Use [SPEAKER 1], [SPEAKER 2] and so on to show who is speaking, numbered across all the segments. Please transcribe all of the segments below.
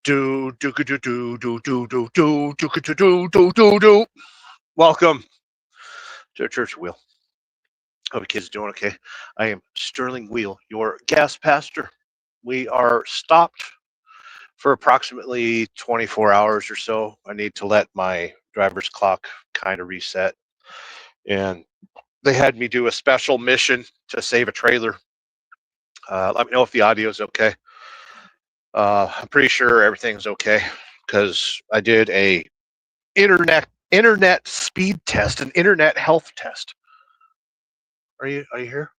[SPEAKER 1] Do do do do do do do do do do do do do do do. Welcome to Church Wheel. Hope you kids are doing okay. I am Sterling Wheel, your guest pastor. We are stopped for approximately 24 hours or so. I need to let my driver's clock kind of reset, and they had me do a special mission to save a trailer. Let me know if the audio is okay. I'm pretty sure everything's okay because I did a internet speed test, an internet health test. Are you here?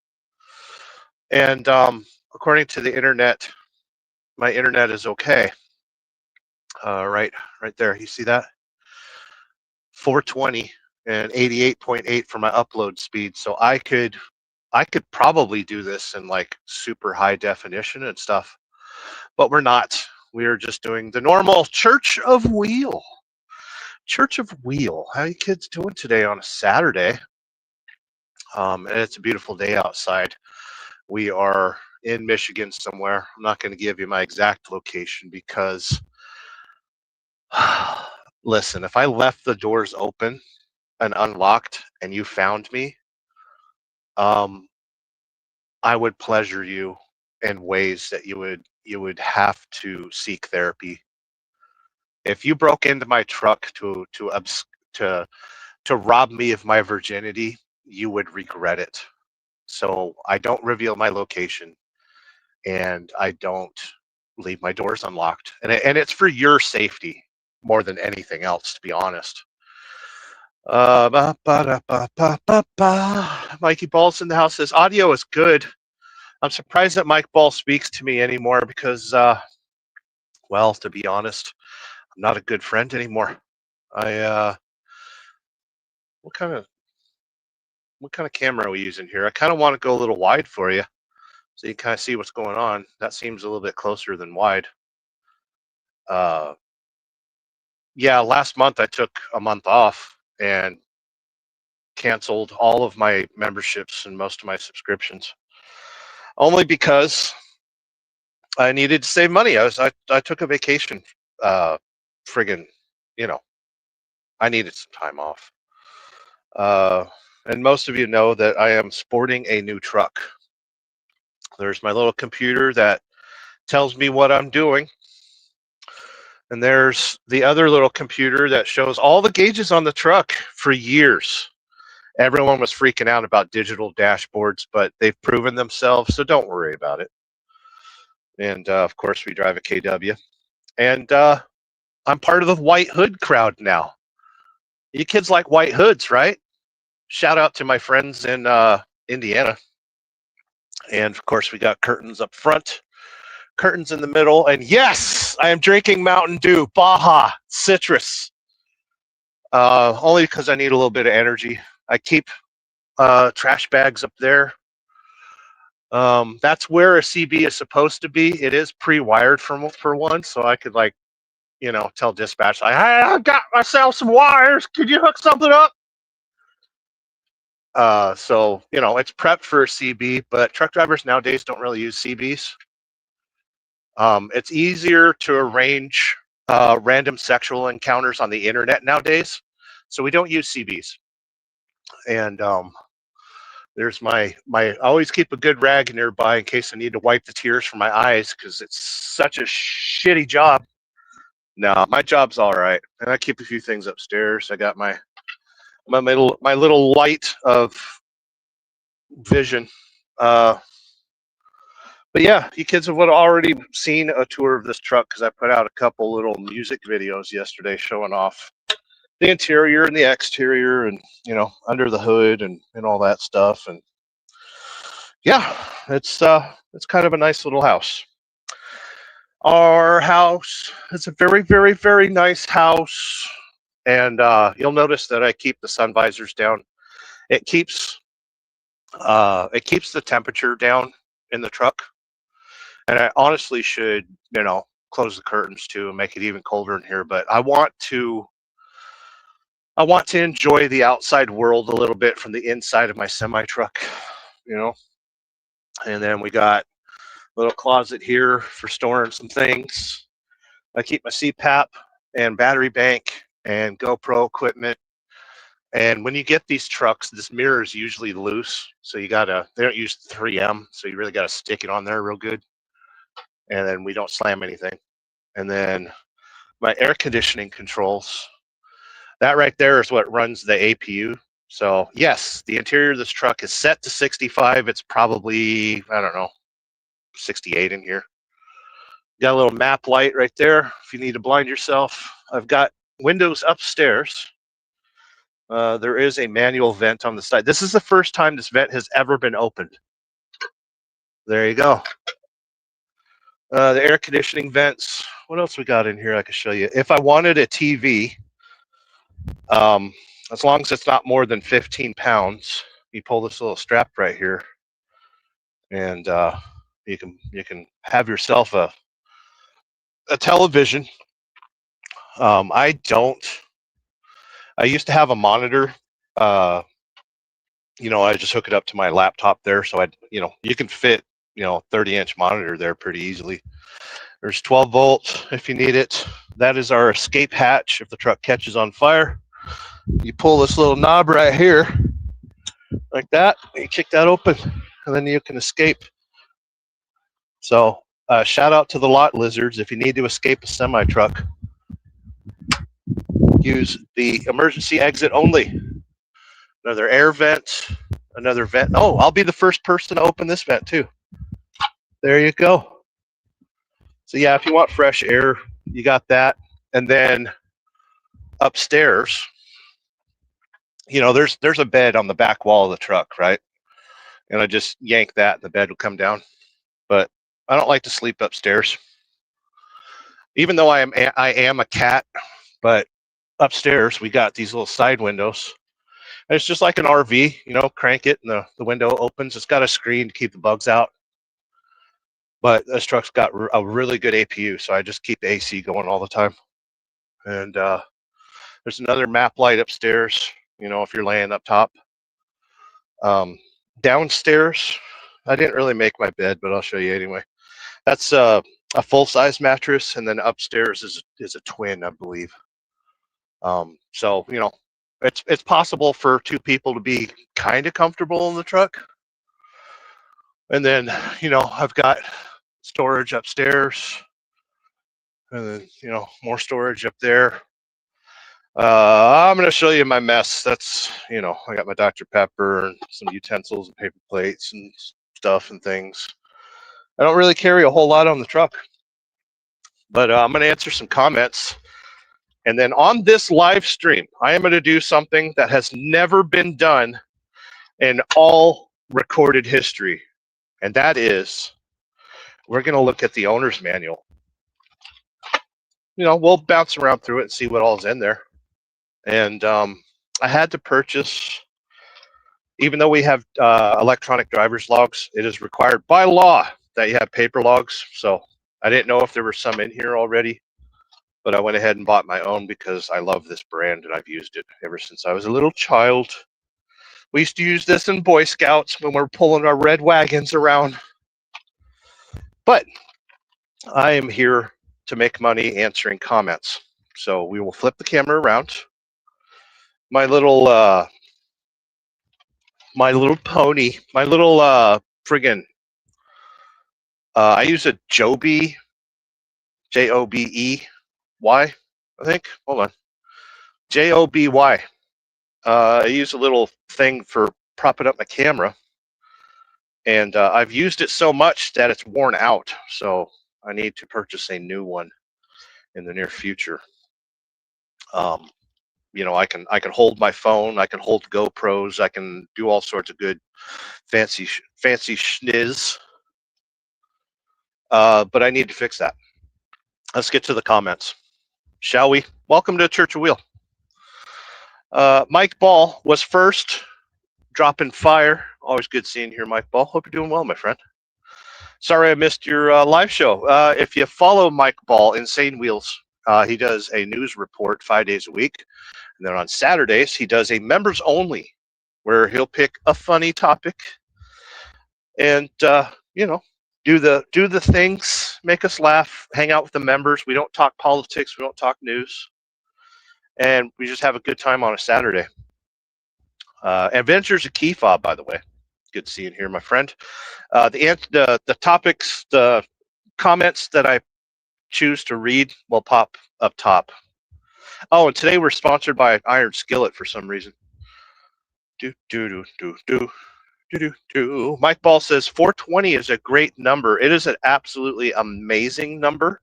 [SPEAKER 1] And according to the internet, my internet is okay. Right there. You see that? 420 and 88.8 for my upload speed. So I could probably do this in like super high definition and stuff, but we're not. We are just doing the normal Church of Wheel. Church of Wheel. How you kids doing today on a Saturday? And it's a beautiful day outside. We are in Michigan somewhere. I'm not going to give you my exact location because, listen, if I left the doors open and unlocked and you found me, um, I would pleasure you in ways that you would have to seek therapy. If you broke into my truck to to rob me of my virginity, you would regret it. So I don't reveal my location, and I don't leave my doors unlocked. And it's for your safety more than anything else, to be honest. Mikey Ball's in the house. Says audio is good. I'm surprised that Mike Ball speaks to me anymore because, well, to be honest, I'm not a good friend anymore. I what kind of what kind of camera are we using here? I kind of want to go a little wide for you so you kind of see what's going on. That seems a little bit closer than wide. Uh, yeah, last month I took a month off and canceled all of my memberships and most of my subscriptions, only because I needed to save money. I took a vacation. Uh, friggin', you know, I needed some time off. Uh, and most of you know that I am sporting a new truck. There's my little computer that tells me what I'm doing. And there's the other little computer that shows all the gauges on the truck for years. Everyone was freaking out about digital dashboards, but they've proven themselves, so don't worry about it. And of course, we drive a KW. And I'm part of the white hood crowd now. You kids like white hoods, right? Shout out to my friends in Indiana. And of course, we got curtains up front, curtains in the middle. And yes, I am drinking Mountain Dew, Baja, citrus. Only because I need a little bit of energy. I keep trash bags up there. That's where a CB is supposed to be. It is pre-wired for one, so I could tell dispatch like, "Hey, I got myself some wires. Could you hook something up?" So it's prepped for a CB, but truck drivers nowadays don't really use CBs. It's easier to arrange random sexual encounters on the internet nowadays, so we don't use CBs. And there's I always keep a good rag nearby in case I need to wipe the tears from my eyes because it's such a shitty job. No, my job's all right, and I keep a few things upstairs. I got my little light of vision. But yeah, you kids have already seen a tour of this truck because I put out a couple little music videos yesterday showing off the interior and the exterior and under the hood and all that stuff. And yeah, it's kind of a nice little house. Our house is a very, very, very nice house. And you'll notice that I keep the sun visors down. It keeps the temperature down in the truck. And I honestly should, close the curtains too and make it even colder in here. But I want to enjoy the outside world a little bit from the inside of my semi truck, And then we got a little closet here for storing some things. I keep my CPAP and battery bank and GoPro equipment. And when you get these trucks, this mirror is usually loose. So they don't use 3M. So you really got to stick it on there real good. And then we don't slam anything. And then my air conditioning controls, that right there is what runs the APU. So yes, the interior of this truck is set to 65. It's probably, I don't know, 68 in here. Got a little map light right there if you need to blind yourself. I've got windows upstairs. There is a manual vent on the side. This is the first time this vent has ever been opened. There you go. The air conditioning vents. What else we got in here I can show you? If I wanted a TV, as long as it's not more than 15 pounds, you pull this little strap right here, and you can have yourself a television. I used to have a monitor. I just hook it up to my laptop there, so you can fit 30-inch monitor there pretty easily. There's 12 volts if you need it. That is our escape hatch if the truck catches on fire. You pull this little knob right here like that, you kick that open, and then you can escape. So shout out to the lot lizards. If you need to escape a semi truck, use the emergency exit only. Another air vent, another vent. Oh, I'll be the first person to open this vent too. There you go. So yeah, if you want fresh air, you got that. And then upstairs, there's a bed on the back wall of the truck, right? And I just yank that and the bed will come down. But I don't like to sleep upstairs. Even though I am a cat, but upstairs we got these little side windows. And it's just like an RV, crank it and the window opens. It's got a screen to keep the bugs out. But this truck's got a really good APU, so I just keep the AC going all the time. And there's another map light upstairs, if you're laying up top. Downstairs, I didn't really make my bed, but I'll show you anyway. That's a full-size mattress, and then upstairs is a twin, I believe. So it's possible for two people to be kind of comfortable in the truck. And then I've got storage upstairs, and then more storage up there. I'm going to show you my mess. That's I got my Dr. Pepper and some utensils and paper plates and stuff and things. I don't really carry a whole lot on the truck, but I'm going to answer some comments. And then on this live stream, I am going to do something that has never been done in all recorded history. And that is, we're going to look at the owner's manual. We'll bounce around through it and see what all's in there. And I had to purchase, even though we have electronic driver's logs, it is required by law that you have paper logs. So I didn't know if there were some in here already, but I went ahead and bought my own because I love this brand and I've used it ever since I was a little child. We used to use this in Boy Scouts when we're pulling our red wagons around. But I am here to make money answering comments. So we will flip the camera around. My little pony, my little friggin', I use a Joby, Jobey, I think. Hold on. Joby. I use a little thing for propping up my camera. And I've used it so much that it's worn out. So I need to purchase a new one in the near future. I can hold my phone. I can hold GoPros. I can do all sorts of good fancy schniz. But I need to fix that. Let's get to the comments, shall we? Welcome to Church of Wheel. Mike Ball was first, dropping fire. Always good seeing you here, Mike Ball. Hope you're doing well, my friend. Sorry I missed your live show. If you follow Mike Ball, Insane Wheels, he does a news report 5 days a week. And then on Saturdays, he does a members only, where he'll pick a funny topic and, do the things, make us laugh, hang out with the members. We don't talk politics. We don't talk news. And we just have a good time on a Saturday. Adventures of Key Fob, by the way. Good seeing you here, my friend. The topics, the comments that I choose to read will pop up top. Oh, and today we're sponsored by Iron Skillet for some reason. Mike Ball says 420 is a great number. It is an absolutely amazing number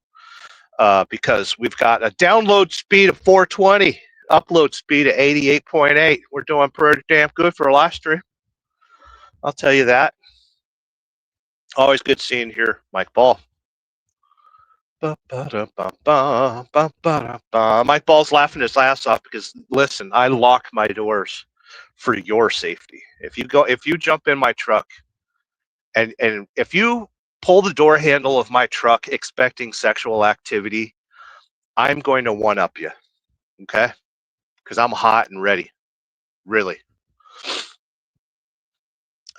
[SPEAKER 1] because we've got a download speed of 420, upload speed of 88.8. We're doing pretty damn good for a live stream. I'll tell you that. Always good seeing you here, Mike Ball. Mike Ball's laughing his ass off because, listen, I lock my doors for your safety. If you jump in my truck and if you pull the door handle of my truck expecting sexual activity, I'm going to one-up you, okay? Because I'm hot and ready, really.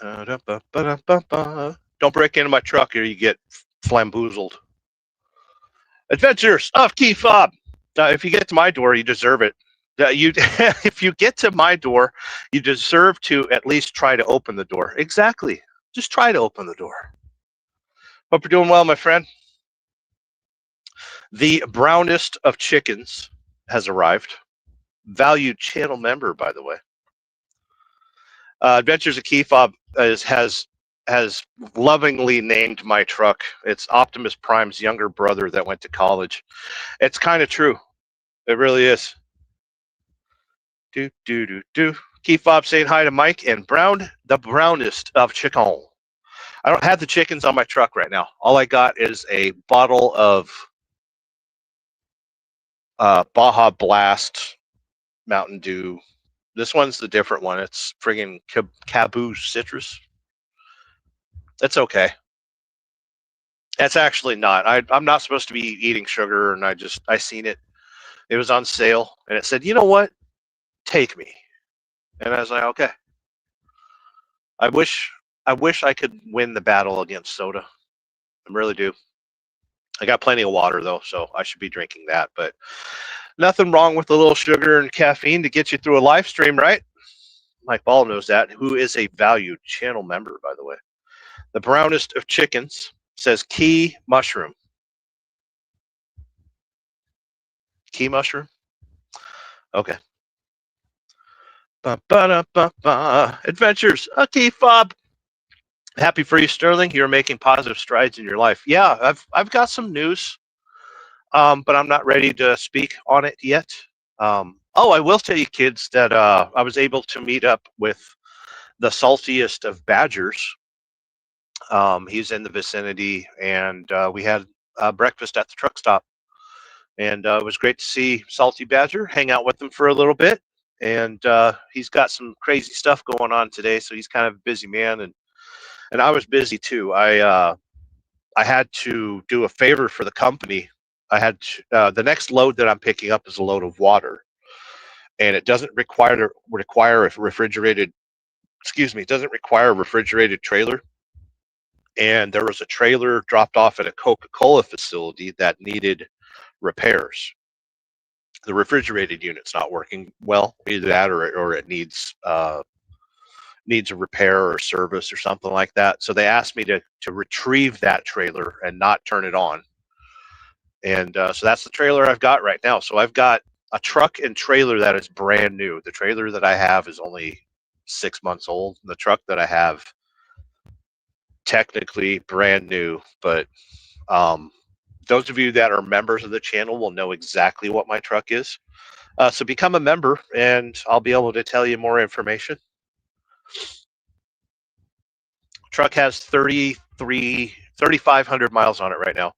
[SPEAKER 1] Don't break into my truck or you get flamboozled. Adventures of Key Fob. If you get to my door, you deserve it. If you get to my door, you deserve to at least try to open the door. Exactly. Just try to open the door. Hope you're doing well, my friend. The brownest of chickens has arrived. Valued channel member, by the way. Adventures of Key Fob has lovingly named my truck. It's Optimus Prime's younger brother that went to college. It's kind of true. It really is. Key Fob saying hi to Mike and Brown, the brownest of chicken. I don't have the chickens on my truck right now. All I got is a bottle of Baja Blast Mountain Dew. This one's the different one. It's friggin' Caboose Citrus. It's okay. That's actually not. I'm not supposed to be eating sugar, and I seen it. It was on sale, and it said, you know what? Take me. And I was like, okay. I wish I could win the battle against soda. I really do. I got plenty of water, though, so I should be drinking that. But nothing wrong with a little sugar and caffeine to get you through a live stream, right? Mike Ball knows that, who is a valued channel member, by the way. The brownest of chickens says Key Mushroom. Key Mushroom? Okay. Adventures of Key Fob. Happy for you, Sterling. You're making positive strides in your life. Yeah, I've got some news, but I'm not ready to speak on it yet. Oh, I will tell you, kids, that I was able to meet up with the saltiest of badgers. He's in the vicinity, and we had breakfast at the truck stop. And it was great to see Salty Badger, hang out with him for a little bit. And he's got some crazy stuff going on today, so he's kind of a busy man. And I was busy too. I had to do a favor for the company. I had to, the next load that I'm picking up is a load of water, and it doesn't require a refrigerated. Excuse me, it doesn't require a refrigerated trailer. And there was a trailer dropped off at a Coca-Cola facility that needed repairs. The refrigerated unit's not working well, either that or it needs a repair or service or something like that. So they asked me to retrieve that trailer and not turn it on. And so that's the trailer I've got right now. So I've got a truck and trailer that is brand new. The trailer that I have is only 6 months old. The truck that I have, technically brand new, but those of you that are members of the channel will know exactly what my truck is. So become a member, and I'll be able to tell you more information. Truck has 3,500 miles on it right now.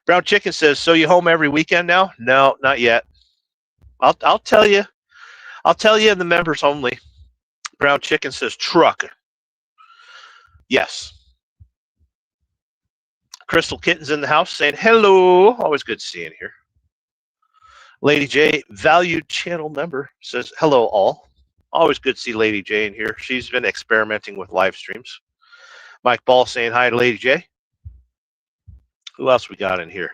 [SPEAKER 1] Brown Chicken says, so you home every weekend now? No, not yet. I'll tell you. I'll tell you in the members only. Brown Chicken says truck. Yes. Crystal Kitten's in the house saying hello. Always good seeing here. Lady J, valued channel member, says hello all. Always good to see Lady J in here. She's been experimenting with live streams. Mike Ball saying hi to Lady J. Who else we got in here?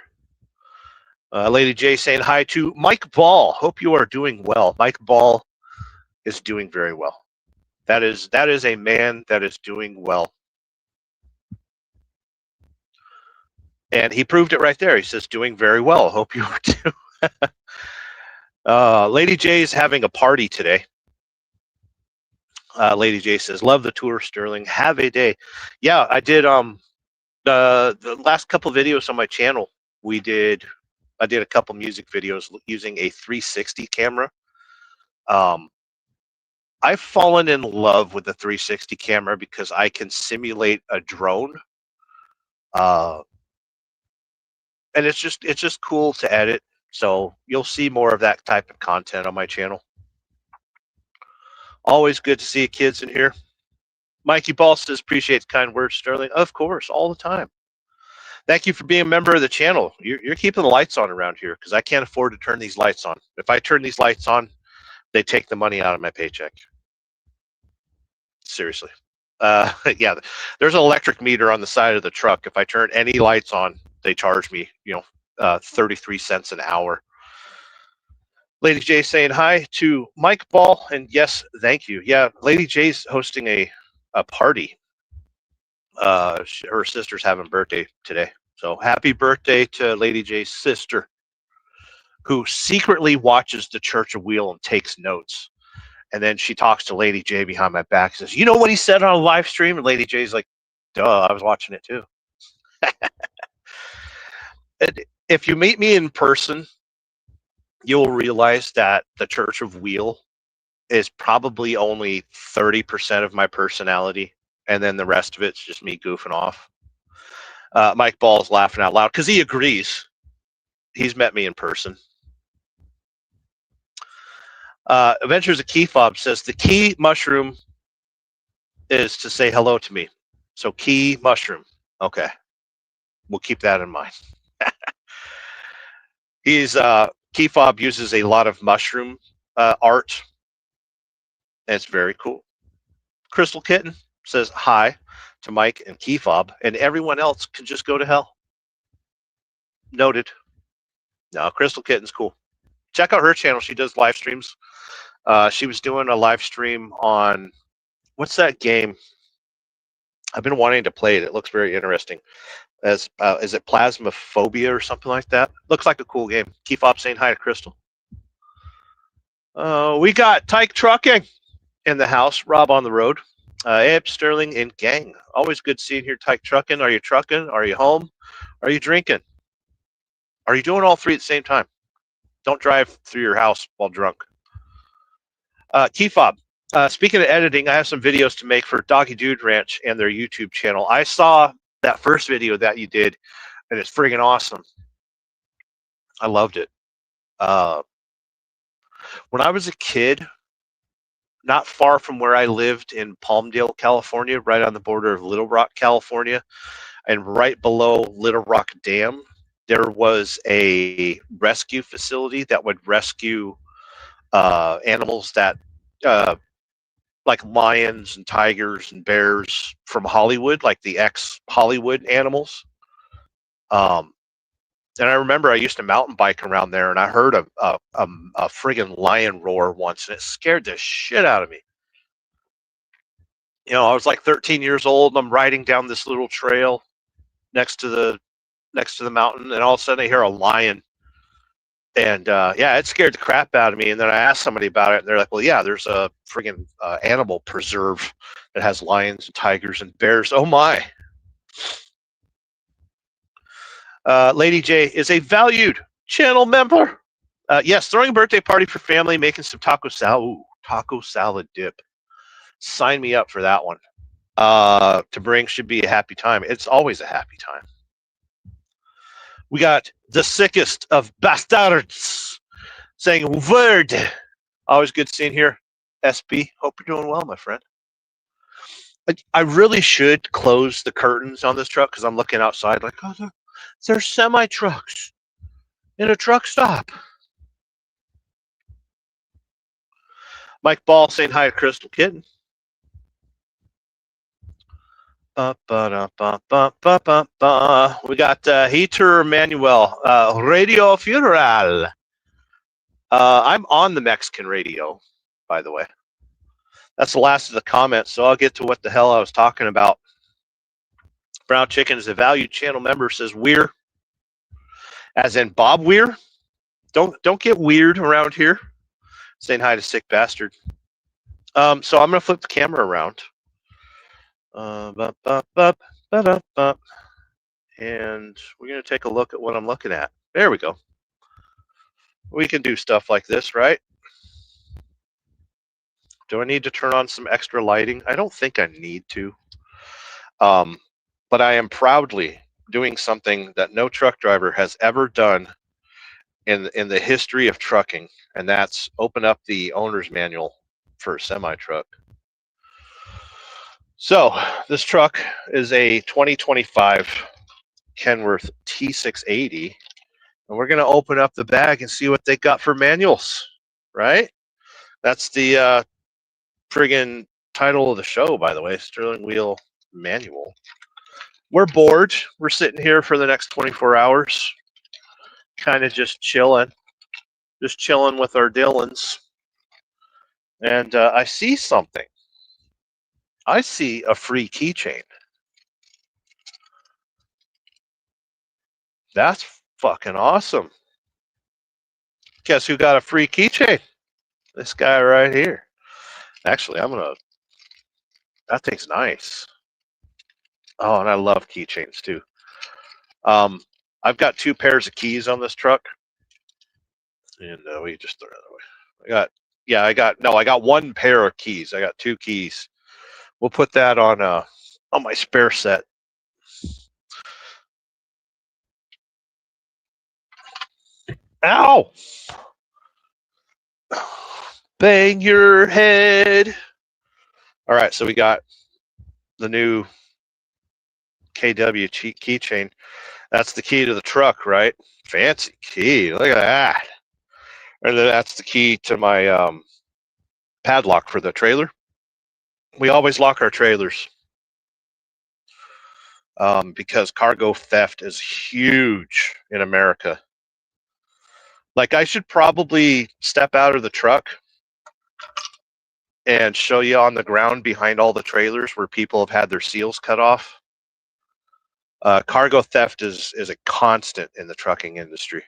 [SPEAKER 1] Lady J saying hi to Mike Ball. Hope you are doing well. Mike Ball is doing very well. That is a man that is doing well. And he proved it right there. He says, doing very well. Hope you are too. Lady J is having a party today. Lady J says, love the tour, Sterling. Have a day. Yeah, I did the last couple videos on my channel. I did a couple music videos using a 360 camera. I've fallen in love with the 360 camera because I can simulate a drone. And it's just cool to edit. So you'll see more of that type of content on my channel. Always good to see you kids in here. Mikey Ball says, appreciate the kind words, Sterling. Of course, all the time. Thank you for being a member of the channel. You're keeping the lights on around here because I can't afford to turn these lights on. If I turn these lights on, they take the money out of my paycheck. Seriously. Yeah, there's an electric meter on the side of the truck. If I turn any lights on, they charge me, 33 cents an hour. Lady J saying hi to Mike Ball, and yes, thank you. Yeah, Lady J's hosting a party. Her sister's having a birthday today, so happy birthday to Lady J's sister, who secretly watches the Church of Wheel and takes notes. And then she talks to Lady J behind my back and says, you know what he said on a live stream? And Lady J's like, duh, I was watching it too. And if you meet me in person, you'll realize that the Church of Wheel is probably only 30% of my personality. And then the rest of it's just me goofing off. Mike Ball's laughing out loud because he agrees. He's met me in person. Adventures of Key Fob says the key mushroom is to say hello to me. So key mushroom. Okay. We'll keep that in mind. Key Fob uses a lot of mushroom art. And it's very cool. Crystal Kitten says hi to Mike and Key Fob, and everyone else can just go to hell. Noted. No, Crystal Kitten's cool. Check out her channel. She does live streams. She was doing a live stream on, what's that game? I've been wanting to play it. It looks very interesting. Is it Plasmophobia or something like that? Looks like a cool game. Key Fob saying hi to Crystal. We got Tyke Trucking in the house. Rob on the road. Abe, Sterling, and gang. Always good seeing here, Tyke Trucking. Are you trucking? Are you home? Are you drinking? Are you doing all three at the same time? Don't drive through your house while drunk. Key Fob. Speaking of editing, I have some videos to make for Doggy Dude Ranch and their YouTube channel. I saw that first video that you did, and it's friggin' awesome. I loved it. When I was a kid, not far from where I lived in Palmdale, California, right on the border of Little Rock, California, and right below Little Rock Dam, there was a rescue facility that would rescue animals that like lions and tigers and bears from Hollywood, like the ex-Hollywood animals. And I remember I used to mountain bike around there, and I heard a friggin' lion roar once, and it scared the shit out of me. I was like 13 years old, and I'm riding down this little trail next to the mountain, and all of a sudden I hear a lion. And yeah, it scared the crap out of me. And then I asked somebody about it, and they're like, well, yeah, there's a friggin' animal preserve that has lions and tigers and bears. Oh, my. Lady J is a valued channel member. Yes, throwing a birthday party for family, making some taco salad. Ooh, taco salad dip. Sign me up for that one. To bring should be a happy time. It's always a happy time. We got the sickest of bastards saying word. Always good seeing here. SB, hope you're doing well, my friend. I really should close the curtains on this truck because I'm looking outside like, oh, there's semi-trucks in a truck stop. Mike Ball saying hi to Crystal Kitten. We got Heater Manuel, Radio Funeral. I'm on the Mexican radio, by the way. That's the last of the comments, so I'll get to what the hell I was talking about. Brown Chicken is a valued channel member, says Weir, as in Bob Weir. Don't get weird around here. Saying hi to Sick Bastard. So I'm gonna flip the camera around. And we're gonna take a look at what I'm looking at. There we go. We can do stuff like this, right? Do I need to turn on some extra lighting? I don't think I need to. But I am proudly doing something that no truck driver has ever done in the history of trucking, and that's open up the owner's manual for a semi-truck. So this truck is a 2025 Kenworth T680, and we're going to open up the bag and see what they got for manuals, right? That's the friggin' title of the show, by the way, Sterling Wheel Manual. We're bored. We're sitting here for the next 24 hours, kind of just chilling with our Dylans. And I see something. I see a free keychain. That's fucking awesome. Guess who got a free keychain? This guy right here. Actually, that thing's nice. Oh, and I love keychains too. I've got 2 pairs of keys on this truck. And we just throw it away. I got 1 pair of keys. I got 2 keys. We'll put that on my spare set. Ow! Bang your head. All right, so we got the new KW keychain. That's the key to the truck, right? Fancy key. Look at that. And then that's the key to my padlock for the trailer. We always lock our trailers because cargo theft is huge in America. Like, I should probably step out of the truck and show you on the ground behind all the trailers where people have had their seals cut off. Cargo theft is a constant in the trucking industry.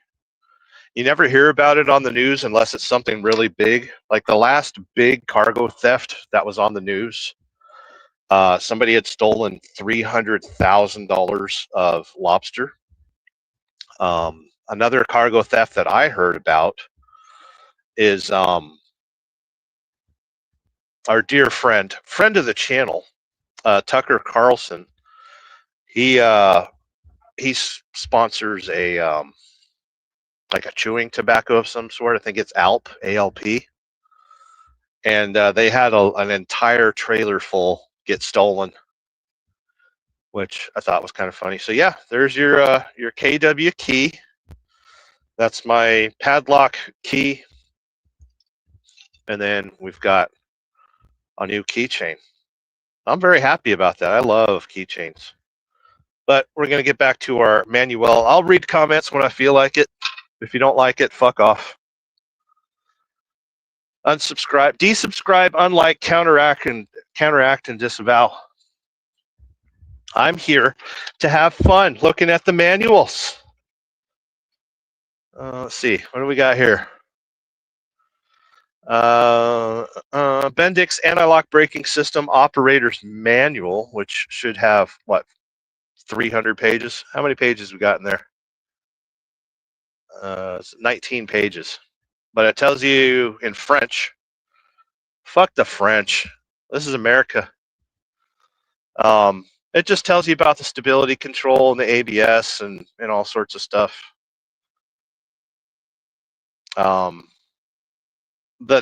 [SPEAKER 1] You never hear about it on the news unless it's something really big. Like the last big cargo theft that was on the news, somebody had stolen $300,000 of lobster. Another cargo theft that I heard about is our dear friend of the channel, Tucker Carlson. He sponsors a like a chewing tobacco of some sort. I think it's ALP, A-L-P. And they had an entire trailer full get stolen, which I thought was kind of funny. So yeah, there's your KW key. That's my padlock key. And then we've got a new keychain. I'm very happy about that. I love keychains. But we're going to get back to our manual. I'll read comments when I feel like it. If you don't like it, fuck off. Unsubscribe, desubscribe, unlike, counteract, and disavow. I'm here to have fun looking at the manuals. Let's see, what do we got here? Bendix Anti-Lock Braking System Operator's Manual, which should have, what, 300 pages? How many pages we got in there? It's 19 pages. But it tells you in French. Fuck the French. This is America. It just tells you about the stability control and the ABS and all sorts of stuff. The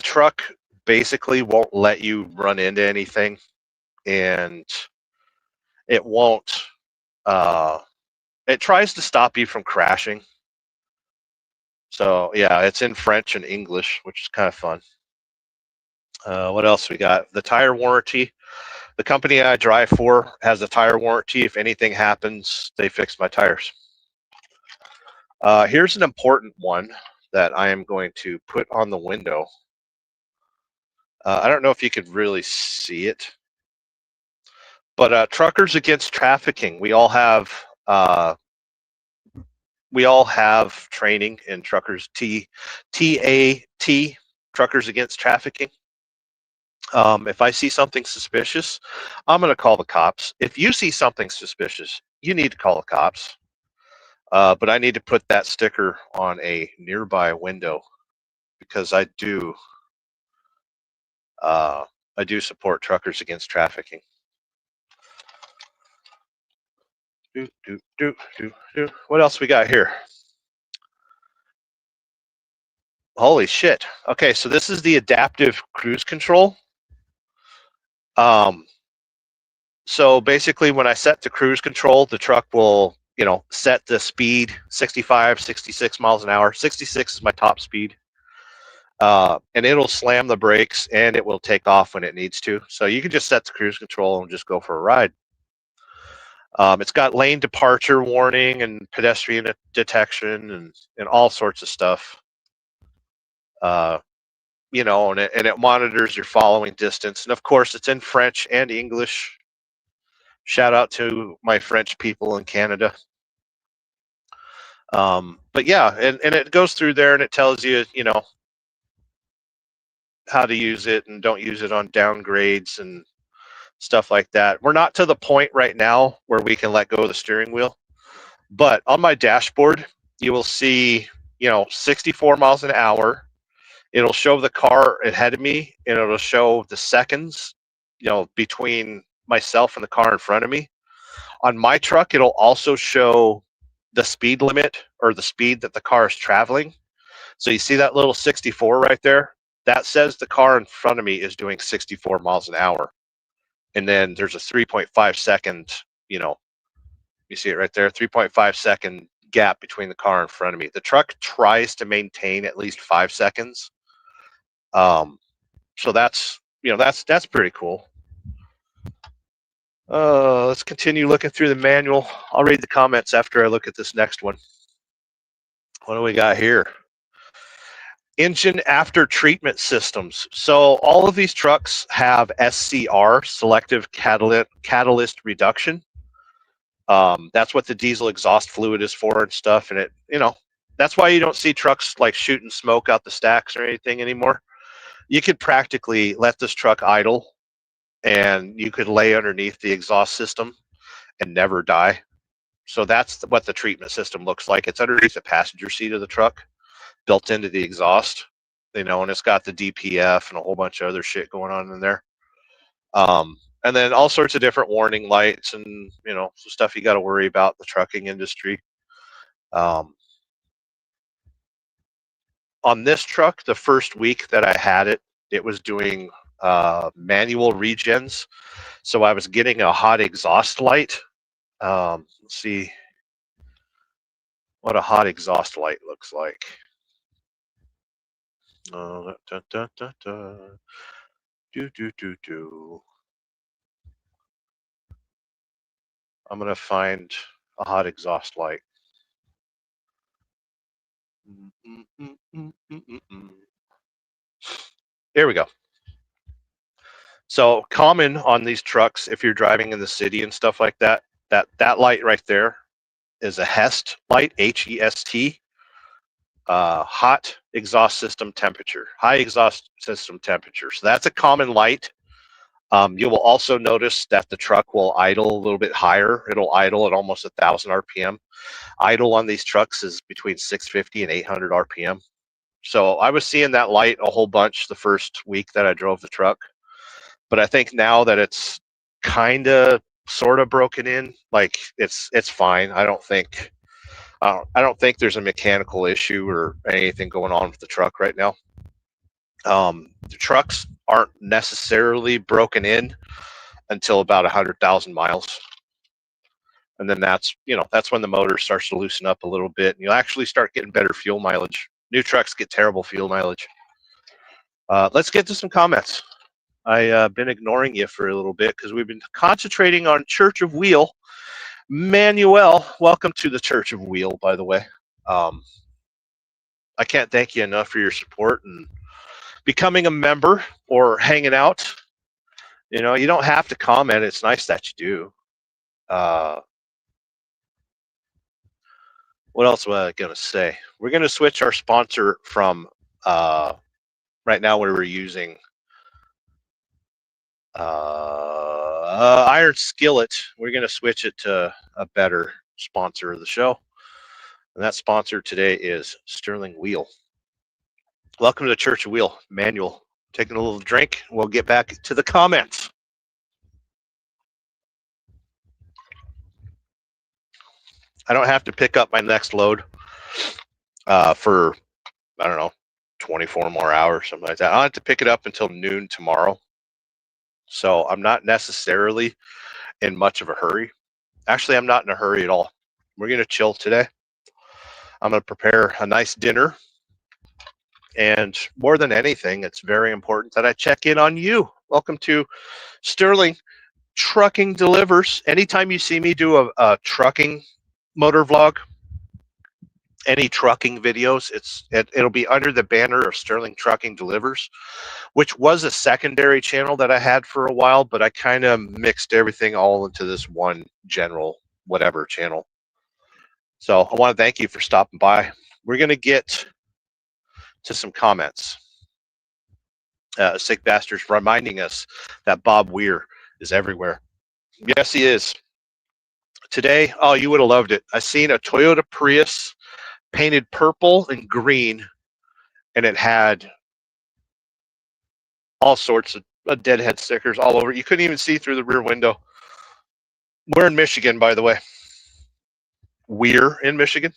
[SPEAKER 1] truck basically won't let you run into anything, and it won't. It tries to stop you from crashing. So yeah, it's in French and English, which is kind of fun. What else we got? The tire warranty. The company I drive for has a tire warranty. If anything happens, they fix my tires. Here's an important one that I am going to put on the window. I don't know if you could really see it, but Truckers Against Trafficking. We all have training in Truckers TAT, Truckers Against Trafficking. If I see something suspicious, I'm going to call the cops. If you see something suspicious, you need to call the cops. But I need to put that sticker on a nearby window because I do support Truckers Against Trafficking. What else we got here? Holy shit. Okay, so this is the adaptive cruise control. So basically when I set the cruise control, the truck will, set the speed 65, 66 miles an hour. 66 is my top speed. And it'll slam the brakes and it will take off when it needs to. So you can just set the cruise control and just go for a ride. It's got lane departure warning and pedestrian detection and all sorts of stuff. And it monitors your following distance. And of course, it's in French and English. Shout out to my French people in Canada. But yeah, and it goes through there and it tells you, how to use it and don't use it on downgrades and stuff like that. We're not to the point right now where we can let go of the steering wheel. But on my dashboard, you will see, 64 miles an hour. It'll show the car ahead of me and it'll show the seconds, between myself and the car in front of me. On my truck, it'll also show the speed limit or the speed that the car is traveling. So you see that little 64 right there? That says the car in front of me is doing 64 miles an hour. And then there's a 3.5 second, you see it right there, 3.5 second gap between the car in front of me. The truck tries to maintain at least 5 seconds. So that's pretty cool. Let's continue looking through the manual. I'll read the comments after I look at this next one. What do we got here? Engine after treatment systems. So all of these trucks have SCR, selective catalyst reduction. That's what the diesel exhaust fluid is for and stuff. And that's why you don't see trucks like shooting smoke out the stacks or anything anymore. You could practically let this truck idle and you could lay underneath the exhaust system and never die. So that's what the treatment system looks like. It's underneath the passenger seat of the truck, built into the exhaust, and it's got the DPF and a whole bunch of other shit going on in there. And then all sorts of different warning lights and, some stuff you got to worry about in the trucking industry. On this truck, the first week that I had it, it was doing manual regens. So I was getting a hot exhaust light. Let's see what a hot exhaust light looks like. I'm going to find a hot exhaust light. There we go. So common on these trucks, if you're driving in the city and stuff like that, that light right there is a HEST light, HEST, hot exhaust system temperature, high exhaust system temperature. So that's a common light. You will also notice that the truck will idle a little bit higher. It'll idle at almost 1,000 RPM. Idle on these trucks is between 650 and 800 RPM. So I was seeing that light a whole bunch the first week that I drove the truck. But I think now that it's kind of sort of broken in, like it's fine. I don't think there's a mechanical issue or anything going on with the truck right now. The trucks aren't necessarily broken in until about 100,000 miles. And then that's when the motor starts to loosen up a little bit and you'll actually start getting better fuel mileage. New trucks get terrible fuel mileage. Let's get to some comments. I've been ignoring you for a little bit because we've been concentrating on Church of Wheel. Manuel, welcome to the Church of Wheel, by the way. I can't thank you enough for your support and becoming a member or hanging out. You know, you don't have to comment. It's nice that you do. What else was I going to say? We're going to switch our sponsor from right now we were using Iron Skillet. We're going to switch it to a better sponsor of the show. And that sponsor today is Sterling Wheel. Welcome to the Church of Wheel. Manuel, taking a little drink. We'll get back to the comments. I don't have to pick up my next load for, I don't know, 24 more hours, something like that. I don't have to pick it up until noon tomorrow. So I'm not necessarily in much of a hurry. Actually, I'm not in a hurry at all. We're going to chill today. I'm going to prepare a nice dinner. And more than anything, it's very important that I check in on you. Welcome to Sterling Trucking Delivers. Anytime you see me do a trucking motor vlog, any trucking videos, it'll be under the banner of Sterling Trucking Delivers, which was a secondary channel that I had for a while, but I kind of mixed everything all into this one general whatever channel. So I want to thank you for stopping by. We're going to get to some comments. Sick Bastards reminding us that Bob Weir is everywhere. Yes, he is. Today, oh, you would have loved it. I seen a Toyota Prius painted purple and green, and it had all sorts of Deadhead stickers all over. You couldn't even see through the rear window. We're in Michigan, by the way. We're in Michigan.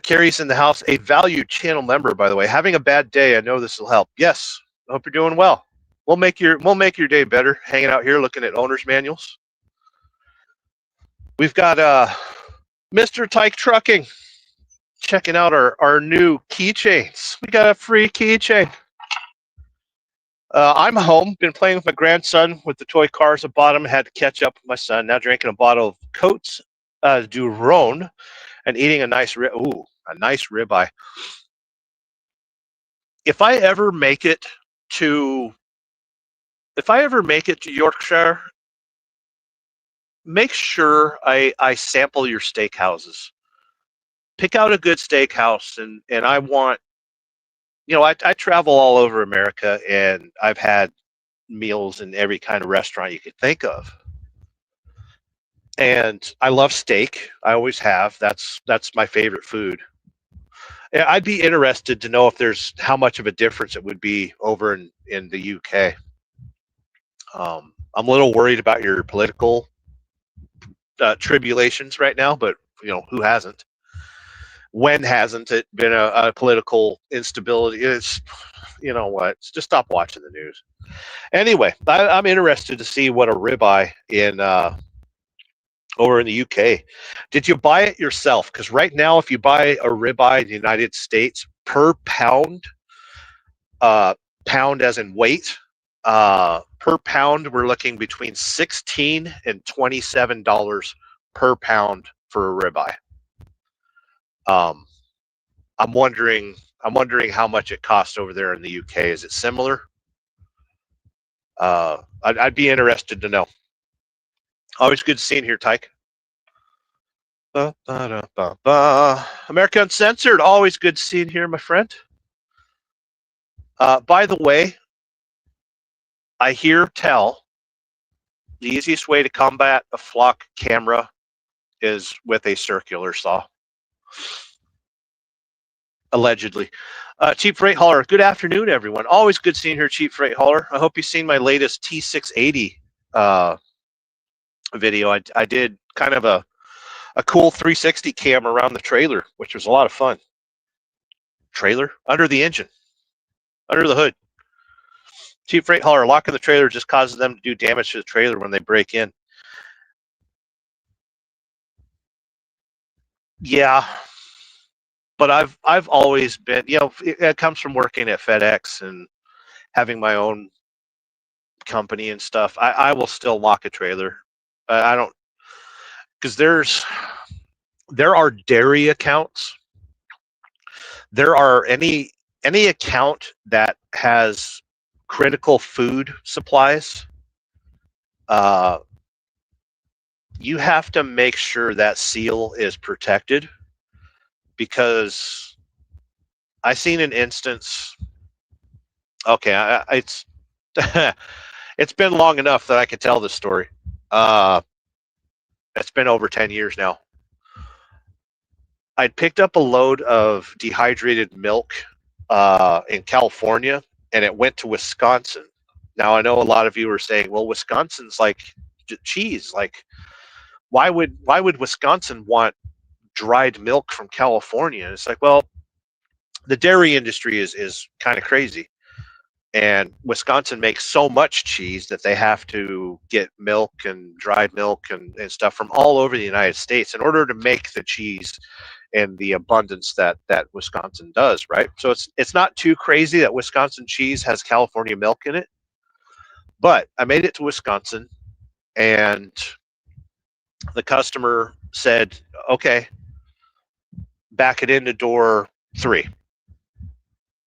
[SPEAKER 1] Carrie's in the house, a valued channel member, by the way. Having a bad day, I know this will help. Yes, I hope you're doing well. We'll make your day better. Hanging out here, looking at owner's manuals. We've got Mr. Tyke Trucking checking out our new keychains. We got a free keychain. I'm home, been playing with my grandson with the toy cars. I bought them, had to catch up with my son. Now drinking a bottle of Coats du Rhone and eating a nice ribeye. If I ever make it to Yorkshire, make sure I sample your steakhouses. Pick out a good steakhouse, and I want, you know, I travel all over America, and I've had meals in every kind of restaurant you could think of. And I love steak. I always have. That's my favorite food. I'd be interested to know if there's how much of a difference it would be over in the UK. I'm a little worried about your political tribulations right now, but you know, who hasn't? When hasn't it been a political instability? It's, you know what? Just stop watching the news. Anyway, I'm interested to see what a ribeye in over in the UK. Did you buy it yourself? Because right now, if you buy a ribeye in the United States per pound, pound as in weight, per pound, we're looking between $16 and $27 per pound for a ribeye. I'm wondering how much it costs over there in the UK. Is it similar? I'd be interested to know. Always good seeing here, Tyke. America Uncensored, always good seeing here, my friend. By the way, I hear tell the easiest way to combat a flock camera is with a circular saw. Allegedly. Cheap Freight Hauler, good afternoon, everyone. Always good seeing here, Cheap Freight Hauler. I hope you've seen my latest T680 video. I did kind of a cool 360 cam around the trailer, which was a lot of fun. Trailer? Under the engine. Under the hood. Cheap Freight Hauler, locking the trailer just causes them to do damage to the trailer when they break in. Yeah. But I've always been, you know, it comes from working at FedEx and having my own company and stuff, I will still lock a trailer. I don't, because there are dairy accounts. There are any account that has critical food supplies. You have to make sure that seal is protected, because I seen an instance. Okay, it's it's been long enough that I can tell this story. It's been over 10 years now. I'd picked up a load of dehydrated milk in California, and it went to Wisconsin. Now, I know a lot of you are saying, well, Wisconsin's like cheese. Like, why would Wisconsin want dried milk from California? And it's like, well, the dairy industry is kind of crazy. And Wisconsin makes so much cheese that they have to get milk and dried milk and stuff from all over the United States in order to make the cheese in the abundance that Wisconsin does, right? So it's not too crazy that Wisconsin cheese has California milk in it. But I made it to Wisconsin, and the customer said, okay, back it into door 3.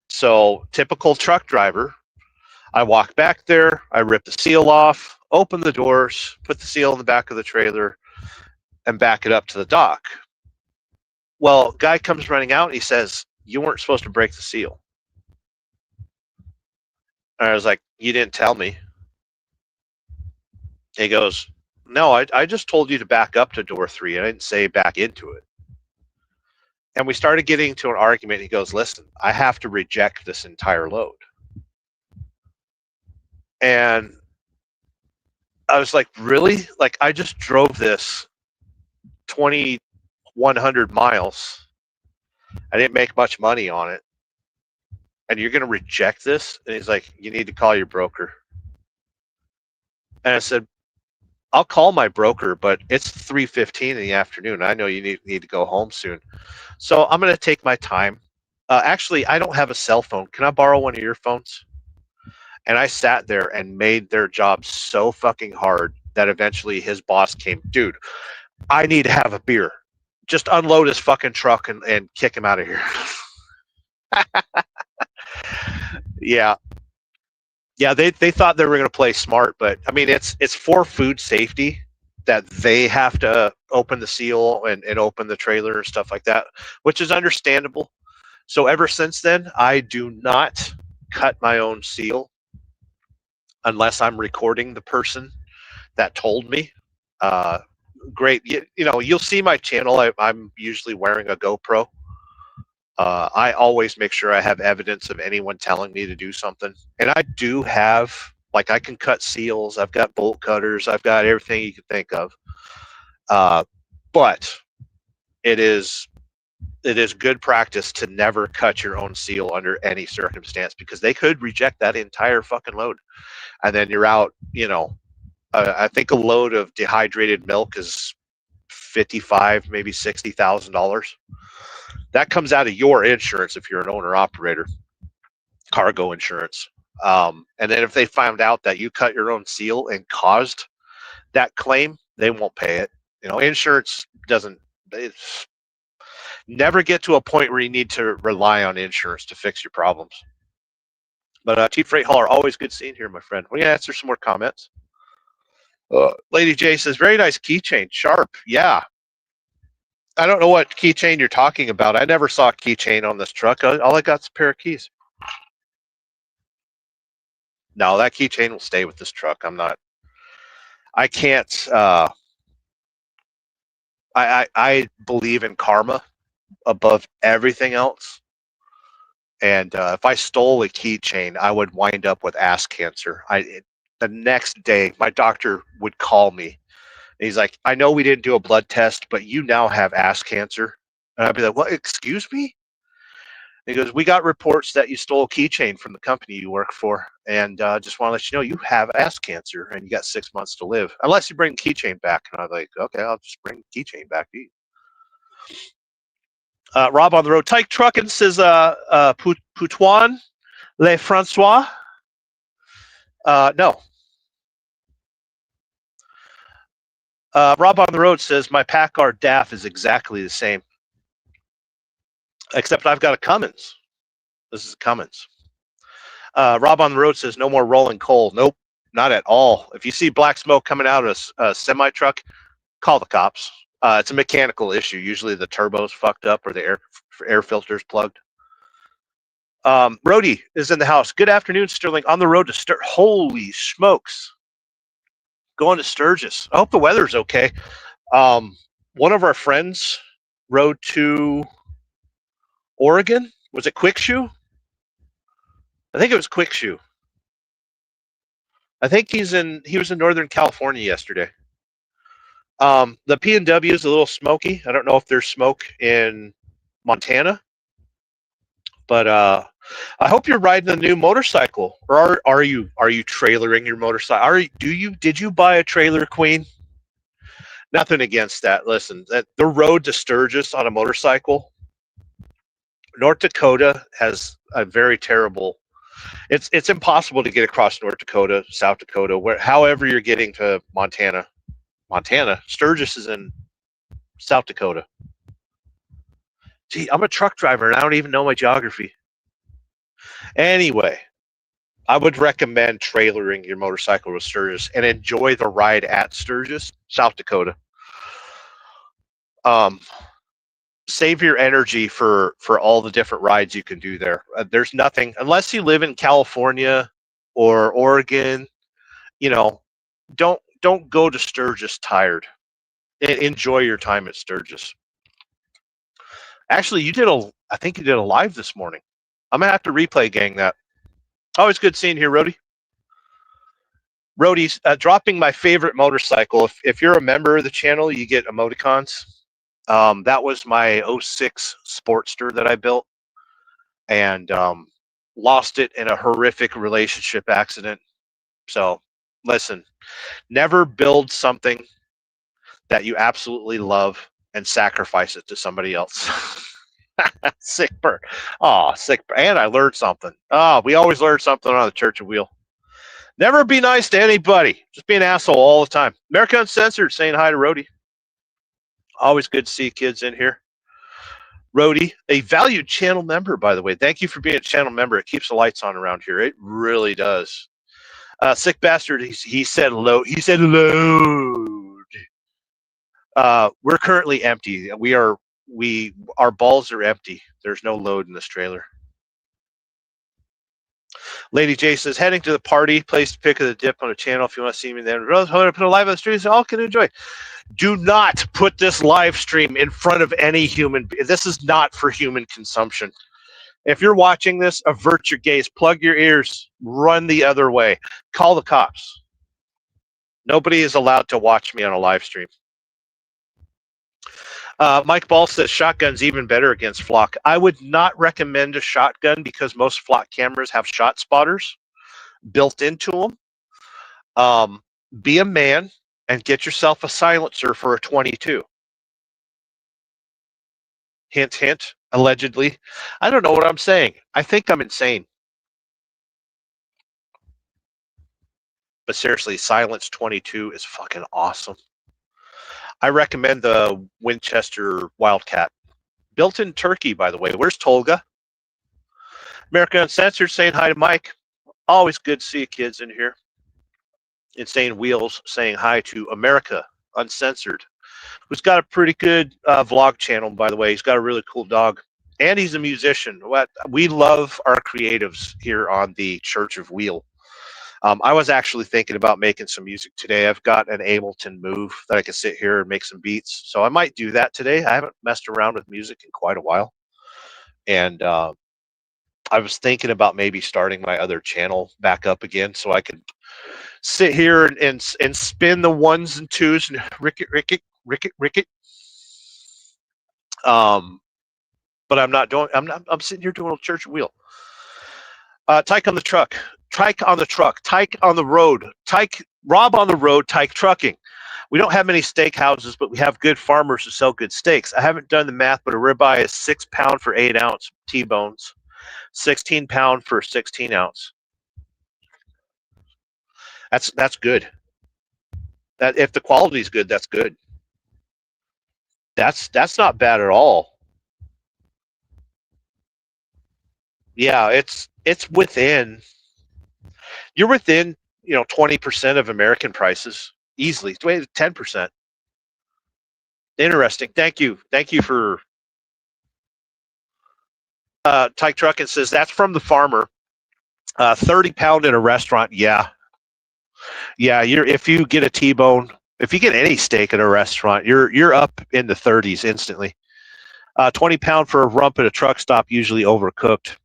[SPEAKER 1] So typical truck driver, I walk back there, I rip the seal off, open the doors, put the seal in the back of the trailer, and back it up to the dock. Well, guy comes running out and he says, you weren't supposed to break the seal. And I was like, you didn't tell me. He goes, no, I just told you to back up to door 3. I didn't say back into it. And we started getting to an argument. He goes, listen, I have to reject this entire load. And I was like, really? Like, I just drove this 2,100 miles. I didn't make much money on it. And you're going to reject this? And he's like, you need to call your broker. And I said, I'll call my broker, but it's 3:15 in the afternoon. I know you need to go home soon. So I'm going to take my time. Actually, I don't have a cell phone. Can I borrow one of your phones? And I sat there and made their job so fucking hard that eventually his boss came, dude, I need to have a beer. Just unload his fucking truck and kick him out of here. Yeah. Yeah, they thought they were going to play smart, but I mean, it's for food safety that they have to open the seal and open the trailer and stuff like that, which is understandable. So ever since then, I do not cut my own seal unless I'm recording the person that told me. Great, you'll see my channel. I'm usually wearing a GoPro. I always make sure I have evidence of anyone telling me to do something. And I do have, like, I can cut seals. I've got bolt cutters. I've got everything you can think of. But it is good practice to never cut your own seal under any circumstance, because they could reject that entire fucking load. And then you're out, I think a load of dehydrated milk is $55,000, maybe $60,000. That comes out of your insurance if you're an owner operator, cargo insurance. And then if they found out that you cut your own seal and caused that claim, they won't pay it. Insurance doesn't. Never get to a point where you need to rely on insurance to fix your problems. But Chief Freight Hauler, always good seeing you here, my friend. We're gonna answer some more comments. Lady J says, very nice keychain, sharp. Yeah. I don't know what keychain you're talking about. I never saw a keychain on this truck. All I got is a pair of keys. No, that keychain will stay with this truck. I can't. I believe in karma above everything else. And if I stole a keychain, I would wind up with ass cancer. The next day, my doctor would call me. And he's like, I know we didn't do a blood test, but you now have ass cancer. And I'd be like, what, excuse me? And he goes, we got reports that you stole a keychain from the company you work for. And just want to let you know you have ass cancer and you got 6 months to live. Unless you bring the keychain back. And I'm like, okay, I'll just bring the keychain back to you. Rob on the road. Tyke Truckin says, Poutouin Le Francois. No. Rob on the Road says my Packard DAF is exactly the same, except I've got a Cummins. This is a Cummins. Rob on the Road says no more rolling coal. Nope, not at all. If you see black smoke coming out of a semi truck, call the cops. It's a mechanical issue. Usually the turbo's fucked up or the air filter's plugged. Rody is in the house. Good afternoon, Sterling. On the road to Sturgis. Holy smokes. Going to Sturgis. I hope the weather's okay. One of our friends rode to Oregon. Was it Quickshoe? I think it was Quickshoe. I think he was in Northern California yesterday. The P&W is a little smoky. I don't know if there's smoke in Montana, but I hope you're riding a new motorcycle. Or are you trailering your motorcycle? Did you buy a trailer, Queen? Nothing against that. Listen, the road to Sturgis on a motorcycle, North Dakota has a very terrible. It's impossible to get across North Dakota, South Dakota, however you're getting to Montana. Sturgis is in South Dakota. Gee, I'm a truck driver and I don't even know my geography. Anyway, I would recommend trailering your motorcycle to Sturgis and enjoy the ride at Sturgis, South Dakota. Save your energy for all the different rides you can do there. There's nothing, unless you live in California or Oregon, don't go to Sturgis tired. Enjoy your time at Sturgis. Actually, I think you did a live this morning. I'm gonna have to replay gang that. Always good seeing you, Rody. Rody's dropping my favorite motorcycle. If you're a member of the channel, you get emoticons. That was my 06 Sportster that I built, and lost it in a horrific relationship accident. So, listen, never build something that you absolutely love and sacrifice it to somebody else. Sick burn. Oh, sick burn. And I learned something. Oh, we always learn something on the Church of Wheel. Never be nice to anybody. Just be an asshole all the time. America Uncensored saying hi to Rody. Always good to see kids in here. Rody, a valued channel member, by the way. Thank you for being a channel member. It keeps the lights on around here. It really does. Sick bastard. He said load. He said load. We're currently empty. Our balls are empty. There's no load in this trailer. Lady J says, heading to the party, place to pick of the dip on a channel if you want to see me then. Put a live on the stream so all can enjoy. Do not put this live stream in front of any human. This is not for human consumption. If you're watching this, avert your gaze, plug your ears, run the other way. Call the cops. Nobody is allowed to watch me on a live stream. Mike Ball says shotgun's even better against flock. I would not recommend a shotgun because most flock cameras have shot spotters built into them. Be a man and get yourself a silencer for a 22. Hint, hint, allegedly. I don't know what I'm saying. I think I'm insane. But seriously, Silence 22 is fucking awesome. I recommend the Winchester Wildcat. Built in Turkey, by the way. Where's Tolga? America Uncensored saying hi to Mike. Always good to see you kids in here. Insane Wheels saying hi to America Uncensored, who's got a pretty good vlog channel, by the way. He's got a really cool dog. And he's a musician. We love our creatives here on the Church of Wheel. I was actually thinking about making some music today. I've got an Ableton Move that I can sit here and make some beats. So I might do that today. I haven't messed around with music in quite a while. And I was thinking about maybe starting my other channel back up again so I could sit here and spin the ones and twos and ricket. But I'm not doing. I'm sitting here doing a Church Wheel. Tyke on the truck. Tyke on the truck. Tyke on the road. Rob on the road. Tyke trucking. We don't have many steak houses, but we have good farmers who sell good steaks. I haven't done the math, but a ribeye is 6 pound for 8 ounce T-bones, 16 pound for 16 ounce. That's good. That if the quality is good, that's good. That's not bad at all. Yeah, it's within. You're within 20% of American prices easily. 10%. Interesting. Thank you for Tyke Truckin says that's from the farmer. 30-pound in a restaurant. Yeah. If you get a T-bone, if you get any steak at a restaurant, you're up in the 30s instantly. 20-pound for a rump at a truck stop, usually overcooked.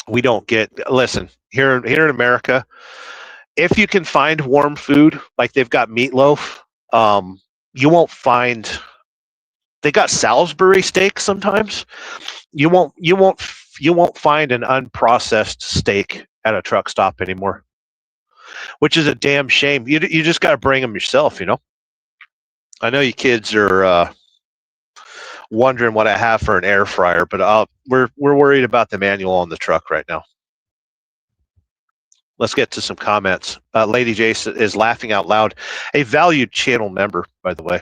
[SPEAKER 1] We don't get. Listen, here in America, if you can find warm food, like they've got meatloaf, you won't find. They got Salisbury steak sometimes. You won't find an unprocessed steak at a truck stop anymore, which is a damn shame. You just got to bring them yourself, I know you kids are wondering what I have for an air fryer, but we're worried about the manual on the truck right now. Let's get to some comments. Lady Jason is laughing out loud. A valued channel member, by the way.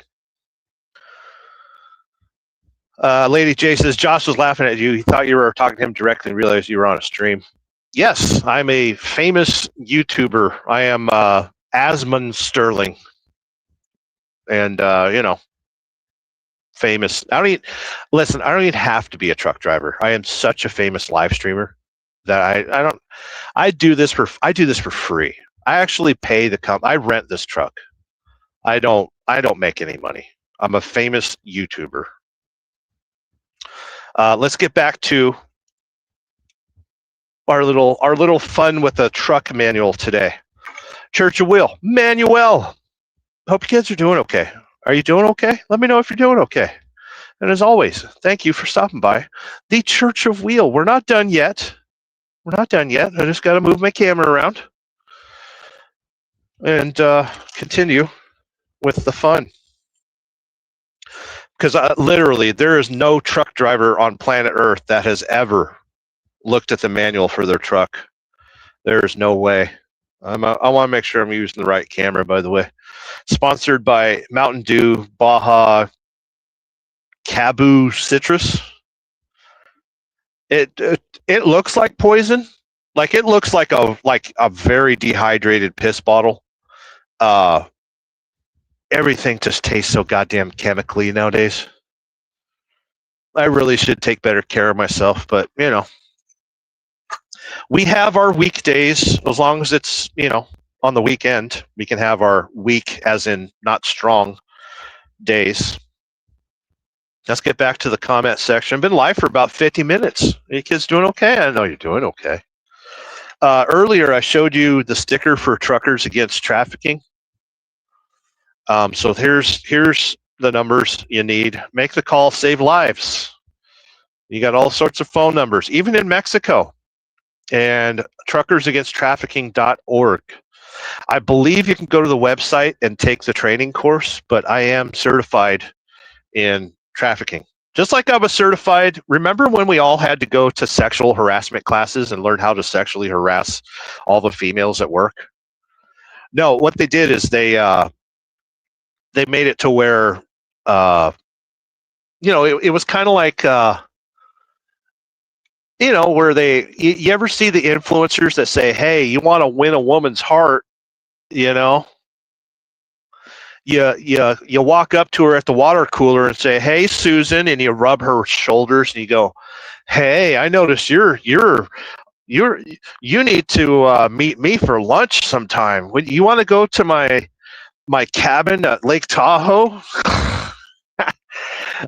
[SPEAKER 1] Lady J says, Josh was laughing at you. He thought you were talking to him directly and realized you were on a stream. Yes, I'm a famous YouTuber. I am Asmund Sterling. And, famous. I don't even have to be a truck driver. I am such a famous live streamer that I do this for free. I actually pay the company. I rent this truck. I don't make any money. I'm a famous YouTuber. Let's get back to our little fun with a truck manual today. Church of Wheel, Manuel. Hope you kids are doing okay. Are you doing okay? Let me know if you're doing okay. And as always, thank you for stopping by the Church of Wheel. We're not done yet. I just got to move my camera around and continue with the fun. Because literally, there is no truck driver on planet Earth that has ever looked at the manual for their truck. There's no way. I want to make sure I'm using the right camera, by the way. Sponsored by Mountain Dew, Baja, Cabu Citrus. It looks like poison. Like it looks like a very dehydrated piss bottle. Everything just tastes so goddamn chemically nowadays. I really should take better care of myself, but we have our weekdays. As long as it's on the weekend, we can have our weak, as in not strong, days. Let's get back to the comment section. I've been live for about 50 minutes. Are you kids doing okay? I know you're doing okay. Earlier, I showed you the sticker for Truckers Against Trafficking. So here's the numbers you need. Make the call, save lives. You got all sorts of phone numbers, even in Mexico. And truckersagainsttrafficking.org. I believe you can go to the website and take the training course, but I am certified in trafficking. Just like I was certified, remember when we all had to go to sexual harassment classes and learn how to sexually harass all the females at work? No, what they did is they made it to where, it was kind of like, where you ever see the influencers that say, hey, you want to win a woman's heart, you walk up to her at the water cooler and say, hey, Susan, and you rub her shoulders and you go, hey, I noticed you need to meet me for lunch sometime. You want to go to my cabin at Lake Tahoe?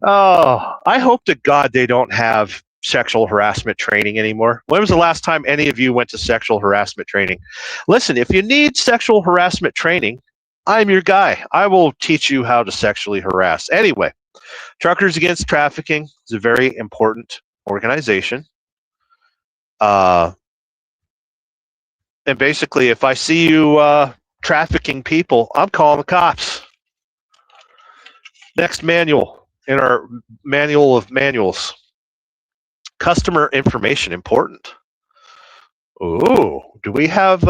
[SPEAKER 1] Oh, I hope to God they don't have sexual harassment training anymore. When was the last time any of you went to sexual harassment training? Listen, if you need sexual harassment training, I'm your guy. I will teach you how to sexually harass. Anyway, Truckers Against Trafficking is a very important organization. And basically, if I see you trafficking people, I'm calling the cops. Next manual in our manual of manuals. Customer information important. Ooh, do we have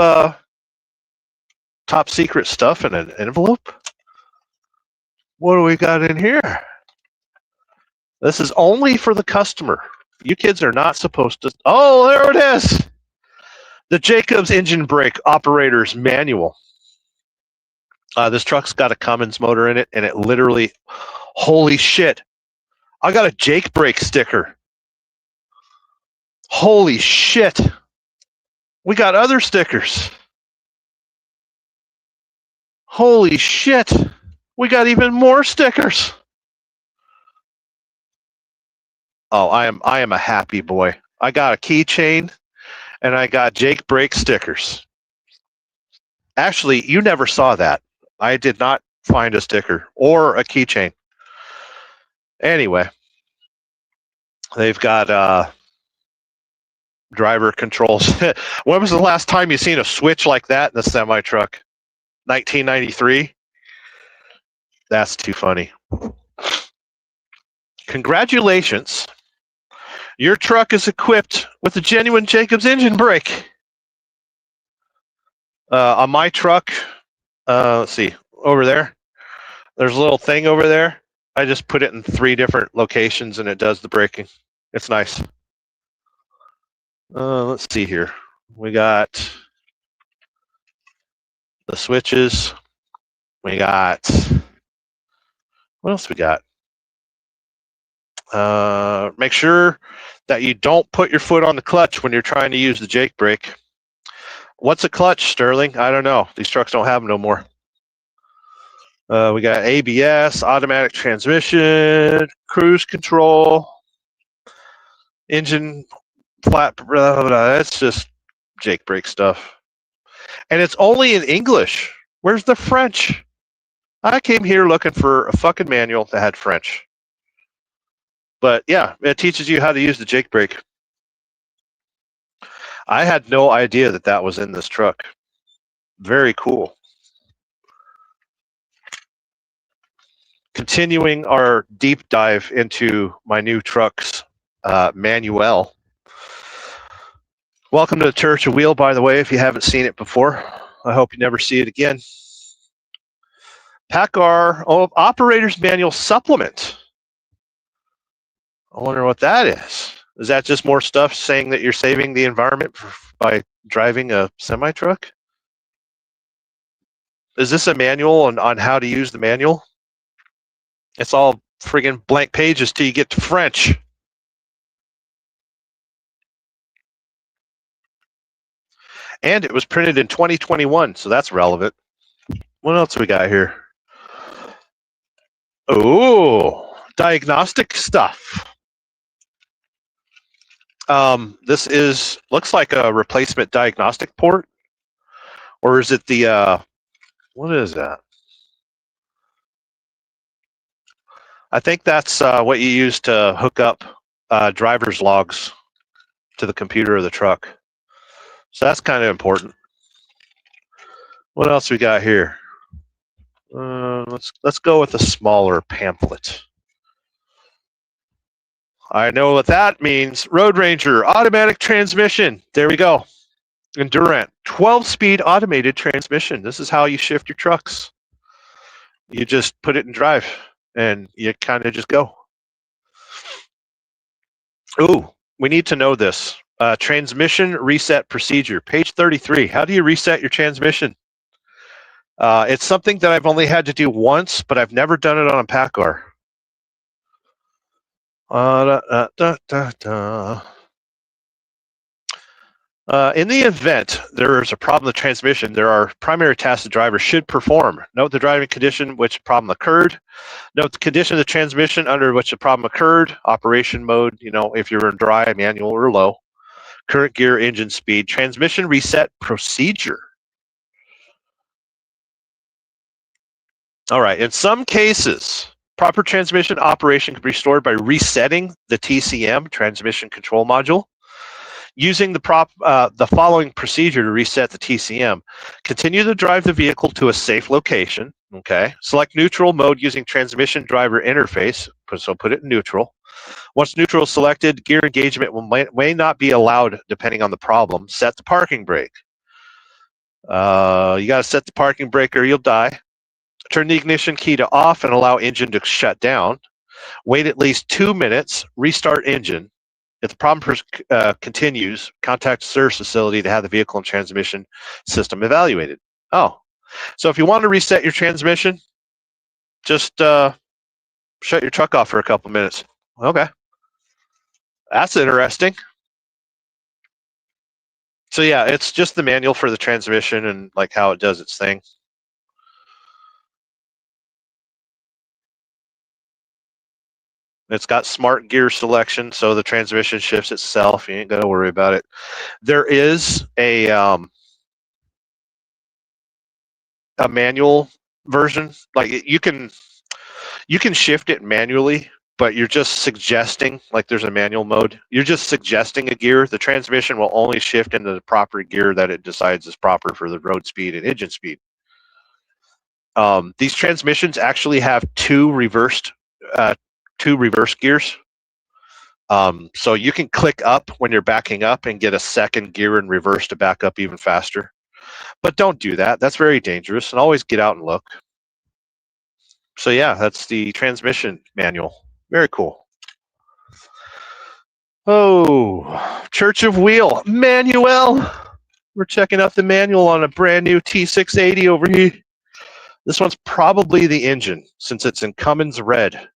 [SPEAKER 1] top secret stuff in an envelope? What do we got in here? This is only for the customer. You kids are not supposed to. Oh, there it is. The Jacobs engine brake operator's manual. This truck's got a Cummins motor in it, and it literally, holy shit. I got a Jake brake sticker. Holy shit. We got other stickers. Holy shit. We got even more stickers. Oh, I am a happy boy. I got a keychain and I got Jake brake stickers. Actually, you never saw that. I did not find a sticker or a keychain. Anyway, they've got driver controls. When was the last time you seen a switch like that in a semi truck? 1993? That's too funny. Congratulations. Your truck is equipped with a genuine Jacobs engine brake. On my truck, let's see, over there, there's a little thing over there. I just put it in 3 different locations and it does the braking. It's nice. Let's see here. We got the switches. We got, what else we got? Make sure that you don't put your foot on the clutch when you're trying to use the Jake brake. What's a clutch, Sterling? I don't know. These trucks don't have them no more. We got ABS, automatic transmission, cruise control, engine flat. That's just Jake brake stuff. And it's only in English. Where's the French? I came here looking for a fucking manual that had French. But yeah, it teaches you how to use the Jake brake. I had no idea that that was in this truck. Very cool. Continuing our deep dive into my new truck's manual. Welcome to the Church of Wheel, by the way, if you haven't seen it before. I hope you never see it again. PACCAR Operator's Manual Supplement. I wonder what that is. Is that just more stuff saying that you're saving the environment by driving a semi-truck? Is this a manual on how to use the manual? It's all friggin' blank pages till you get to French. And it was printed in 2021, so that's relevant. What else we got here? Oh, diagnostic stuff. This looks like a replacement diagnostic port. Or is it the, what is that? I think that's what you use to hook up driver's logs to the computer of the truck. So that's kind of important. What else we got here? Let's go with a smaller pamphlet. I know what that means. Road Ranger, automatic transmission. There we go. Endurant, 12-speed automated transmission. This is how you shift your trucks. You just put it in drive, and you kind of just go. Ooh, we need to know this. Transmission reset procedure, page 33. How do you reset your transmission? It's something that I've only had to do once, but I've never done it on a PACCAR. In the event there is a problem with the transmission, there are primary tasks the driver should perform. Note the driving condition which problem occurred. Note the condition of the transmission under which the problem occurred. Operation mode, if you're in dry, manual, or low. Current gear, engine speed. Transmission reset procedure. All right, in some cases, proper transmission operation can be restored by resetting the TCM, transmission control module. Using the following procedure to reset the TCM. Continue to drive the vehicle to a safe location. Okay. Select neutral mode using transmission driver interface. So put it in neutral. Once neutral is selected, gear engagement may not be allowed depending on the problem. Set the parking brake. You got to set the parking brake or you'll die. Turn the ignition key to off and allow engine to shut down. Wait at least 2 minutes, restart engine. If the problem continues, contact the service facility to have the vehicle and transmission system evaluated. Oh, so if you want to reset your transmission, just shut your truck off for a couple minutes. Okay, that's interesting. So yeah, it's just the manual for the transmission and like how it does its thing. It's got smart gear selection, so the transmission shifts itself. You ain't got to worry about it. There is a manual version. Like you can shift it manually, but you're just suggesting, like there's a manual mode. You're just suggesting a gear. The transmission will only shift into the proper gear that it decides is proper for the road speed and engine speed. These transmissions actually have two reverse gears. So you can click up when you're backing up and get a second gear in reverse to back up even faster. But don't do that. That's very dangerous, and always get out and look. So yeah, that's the transmission manual. Very cool. Oh, Church of Wheel, Manuel. We're checking out the manual on a brand new T680 over here. This one's probably the engine, since it's in Cummins red.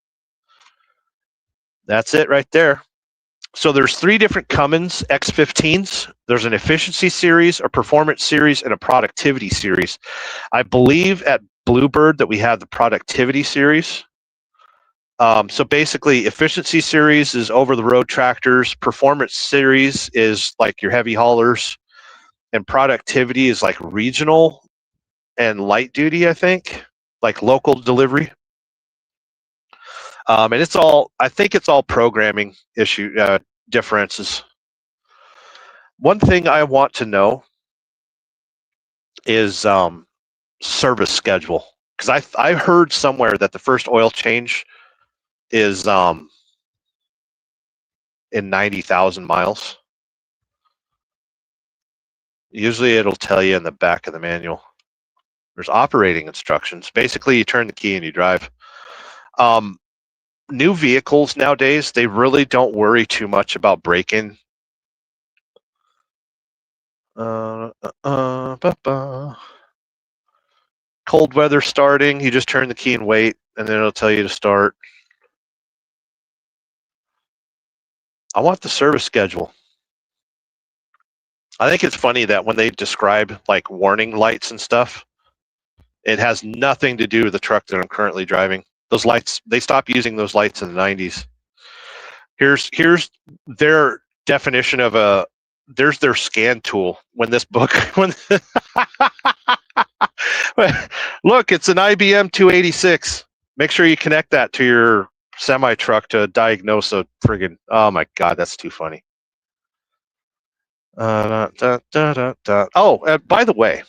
[SPEAKER 1] That's it right there. So there's 3 different Cummins X15s. There's an efficiency series, a performance series, and a productivity series. I believe at Bluebird that we have the productivity series. So basically, efficiency series is over-the-road tractors. Performance series is like your heavy haulers. And productivity is like regional and light duty, I think, like local delivery. And it's all, I think it's all programming differences. One thing I want to know is service schedule, because I heard somewhere that the first oil change is in 90,000 miles. Usually it'll tell you in the back of the manual. There's operating instructions. Basically, you turn the key and you drive. New vehicles nowadays, they really don't worry too much about braking. Cold weather starting, you just turn the key and wait, and then it'll tell you to start. I want the service schedule. I think it's funny that when they describe like warning lights and stuff, it has nothing to do with the truck that I'm currently driving. Those lights, they stopped using those lights in the 90s. Here's their definition of there's their scan tool. When this book, look, it's an IBM 286. Make sure you connect that to your semi truck to diagnose a friggin', oh my God, that's too funny. Oh, by the way,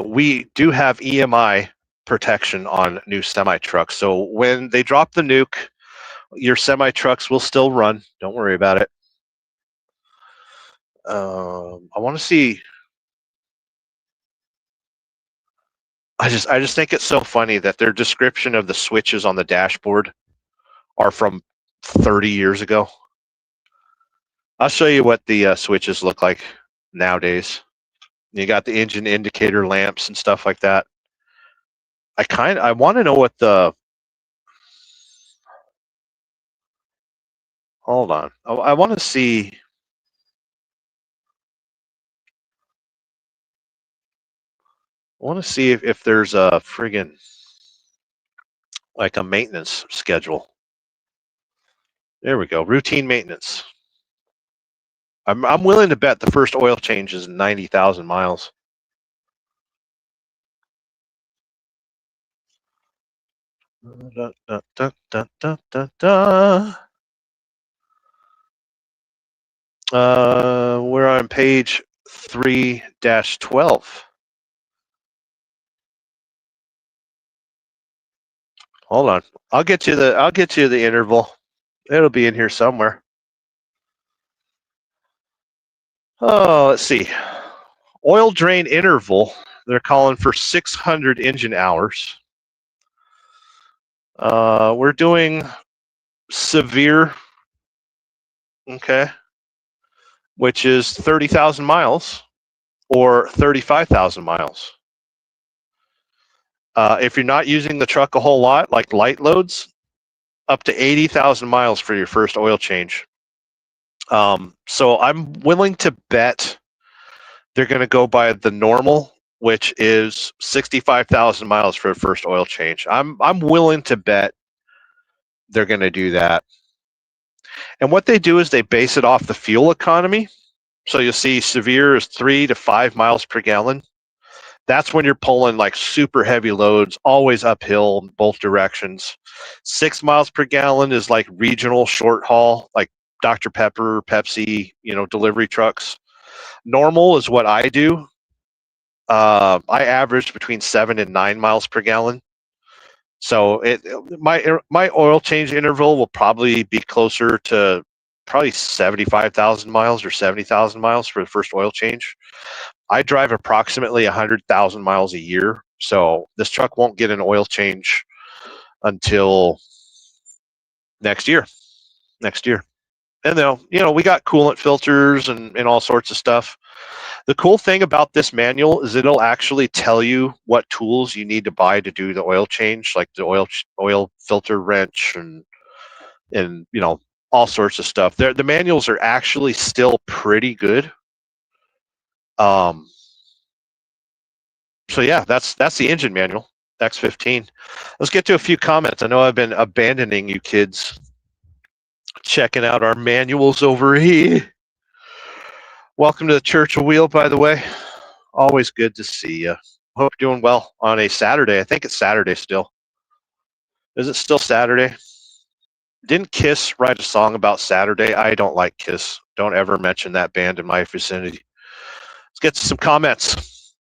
[SPEAKER 1] we do have EMI protection on new semi trucks. So when they drop the nuke, your semi trucks will still run. Don't worry about it. I want to see. I just think it's so funny that their description of the switches on the dashboard are from 30 years ago. I'll show you what the switches look like nowadays. You got the engine indicator lamps and stuff like that. I want to know what the. Hold on. I want to see. I want to see if there's a friggin' like a maintenance schedule. There we go. Routine maintenance. I'm willing to bet the first oil change is 90,000 miles. We're on page 3-12. Hold on. I'll get you the interval. It'll be in here somewhere. Oh, let's see. Oil drain interval, they're calling for 600 engine hours. We're doing severe, okay, which is 30,000 miles or 35,000 miles. If you're not using the truck a whole lot, like light loads, up to 80,000 miles for your first oil change. So I'm willing to bet they're going to go by the normal, which is 65,000 miles for the first oil change. I'm willing to bet they're going to do that. And what they do is they base it off the fuel economy. So you'll see severe is 3 to 5 miles per gallon. That's when you're pulling like super heavy loads, always uphill in both directions. 6 miles per gallon is like regional short haul, like Dr. Pepper, Pepsi, delivery trucks. Normal is what I do. I average between 7 and 9 miles per gallon. So my oil change interval will probably be closer to probably 75,000 miles or 70,000 miles for the first oil change. I drive approximately 100,000 miles a year, so this truck won't get an oil change until next year. And we got coolant filters and all sorts of stuff. The cool thing about this manual is it'll actually tell you what tools you need to buy to do the oil change, like the oil filter wrench and all sorts of stuff. The manuals are actually still pretty good. So yeah, that's the engine manual, X15. Let's get to a few comments. I know I've been abandoning you kids checking out our manuals over here. Welcome to the Church of Wheel, by the way. Always good to see you. Hope you're doing well on a Saturday. I think it's Saturday still. Is it still Saturday? Didn't Kiss write a song about Saturday? I don't like Kiss. Don't ever mention that band in my vicinity. Let's get to some comments.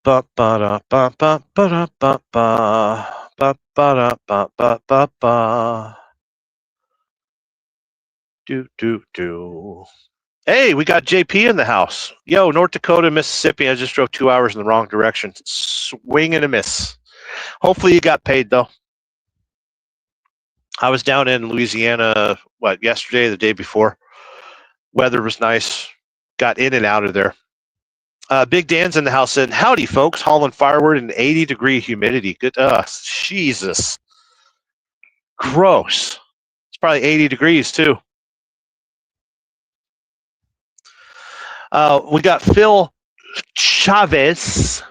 [SPEAKER 1] Ba ba da ba ba ba da ba ba ba ba da ba ba ba ba. Do. Hey, we got JP in the house. Yo, North Dakota, Mississippi. I just drove 2 hours in the wrong direction. Swing and a miss. Hopefully you got paid, though. I was down in Louisiana, yesterday, the day before. Weather was nice. Got in and out of there. Big Dan's in the house saying, howdy, folks. Hauling firewood in 80-degree humidity. Good. Jesus. Gross. It's probably 80 degrees, too. We got Phil Chavez.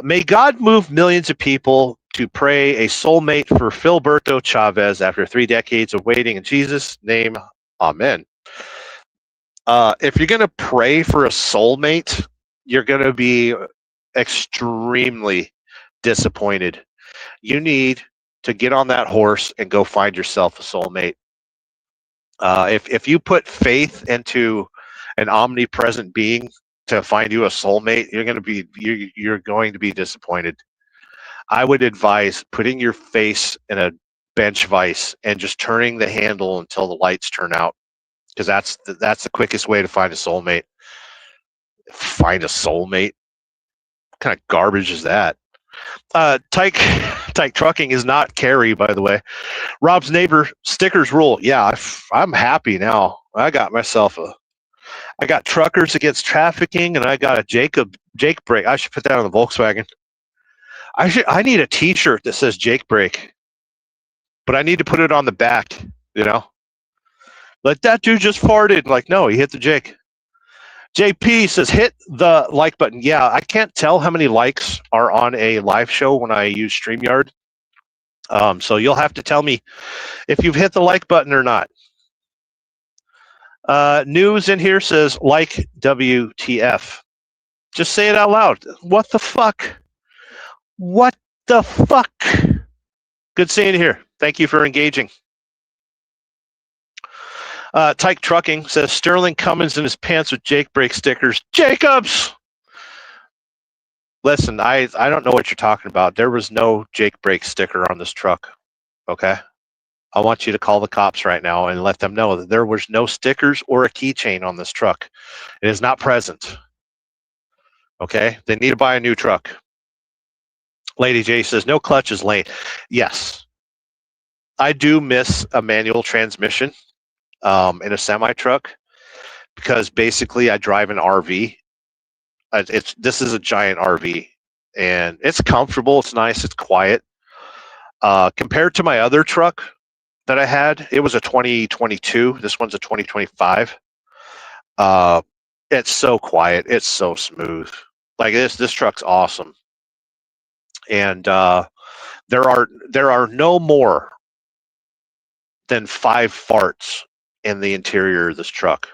[SPEAKER 1] May God move millions of people to pray a soulmate for Philberto Chavez after 3 decades of waiting. In Jesus' name, amen. If you're going to pray for a soulmate, you're going to be extremely disappointed. You need to get on that horse and go find yourself a soulmate. If you put faith into an omnipresent being to find you a soulmate, you're going to be disappointed. I would advise putting your face in a bench vise and just turning the handle until the lights turn out, because that's the quickest way to find a soulmate. Find a soulmate? What kind of garbage is that? Tyke Trucking is not Carrie, by the way. Rob's neighbor stickers rule. Yeah, I'm happy now. I got Truckers Against Trafficking, and I got a Jake Brake. I should put that on the Volkswagen. I need a T-shirt that says Jake Brake, but I need to put it on the back. Like, that dude just farted. Like, no, he hit the Jake. JP says, hit the like button. Yeah, I can't tell how many likes are on a live show when I use StreamYard. So you'll have to tell me if you've hit the like button or not. News in here says, like WTF. Just say it out loud. What the fuck? What the fuck? Good seeing you here. Thank you for engaging. Tyke Trucking says, Sterling Cummins in his pants with Jake Brake stickers. Jacobs! Listen, I don't know what you're talking about. There was no Jake Brake sticker on this truck. Okay? I want you to call the cops right now and let them know that there was no stickers or a keychain on this truck. It is not present. Okay? They need to buy a new truck. Lady J says, no clutch is lane. Yes. I do miss a manual transmission in a semi-truck because basically I drive an RV. This is a giant RV, and it's comfortable. It's nice. It's quiet. Compared to my other truck that I had, it was a 2022. This one's a 2025. It's so quiet. It's so smooth. Like this truck's awesome. And there are no more than 5 farts in the interior of this truck.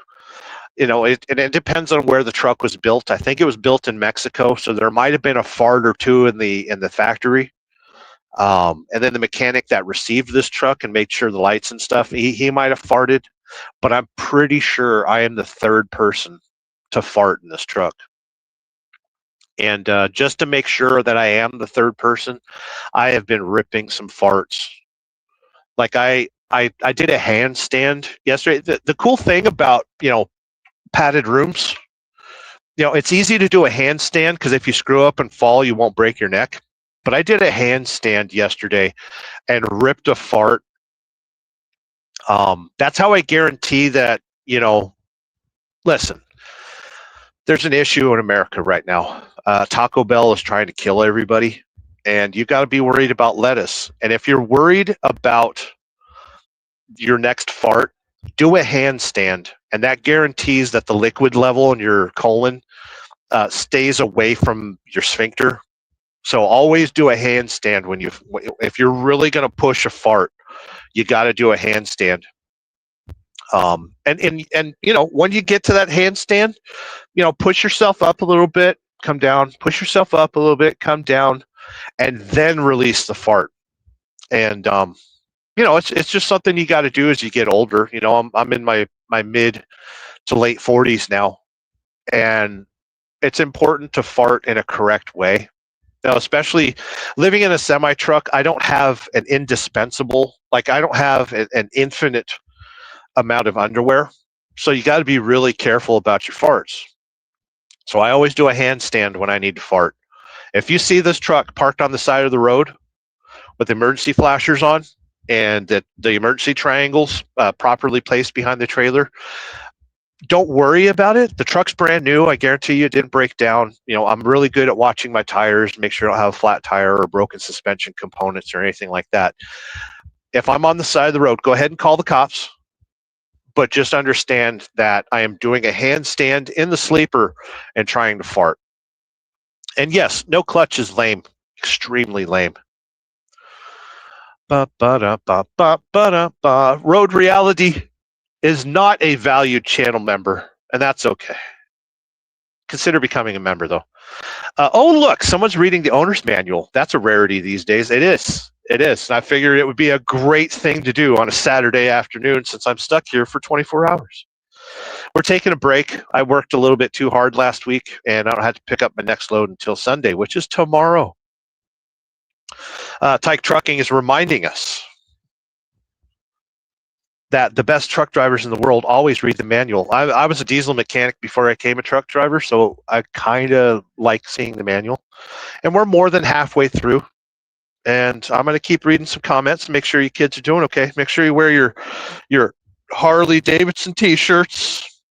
[SPEAKER 1] It depends on where the truck was built. I think it was built in Mexico, so there might have been a fart or two in the factory. And then the mechanic that received this truck and made sure the lights and stuff, he might have farted, but I'm pretty sure I am the 3rd person to fart in this truck. And just to make sure that I am the 3rd person, I have been ripping some farts. Like I did a handstand yesterday. The cool thing about, padded rooms, it's easy to do a handstand because if you screw up and fall, you won't break your neck. But I did a handstand yesterday and ripped a fart. That's how I guarantee that, listen, there's an issue in America right now. Taco Bell is trying to kill everybody, and you've got to be worried about lettuce. And if you're worried about your next fart, do a handstand, and that guarantees that the liquid level in your colon stays away from your sphincter. So always do a handstand if you're really going to push a fart, you got to do a handstand. And when you get to that handstand, push yourself up a little bit, come down, push yourself up a little bit, come down, and then release the fart. And it's just something you got to do as you get older. I'm in my mid to late 40s now, and it's important to fart in a correct way. Now, especially living in a semi truck, I don't have an I don't have an infinite amount of underwear. So you got to be really careful about your farts. So I always do a handstand when I need to fart. If you see this truck parked on the side of the road with emergency flashers on and the emergency triangles properly placed behind the trailer, don't worry about it. The truck's brand new. I guarantee you it didn't break down. I'm really good at watching my tires, make sure I don't have a flat tire or broken suspension components or anything like that. If I'm on the side of the road, go ahead and call the cops. But just understand that I am doing a handstand in the sleeper and trying to fart. And yes, no clutch is lame, extremely lame. Road Reality is not a valued channel member, and that's okay. Consider becoming a member, though. Look, someone's reading the owner's manual. That's a rarity these days. It is. And I figured it would be a great thing to do on a Saturday afternoon since I'm stuck here for 24 hours. We're taking a break. I worked a little bit too hard last week, and I don't have to pick up my next load until Sunday, which is tomorrow. Tyke Trucking is reminding us that the best truck drivers in the world always read the manual. I was a diesel mechanic before I became a truck driver, so I kind of like seeing the manual. And we're more than halfway through. And I'm going to keep reading some comments and make sure you kids are doing okay. Make sure you wear your Harley Davidson t-shirts,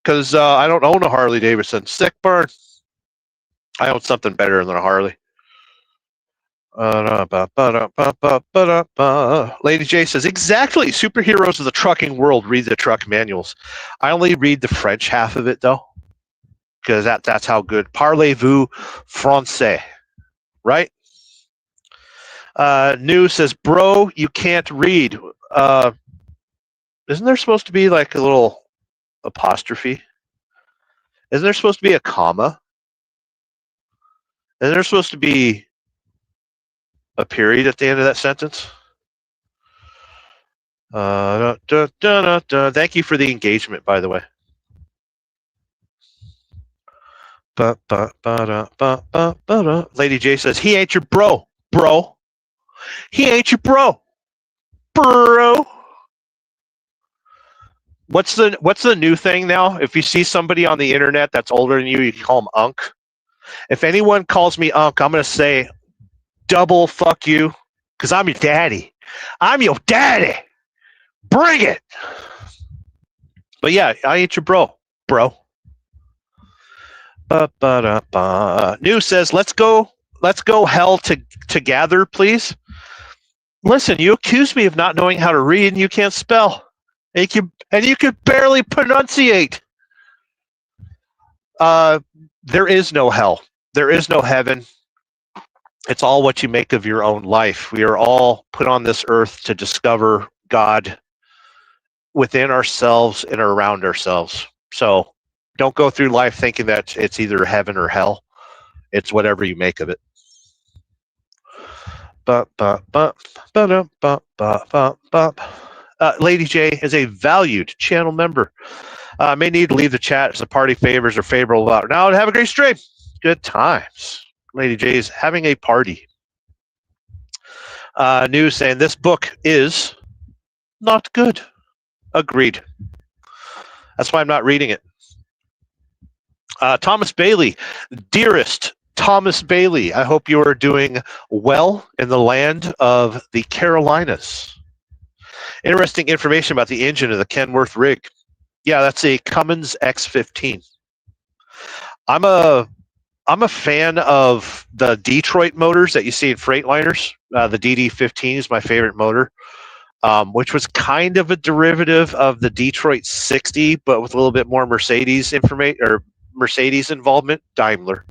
[SPEAKER 1] because I don't own a Harley Davidson. Sick burn. I own something better than a Harley. Lady J says, exactly. Superheroes of the trucking world read the truck manuals. I only read the French half of it, though, because that's how good. Parlez-vous français, right? New says, bro, you can't read. Isn't there supposed to be like a little apostrophe? Isn't there supposed to be a comma? Isn't there supposed to be a period at the end of that sentence? Thank you for the engagement, by the way. Lady J says, he ain't your bro. He ain't your bro. bro. What's the new thing now? If you see somebody on the internet that's older than you, you can call them Unk. If anyone calls me Unk, I'm gonna say double fuck you, because I'm your daddy. I'm your daddy. Bring it. But yeah, I ain't your bro. New says, let's go hell together, please. Listen, you accuse me of not knowing how to read and you can't spell. And you can barely pronunciate. There is no hell. There is no heaven. It's all what you make of your own life. We are all put on this earth to discover God within ourselves and around ourselves. So don't go through life thinking that it's either heaven or hell. It's whatever you make of it. Lady J is a valued channel member. May need to leave the chat as the party favors or favorable about. Now have a great stream. Good times. Lady J is having a party. News saying this book is not good. Agreed. That's why I'm not reading it. Thomas Bailey, dearest Thomas Bailey, I hope you are doing well in the land of the Carolinas. Interesting information about the engine of the Kenworth rig. Yeah, that's a Cummins X15. I'm a fan of the Detroit motors that you see in Freightliners. The DD15 is my favorite motor, which was kind of a derivative of the Detroit 60, but with a little bit more Mercedes involvement, Daimler.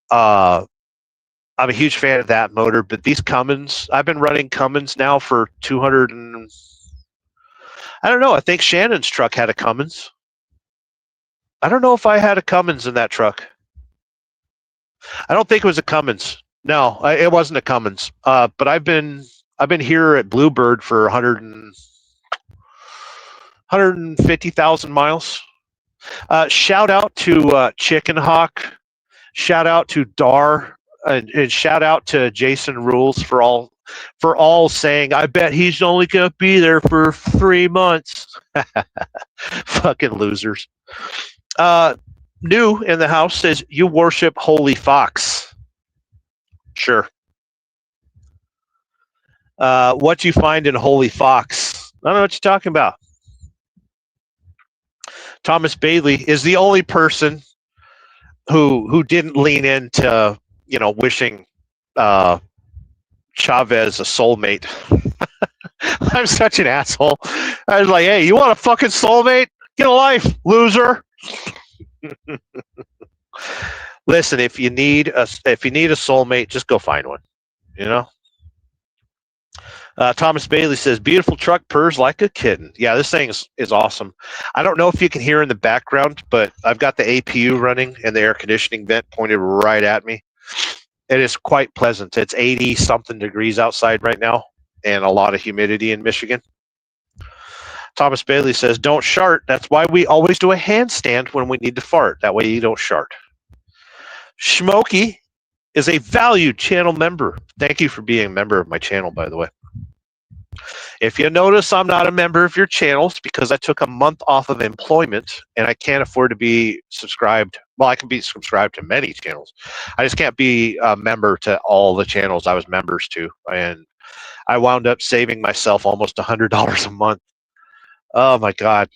[SPEAKER 1] I'm a huge fan of that motor, but these Cummins, I've been running Cummins now for 200 and I don't know. I think Shannon's truck had a Cummins. I don't know if I had a Cummins in that truck. I don't think it was a Cummins. No, it wasn't a Cummins. But I've been here at Bluebird for 150,000 miles. Shout out to Chicken Hawk. Shout out to Dar, and shout out to Jason Rules for all saying, I bet he's only going to be there for 3 months. Fucking losers. New in the house says, you worship Holy Fox. Sure. What you find in Holy Fox? I don't know what you're talking about. Thomas Bailey is the only person who didn't lean into, wishing Chavez a soulmate. I'm such an asshole. I was like, hey, you want a fucking soulmate? Get a life, loser. Listen, if you need a soulmate, just go find one. Thomas Bailey says, beautiful truck, purrs like a kitten. Yeah, this thing is awesome. I don't know if you can hear in the background, but I've got the APU running and the air conditioning vent pointed right at me. It is quite pleasant. It's 80-something degrees outside right now and a lot of humidity in Michigan. Thomas Bailey says, don't shart. That's why we always do a handstand when we need to fart. That way you don't shart. Schmokey is a valued channel member. Thank you for being a member of my channel, by the way. If you notice I'm not a member of your channels because I took a month off of employment and I can't afford to be subscribed. Well, I can be subscribed to many channels. I just can't be a member to all the channels I was members to. And I wound up saving myself almost $100 a month. Oh, my God.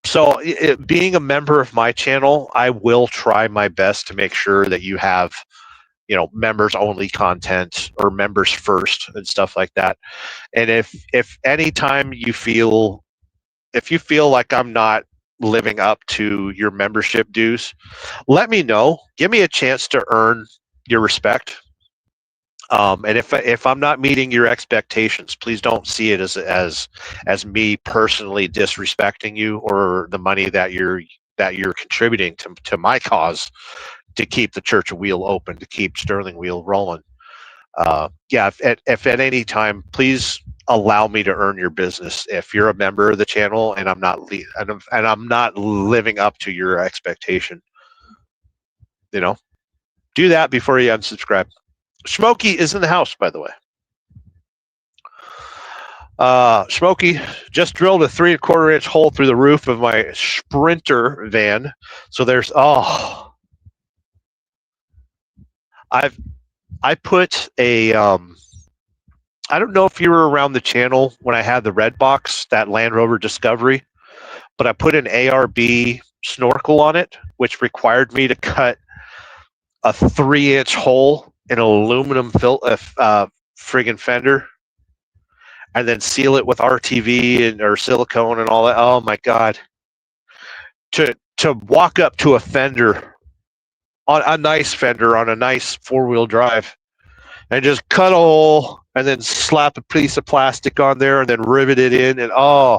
[SPEAKER 1] So being a member of my channel, I will try my best to make sure that you have members only content or members first and stuff like that. And if anytime you feel like I'm not living up to your membership dues, let me know. Give me a chance to earn your respect. And if I'm not meeting your expectations, please don't see it as me personally disrespecting you or the money that you're contributing to my cause to keep the Church of Wheel open, to keep Sterling Wheel rolling. If at any time, please allow me to earn your business. If you're a member of the channel and I'm not living up to your expectation, do that before you unsubscribe. Smokey is in the house, by the way. Smokey just drilled a 3¼ inch hole through the roof of my Sprinter van. So there's I put a I don't know if you were around the channel when I had the red box, that Land Rover Discovery, but I put an ARB snorkel on it, which required me to cut a 3-inch hole in an aluminum friggin' fender, and then seal it with RTV or silicone and all that. Oh my God! To walk up to a fender, on a nice fender on a nice 4-wheel drive, and just cut a hole and then slap a piece of plastic on there and then rivet it in, and I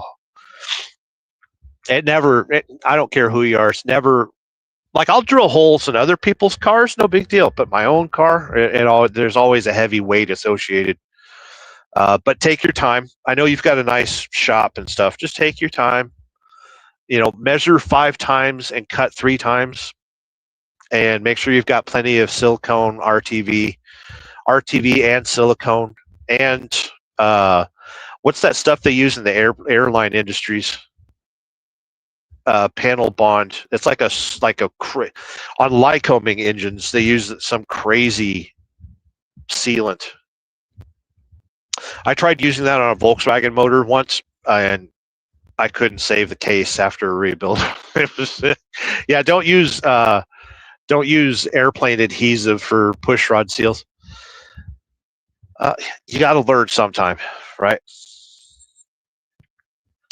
[SPEAKER 1] don't care who you are, it's never, like, I'll drill holes in other people's cars, no big deal, but my own car, there's always a heavy weight associated. But take your time. I know you've got a nice shop and stuff. Just take your time. Measure 5 times and cut 3 times, and make sure you've got plenty of silicone RTV and silicone, and what's that stuff they use in the airline industries? Panel bond. It's on Lycoming engines. They use some crazy sealant. I tried using that on a Volkswagen motor once, and I couldn't save the case after a rebuild. It was, yeah. Don't use airplane adhesive for push rod seals. You got to learn sometime, right?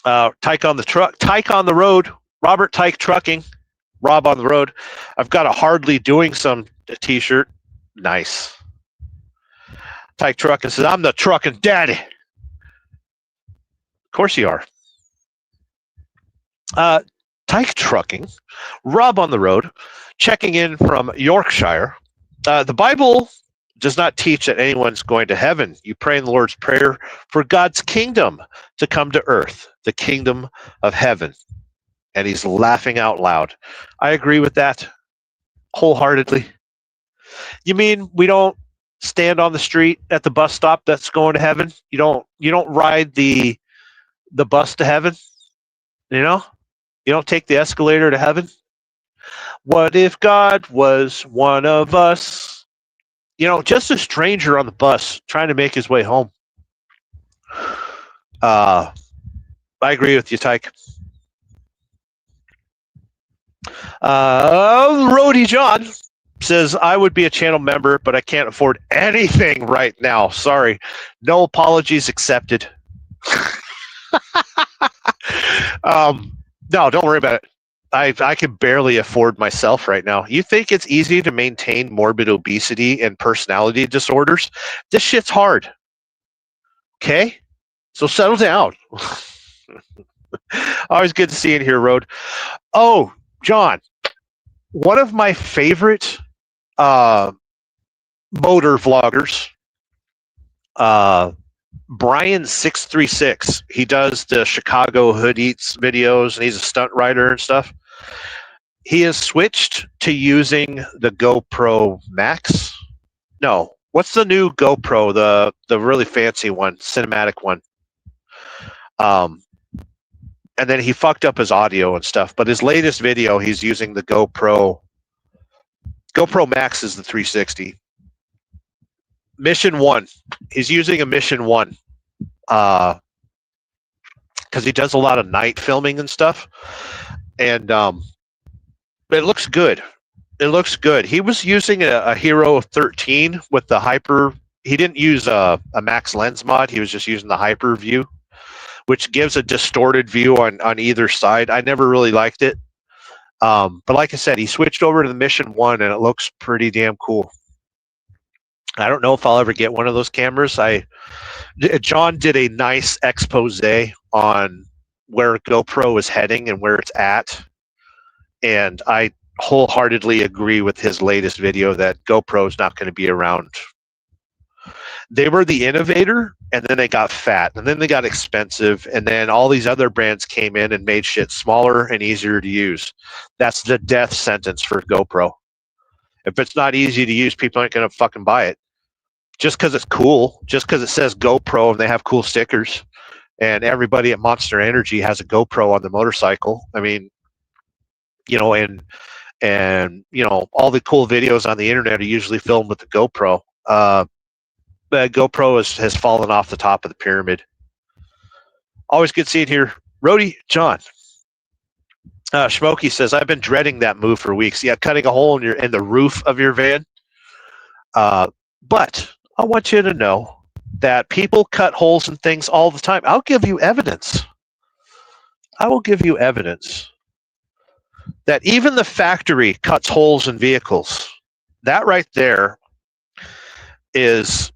[SPEAKER 1] Tyke on the truck. Tyke on the road. Robert Tyke Trucking. Rob on the road. I've got a Hardly Doing Some t-shirt. Nice. Tyke Trucking says, I'm the trucking daddy. Of course you are. Tyke Trucking. Rob on the road. Checking in from Yorkshire. The Bible does not teach that anyone's going to heaven. You pray in the Lord's Prayer for God's kingdom to come to earth, the kingdom of heaven. And he's laughing out loud. I agree with that wholeheartedly. You mean we don't stand on the street at the bus stop that's going to heaven? You don't ride the bus to heaven? You don't take the escalator to heaven? What if God was one of us? Just a stranger on the bus trying to make his way home. I agree with you, Tyke. Roadie John says, I would be a channel member, but I can't afford anything right now. Sorry. No apologies accepted. No, don't worry about it. I can barely afford myself right now. You think it's easy to maintain morbid obesity and personality disorders? This shit's hard. Okay? So settle down. Always good to see you in here, Road. Oh, John, one of my favorite motor vloggers, Brian636. He does the Chicago Hood Eats videos, and he's a stunt rider and stuff. He has switched to using the GoPro Max. No, what's the new GoPro? The really fancy one, cinematic one. And then he fucked up his audio and stuff. But his latest video, he's using the GoPro. GoPro Max is the 360. Mission 1. He's using a Mission 1 because he does a lot of night filming and stuff. And it looks good. It looks good. He was using a Hero 13 with the Hyper. He didn't use a Max Lens mod. He was just using the Hyper view, which gives a distorted view on either side. I never really liked it. But like I said, he switched over to the Mission 1, and it looks pretty damn cool. I don't know if I'll ever get one of those cameras. John did a nice expose on where GoPro is heading and where it's at. And I wholeheartedly agree with his latest video that GoPro is not going to be around. They were the innovator, and then they got fat, and then they got expensive, and then all these other brands came in and made shit smaller and easier to use. That's the death sentence for GoPro. If it's not easy to use, people aren't going to fucking buy it. Just because it's cool, just because it says GoPro and they have cool stickers, and everybody at Monster Energy has a GoPro on the motorcycle. I mean, you know, and you know, all the cool videos on the internet are usually filmed with the GoPro. But GoPro has fallen off the top of the pyramid. Always good seeing here. Rody, John. Smokey says, I've been dreading that move for weeks. Yeah, cutting a hole in the roof of your van. But I want you to know that people cut holes in things all the time. I'll give you evidence. I will give you evidence that even the factory cuts holes in vehicles. That right there is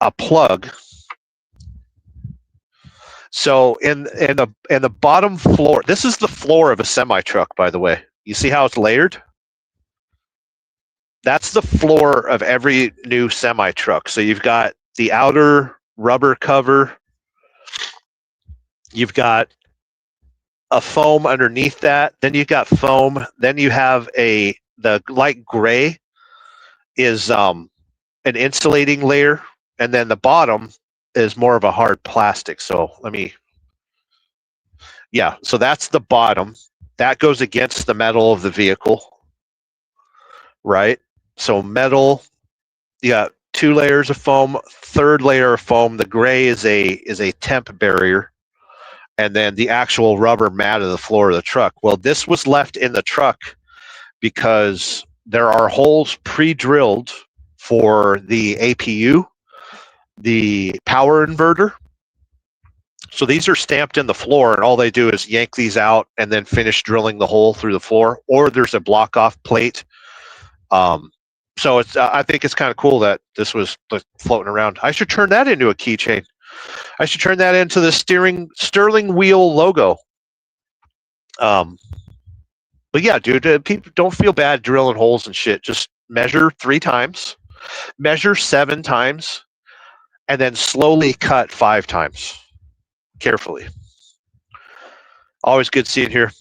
[SPEAKER 1] a plug. So in the bottom floor, this is the floor of a semi truck, by the way. You see how it's layered? That's the floor of every new semi truck. So you've got the outer rubber cover. You've got a foam underneath that. Then you've got foam. Then you have the light gray is an insulating layer, and then the bottom is more of a hard plastic. So so that's the bottom. That goes against the metal of the vehicle, right? So metal, you got 2 layers of foam, third layer of foam. The gray is a temp barrier, and then the actual rubber mat of the floor of the truck. Well, this was left in the truck because there are holes pre-drilled for the APU, the power inverter. So these are stamped in the floor, and all they do is yank these out and then finish drilling the hole through the floor, or there's a block-off plate. So I think it's kind of cool that this was floating around. I should turn that into a keychain. I should turn that into the Sterling Wheel logo. But yeah, dude, people don't feel bad drilling holes and shit. Just measure 3 times, measure 7 times, and then slowly cut 5 times. Carefully. Always good seeing here.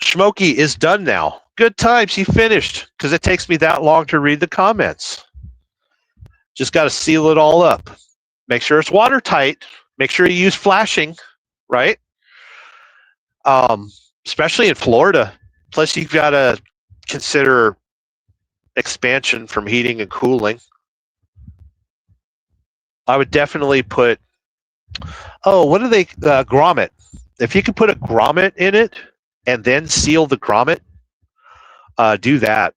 [SPEAKER 1] Smokey is done now. Good times. He finished because it takes me that long to read the comments. Just got to seal it all up. Make sure it's watertight. Make sure you use flashing, right? Especially in Florida. Plus, you've got to consider expansion from heating and cooling. I would definitely put, grommet. If you could put a grommet in it and then seal the grommet, do that.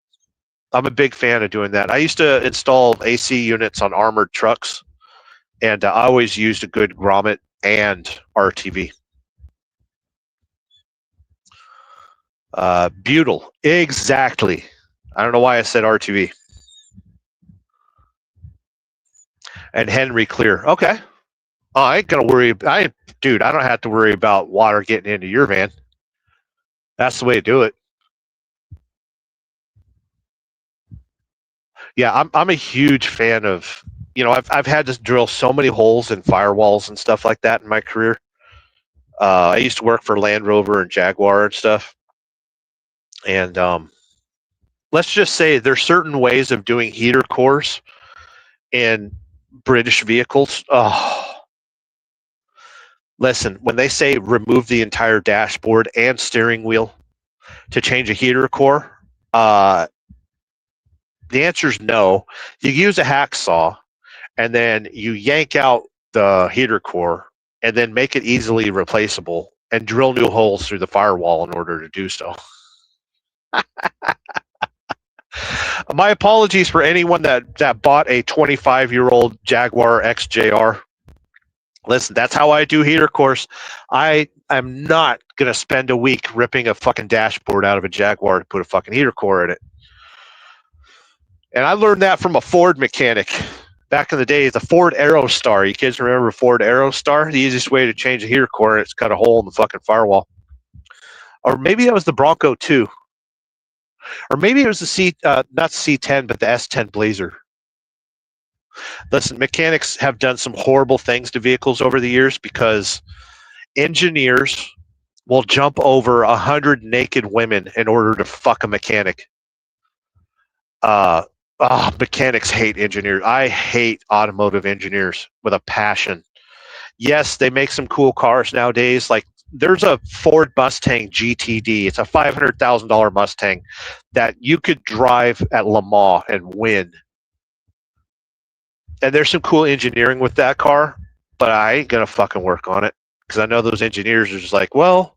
[SPEAKER 1] I'm a big fan of doing that. I used to install AC units on armored trucks, and I always used a good grommet and RTV. Butyl, exactly. I don't know why I said RTV. And Henry Clear. Okay. Oh, I ain't gonna worry. I don't have to worry about water getting into your van. That's the way to do it. Yeah, I'm a huge fan of, I've had to drill so many holes in firewalls and stuff like that in my career. I used to work for Land Rover and Jaguar and stuff. And let's just say there's certain ways of doing heater cores in British vehicles. Oh, listen, when they say remove the entire dashboard and steering wheel to change a heater core, the answer is no. You use a hacksaw, and then you yank out the heater core, and then make it easily replaceable, and drill new holes through the firewall in order to do so. My apologies for anyone that bought a 25-year-old Jaguar XJR. Listen, that's how I do heater cores. I am not going to spend a week ripping a fucking dashboard out of a Jaguar to put a fucking heater core in it. And I learned that from a Ford mechanic back in the day. The Ford Aerostar. You kids remember Ford Aerostar? The easiest way to change a heater core is cut a hole in the fucking firewall. Or maybe that was the Bronco 2. Or maybe it was the not C10, but the S10 Blazer. Listen, mechanics have done some horrible things to vehicles over the years because engineers will jump over 100 naked women in order to fuck a mechanic. Mechanics hate engineers. I hate automotive engineers with a passion. Yes, they make some cool cars nowadays. Like there's a Ford Mustang GTD. It's a $500,000 Mustang that you could drive at Le Mans and win. And there's some cool engineering with that car, but I ain't gonna fucking work on it because I know those engineers are just like, well,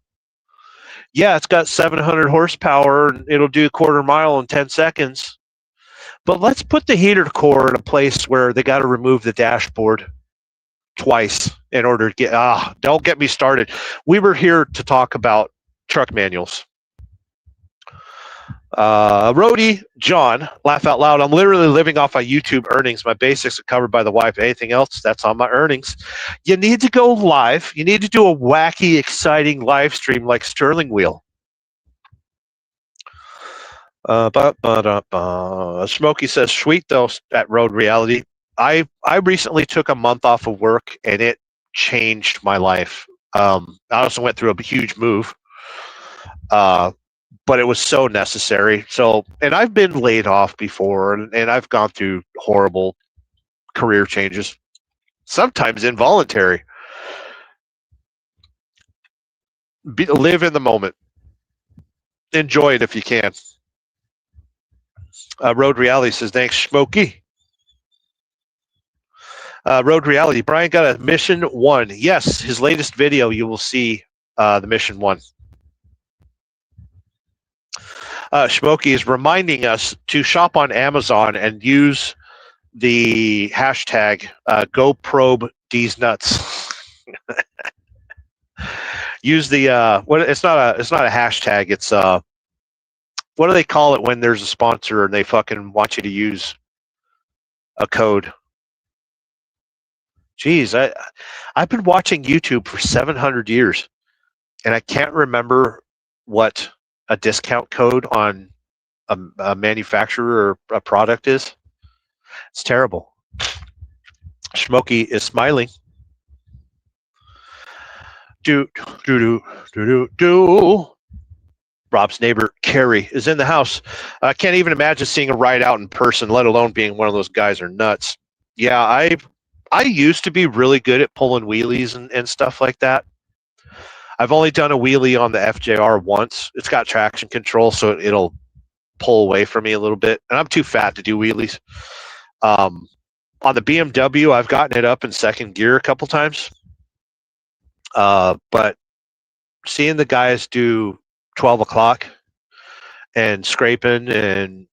[SPEAKER 1] yeah, it's got 700 horsepower and it'll do a quarter mile in 10 seconds. But let's put the heater core in a place where they got to remove the dashboard twice in order to get. Don't get me started. We were here to talk about truck manuals. Rody John, laugh out loud. I'm literally living off my YouTube earnings. My basics are covered by the wife. Anything else, that's on my earnings. You need to go live. You need to do a wacky, exciting live stream like Sterling Wheel. Smokey says, sweet though, at Road Reality. I recently took a month off of work and it changed my life. I also went through a huge move. But it was so necessary. So, and I've been laid off before, and I've gone through horrible career changes, sometimes involuntary. Live in the moment. Enjoy it if you can. Road Reality says, thanks, Smokey. Road Reality, Brian got a mission 1. Yes, his latest video, you will see the mission 1. Smokey is reminding us to shop on Amazon and use the hashtag GoProbe these nuts. Use the what? It's not a hashtag. It's what do they call it when there's a sponsor and they fucking want you to use a code? Jeez, I've been watching YouTube for 700 years, and I can't remember what a discount code on a manufacturer or a product is. It's terrible. Smokey is smiling. Do. Rob's neighbor Carrie is in the house. I can't even imagine seeing a ride out in person, let alone being one of those guys are nuts. Yeah, I used to be really good at pulling wheelies and stuff like that. I've only done a wheelie on the FJR once. It's got traction control, so it'll pull away from me a little bit. And I'm too fat to do wheelies. On the BMW, I've gotten it up in second gear a couple times. But seeing the guys do 12 o'clock and scraping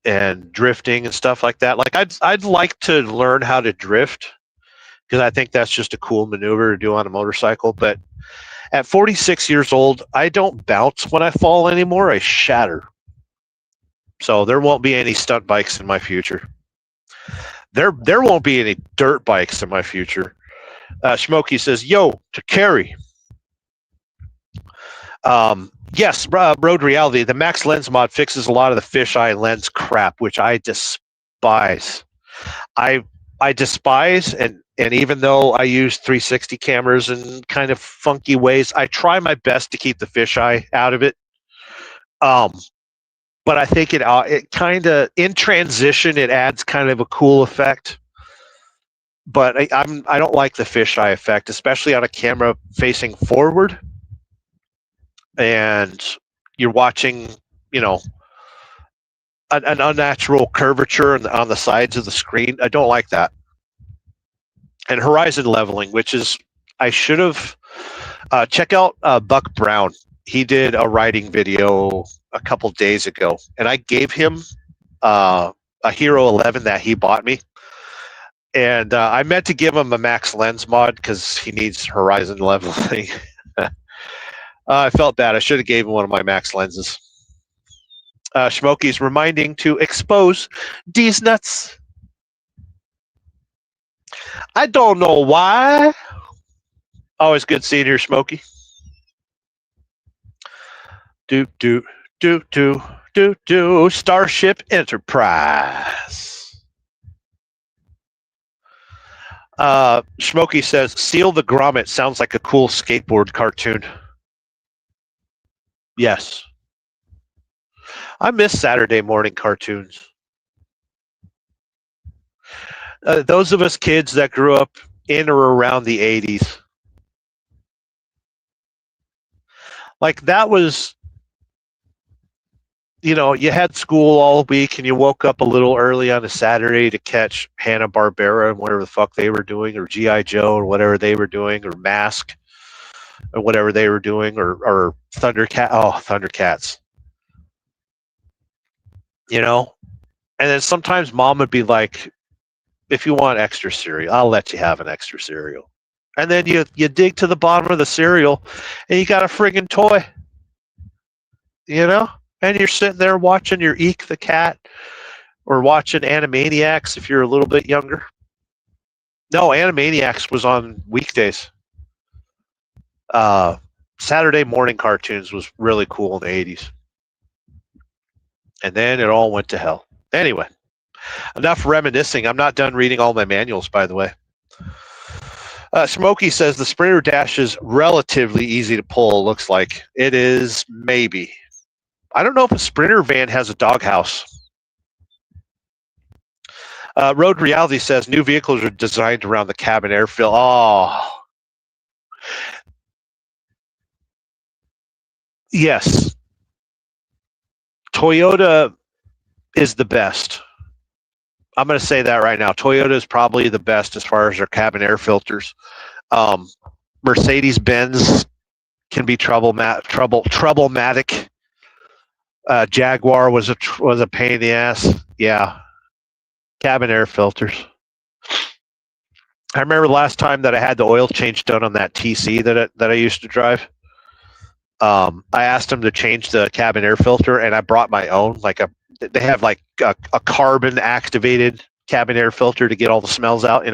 [SPEAKER 1] and drifting and stuff like that, like I'd like to learn how to drift because I think that's just a cool maneuver to do on a motorcycle. But at 46 years old, I don't bounce when I fall anymore. I shatter. So there won't be any stunt bikes in my future. There won't be any dirt bikes in my future. Smokey says, yo, to Carrie. Yes, Road Reality. The Max Lens mod fixes a lot of the fisheye lens crap, which I despise. I despise, and even though I use 360 cameras in kind of funky ways, I try my best to keep the fisheye out of it. But I think it kind of, in transition, it adds kind of a cool effect. But I don't like the fisheye effect, especially on a camera facing forward. And you're watching, an unnatural curvature on the sides of the screen. I don't like that. And horizon leveling, which is, I should have, check out Buck Brown. He did a riding video a couple days ago, and I gave him a Hero 11 that he bought me. And I meant to give him a Max Lens mod because he needs horizon leveling. I felt bad. I should have gave him one of my Max lenses. Smokey's reminding to expose these nuts. I don't know why. Always good seeing you, Smokey. Do. Starship Enterprise. Smokey says, Seal the Grommet sounds like a cool skateboard cartoon. Yes. I miss Saturday morning cartoons. Those of us kids that grew up in or around the 80s. Like that was, you had school all week and you woke up a little early on a Saturday to catch Hanna-Barbera and whatever the fuck they were doing, or G.I. Joe or whatever they were doing, or Mask or whatever they were doing, or Thundercats. And then sometimes mom would be like, if you want extra cereal, I'll let you have an extra cereal. And then you dig to the bottom of the cereal and you got a friggin' toy. And you're sitting there watching your Eek the Cat or watching Animaniacs if you're a little bit younger. No, Animaniacs was on weekdays. Saturday morning cartoons was really cool in the 80s. And then it all went to hell. Anyway, enough reminiscing. I'm not done reading all my manuals, by the way. Smokey says the Sprinter Dash is relatively easy to pull, looks like. It is, maybe. I don't know if a Sprinter van has a doghouse. Road Reality says new vehicles are designed around the cabin airfill. Oh. Yes. Toyota is the best. I'm going to say that right now. Toyota is probably the best as far as their cabin air filters. Mercedes-Benz can be troublematic. Jaguar was a pain in the ass. Yeah. Cabin air filters. I remember the last time that I had the oil change done on that TC that I used to drive. I asked them to change the cabin air filter, and I brought my own. They have like a carbon activated cabin air filter to get all the smells out,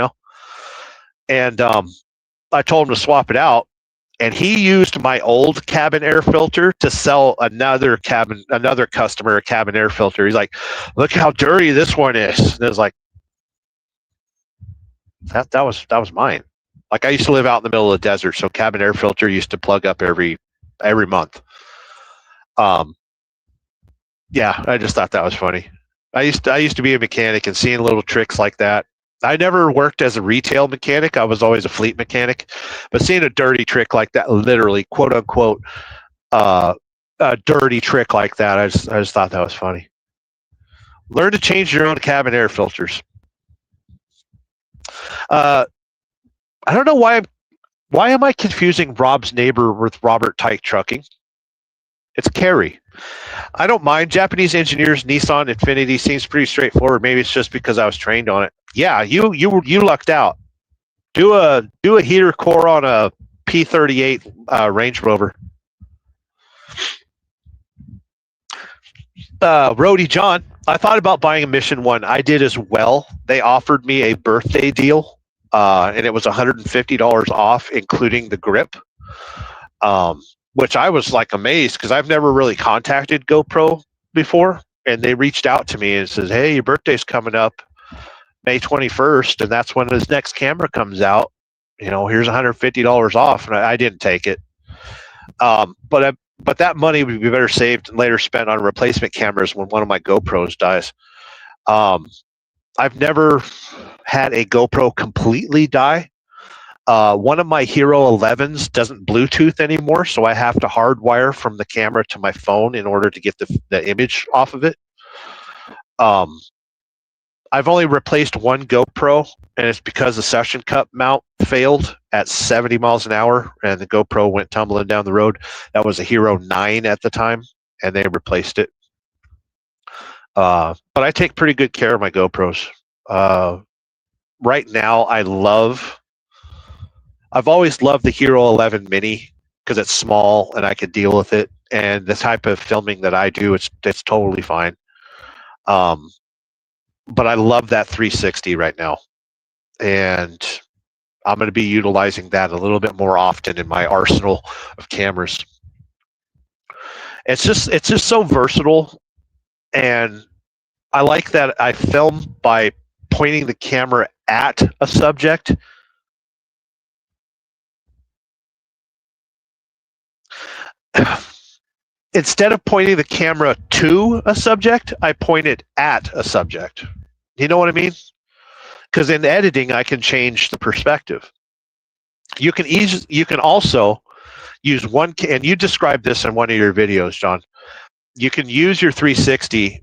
[SPEAKER 1] And I told him to swap it out, and he used my old cabin air filter to sell another customer a cabin air filter. He's like, "Look how dirty this one is." And it was like, that was mine. Like I used to live out in the middle of the desert, so cabin air filter used to plug up every month. Yeah, I just thought that was funny. I used to be a mechanic, and seeing little tricks like that. I never worked as a retail mechanic. I was always a fleet mechanic. But seeing a dirty trick like that, literally, quote unquote, a dirty trick like that, I just thought that was funny. Learn to change your own cabin air filters. I don't know why am I confusing Rob's neighbor with Robert Tyke Trucking? It's Kerry. I don't mind Japanese engineers. Nissan Infiniti seems pretty straightforward. Maybe it's just because I was trained on it. Yeah, you lucked out. Do a heater core on a P38 Range Rover. Roadie John, I thought about buying a Mission 1. I did as well. They offered me a birthday deal, and it was $150 off, including the grip. Which I was like amazed because I've never really contacted GoPro before, and they reached out to me and says, "Hey, your birthday's coming up, May 21st, and that's when this next camera comes out. Here's $150 off." And I didn't take it, but that money would be better saved and later spent on replacement cameras when one of my GoPros dies. I've never had a GoPro completely die. One of my Hero 11s doesn't Bluetooth anymore, so I have to hardwire from the camera to my phone in order to get the image off of it. I've only replaced one GoPro, and it's because the suction cup mount failed at 70 miles an hour, and the GoPro went tumbling down the road. That was a Hero 9 at the time, and they replaced it. But I take pretty good care of my GoPros. Right now, I've always loved the Hero 11 Mini because it's small and I can deal with it. And the type of filming that I do, it's totally fine. But I love that 360 right now. And I'm going to be utilizing that a little bit more often in my arsenal of cameras. It's just so versatile. And I like that I film by pointing the camera at a subject. Instead of pointing the camera to a subject, I point it at a subject. You know what I mean? because in editing I can change the perspective. You can also use one, and you described this in one of your videos, John. You can use your 360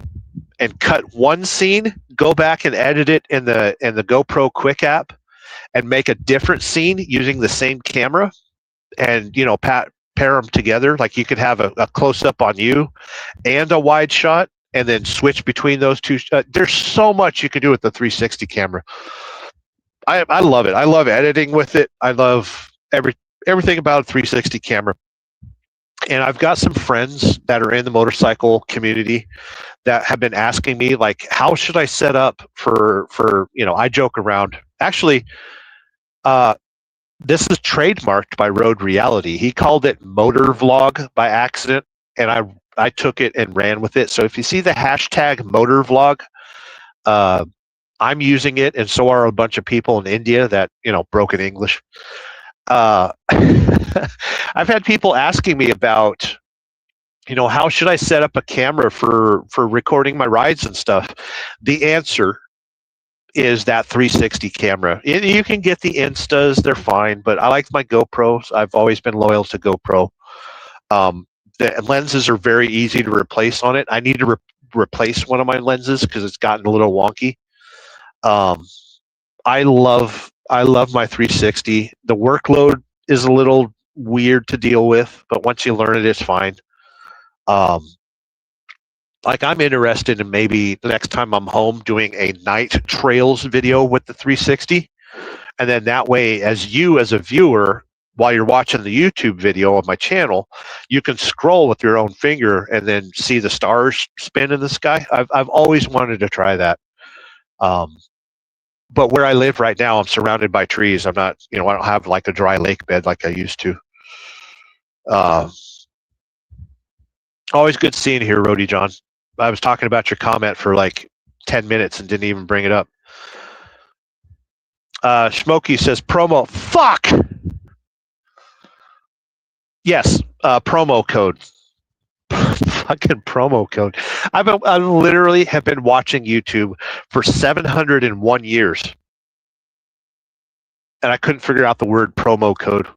[SPEAKER 1] and cut one scene, go back and edit it in the GoPro Quick app, and make a different scene using the same camera, and pair them together. Like you could have a close up on you and a wide shot, and then switch between those two. There's so much you can do with the 360 camera. I love it. I love editing with it. I love everything about a 360 camera. And I've got some friends that are in the motorcycle community that have been asking me, like, how should I set up for I joke around. Actually, this is trademarked by Road Reality. He called it Motor Vlog by accident, and I took it and ran with it. So if you see the hashtag Motor Vlog, I'm using it, and so are a bunch of people in India that broken English. I've had people asking me about, how should I set up a camera for recording my rides and stuff. The answer is that 360 camera. You can get the Instas, they're fine, but I like my GoPros. I've always been loyal to GoPro. The lenses are very easy to replace on it. I need to replace one of my lenses because it's gotten a little wonky. I love my 360. The workload is a little weird to deal with, but once you learn it, it's fine. Like I'm interested in maybe the next time I'm home doing a night trails video with the 360, and then that way, as a viewer, while you're watching the YouTube video on my channel, you can scroll with your own finger and then see the stars spin in the sky. I've always wanted to try that. But where I live right now, I'm surrounded by trees. I'm not, I don't have like a dry lake bed like I used to. Always good seeing you here, Rody John. I was talking about your comment for like 10 minutes and didn't even bring it up. Smokey says promo. Fuck! Yes, promo code. Fucking promo code. I literally have been watching YouTube for 701 years, and I couldn't figure out the word promo code.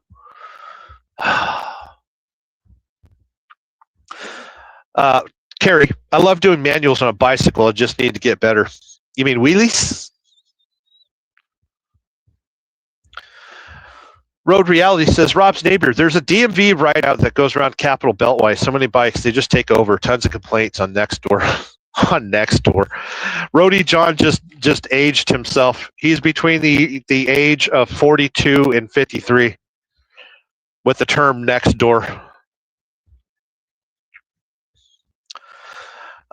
[SPEAKER 1] Carrie, I love doing manuals on a bicycle. I just need to get better. You mean wheelies? Road Reality says, Rob's neighbor, there's a DMV ride out that goes around Capitol Beltway. So many bikes, they just take over. Tons of complaints on Nextdoor. On Nextdoor. Rody John just aged himself. He's between the age of 42 and 53 with the term Nextdoor.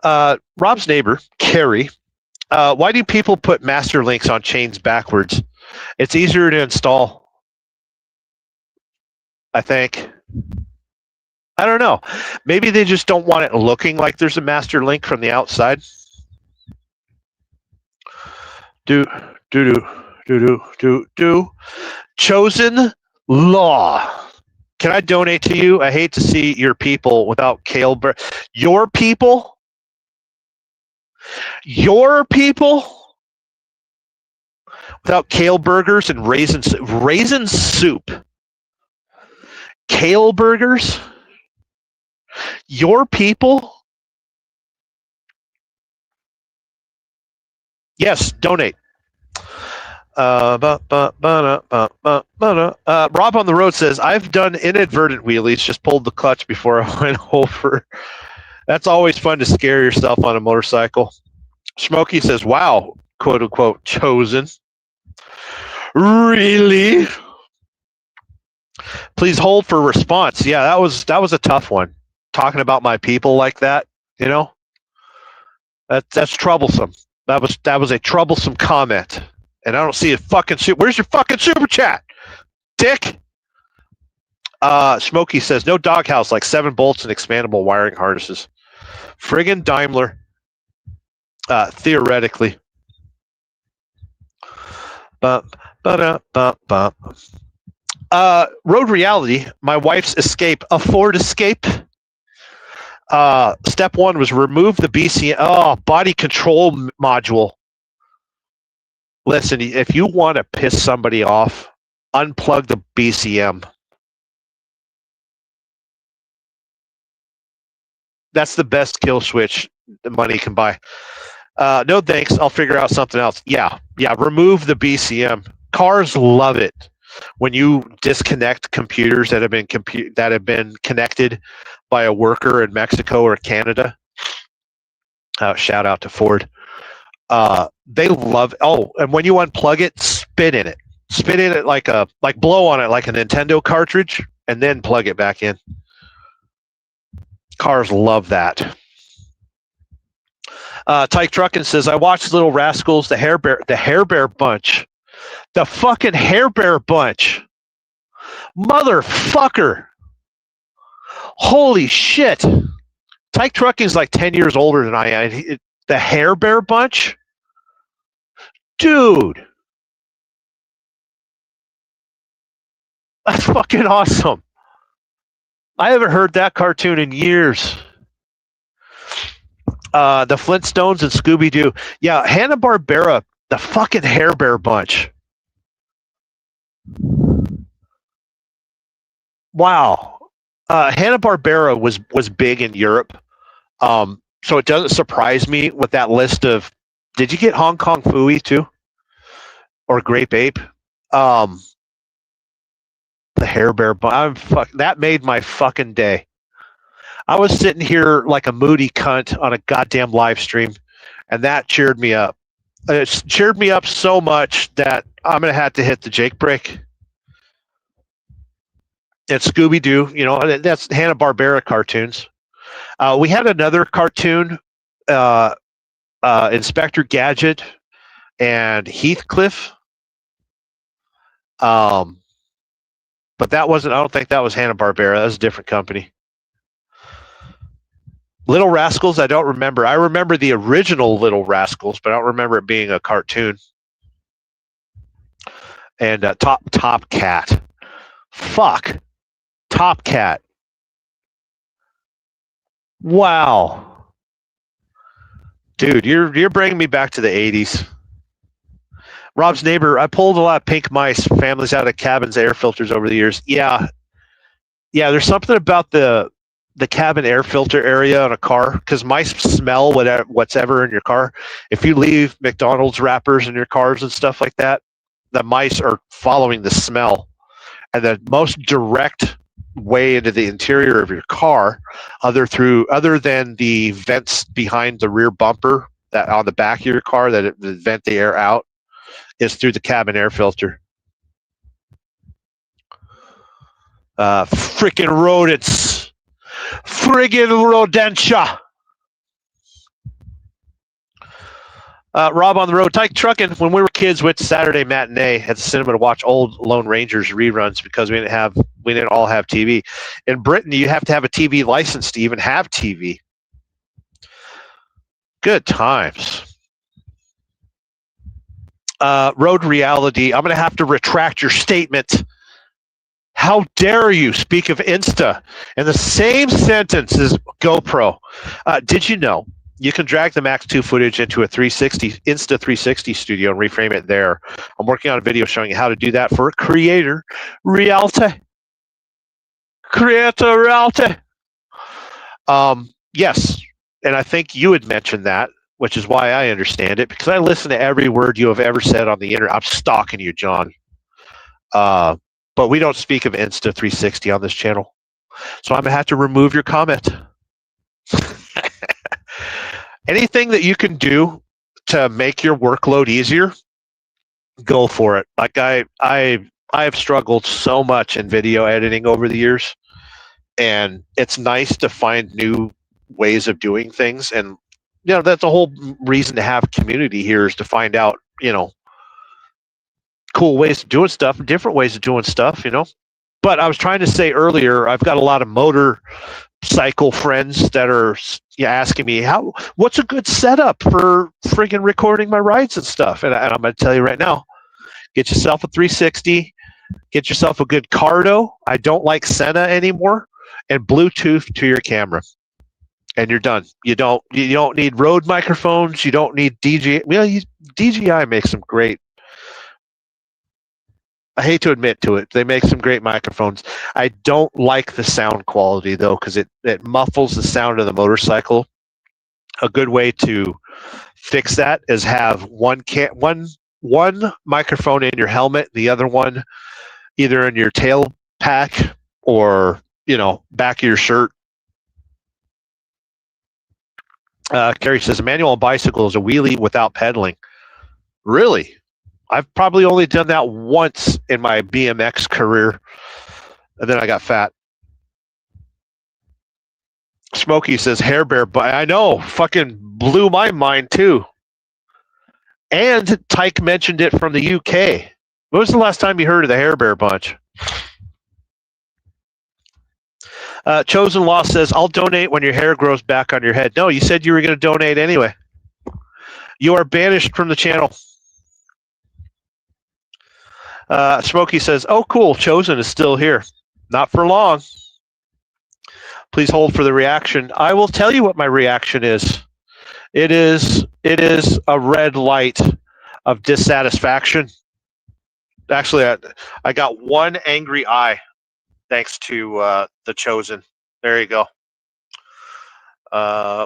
[SPEAKER 1] Rob's neighbor, Carrie, why do people put master links on chains backwards? It's easier to install, I think. I don't know. Maybe they just don't want it looking like there's a master link from the outside. Chosen Law. Can I donate to you? I hate to see your people without kale. Your people? Your people? Without kale burgers and raisin soup. Kale burgers? Your people? Yes, donate. Rob on the road says, I've done inadvertent wheelies, just pulled the clutch before I went over. That's always fun to scare yourself on a motorcycle. Smokey says, wow, quote unquote, chosen. Really? Please hold for response. Yeah, that was a tough one. Talking about my people like that, that's troublesome. That was a troublesome comment. And I don't see a fucking where's your fucking super chat, dick? Smokey says, no doghouse, like 7 bolts and expandable wiring harnesses. Friggin' Daimler. Theoretically. Road Reality, my wife's Escape, a Ford Escape. Step 1 was remove the BCM body control module. Listen, if you want to piss somebody off, unplug the BCM. That's the best kill switch money can buy. No thanks. I'll figure out something else. Yeah. Remove the BCM. Cars love it when you disconnect computers that have been connected by a worker in Mexico or Canada. Shout out to Ford. They love. Oh, and when you unplug it, spit in it like blow on it like a Nintendo cartridge, and then plug it back in. Cars love that. Tyke Truckin says, I watched Little Rascals, the Hair Bear Bunch. The fucking Hair Bear Bunch. Motherfucker. Holy shit. Tyke Trucking's like 10 years older than I am. The Hair Bear Bunch? Dude. That's fucking awesome. I haven't heard that cartoon in years. The Flintstones and Scooby-Doo. Yeah, Hanna-Barbera, the fucking Hair Bear Bunch. Wow. Hanna-Barbera was big in Europe. So it doesn't surprise me with that list of... Did you get Hong Kong Phooey too? Or Grape Ape? The Hair Bear Bunch. That made my fucking day. I was sitting here like a moody cunt on a goddamn live stream, and that cheered me up. It cheered me up so much that I'm going to have to hit the Jake break. And Scooby-Doo, that's Hanna-Barbera cartoons. We had another cartoon, Inspector Gadget and Heathcliff. But that wasn't, I don't think that was Hanna-Barbera. That was a different company. Little Rascals, I don't remember. I remember the original Little Rascals, but I don't remember it being a cartoon. And Top Cat. Fuck. Top Cat. Wow. Dude, you're bringing me back to the 80s. Rob's neighbor, I pulled a lot of pink mice families out of cabins air filters over the years. Yeah, there's something about the cabin air filter area on a car, because mice smell whatever in your car. If you leave McDonald's wrappers in your cars and stuff like that, the mice are following the smell. And the most direct way into the interior of your car, other than the vents behind the rear bumper that on the back of your car that vent the air out, is through the cabin air filter. Freaking rodents. Friggin' rodentia. Rob on the road. Tyke Truckin', when we were kids, went to Saturday matinee at the cinema to watch old Lone Rangers reruns because we didn't all have TV. In Britain, you have to have a TV license to even have TV. Good times. Road Reality, I'm going to have to retract your statement. How dare you speak of Insta in the same sentence as GoPro? Did you know you can drag the Max 2 footage into a Insta 360 studio and reframe it there? I'm working on a video showing you how to do that for Creator Reality. Yes, and I think you had mentioned that, which is why I understand it, because I listen to every word you have ever said on the internet. I'm stalking you, John. But we don't speak of Insta 360 on this channel. So I'm going to have to remove your comment. Anything that you can do to make your workload easier, go for it. Like I have struggled so much in video editing over the years, and it's nice to find new ways of doing things. And that's the whole reason to have community here, is to find out, cool ways of doing stuff, different ways of doing stuff, But I was trying to say earlier, I've got a lot of motorcycle friends that are asking me, what's a good setup for friggin' recording my rides and stuff? And I'm going to tell you right now, get yourself a 360, get yourself a good Cardo. I don't like Sena anymore, and Bluetooth to your camera. And you're done. You don't need Rode microphones. You don't need DJI. Well, DJI makes some great I hate to admit to it. They make some great microphones. I don't like the sound quality though, because it muffles the sound of the motorcycle. A good way to fix that is have one microphone in your helmet, the other one either in your tail pack or back of your shirt. Kerry says a manual on bicycle is a wheelie without pedaling. Really? I've probably only done that once in my BMX career, and then I got fat. Smokey says Hair Bear, but I know, fucking blew my mind too. And Tyke mentioned it from the UK. When was the last time you heard of the Hair Bear Bunch? Chosen Law says, I'll donate when your hair grows back on your head. No, you said you were going to donate anyway. You are banished from the channel. Smokey says, oh, cool. Chosen is still here. Not for long. Please hold for the reaction. I will tell you what my reaction is. It is a red light of dissatisfaction. Actually, I got one angry eye thanks to the Chosen. There you go.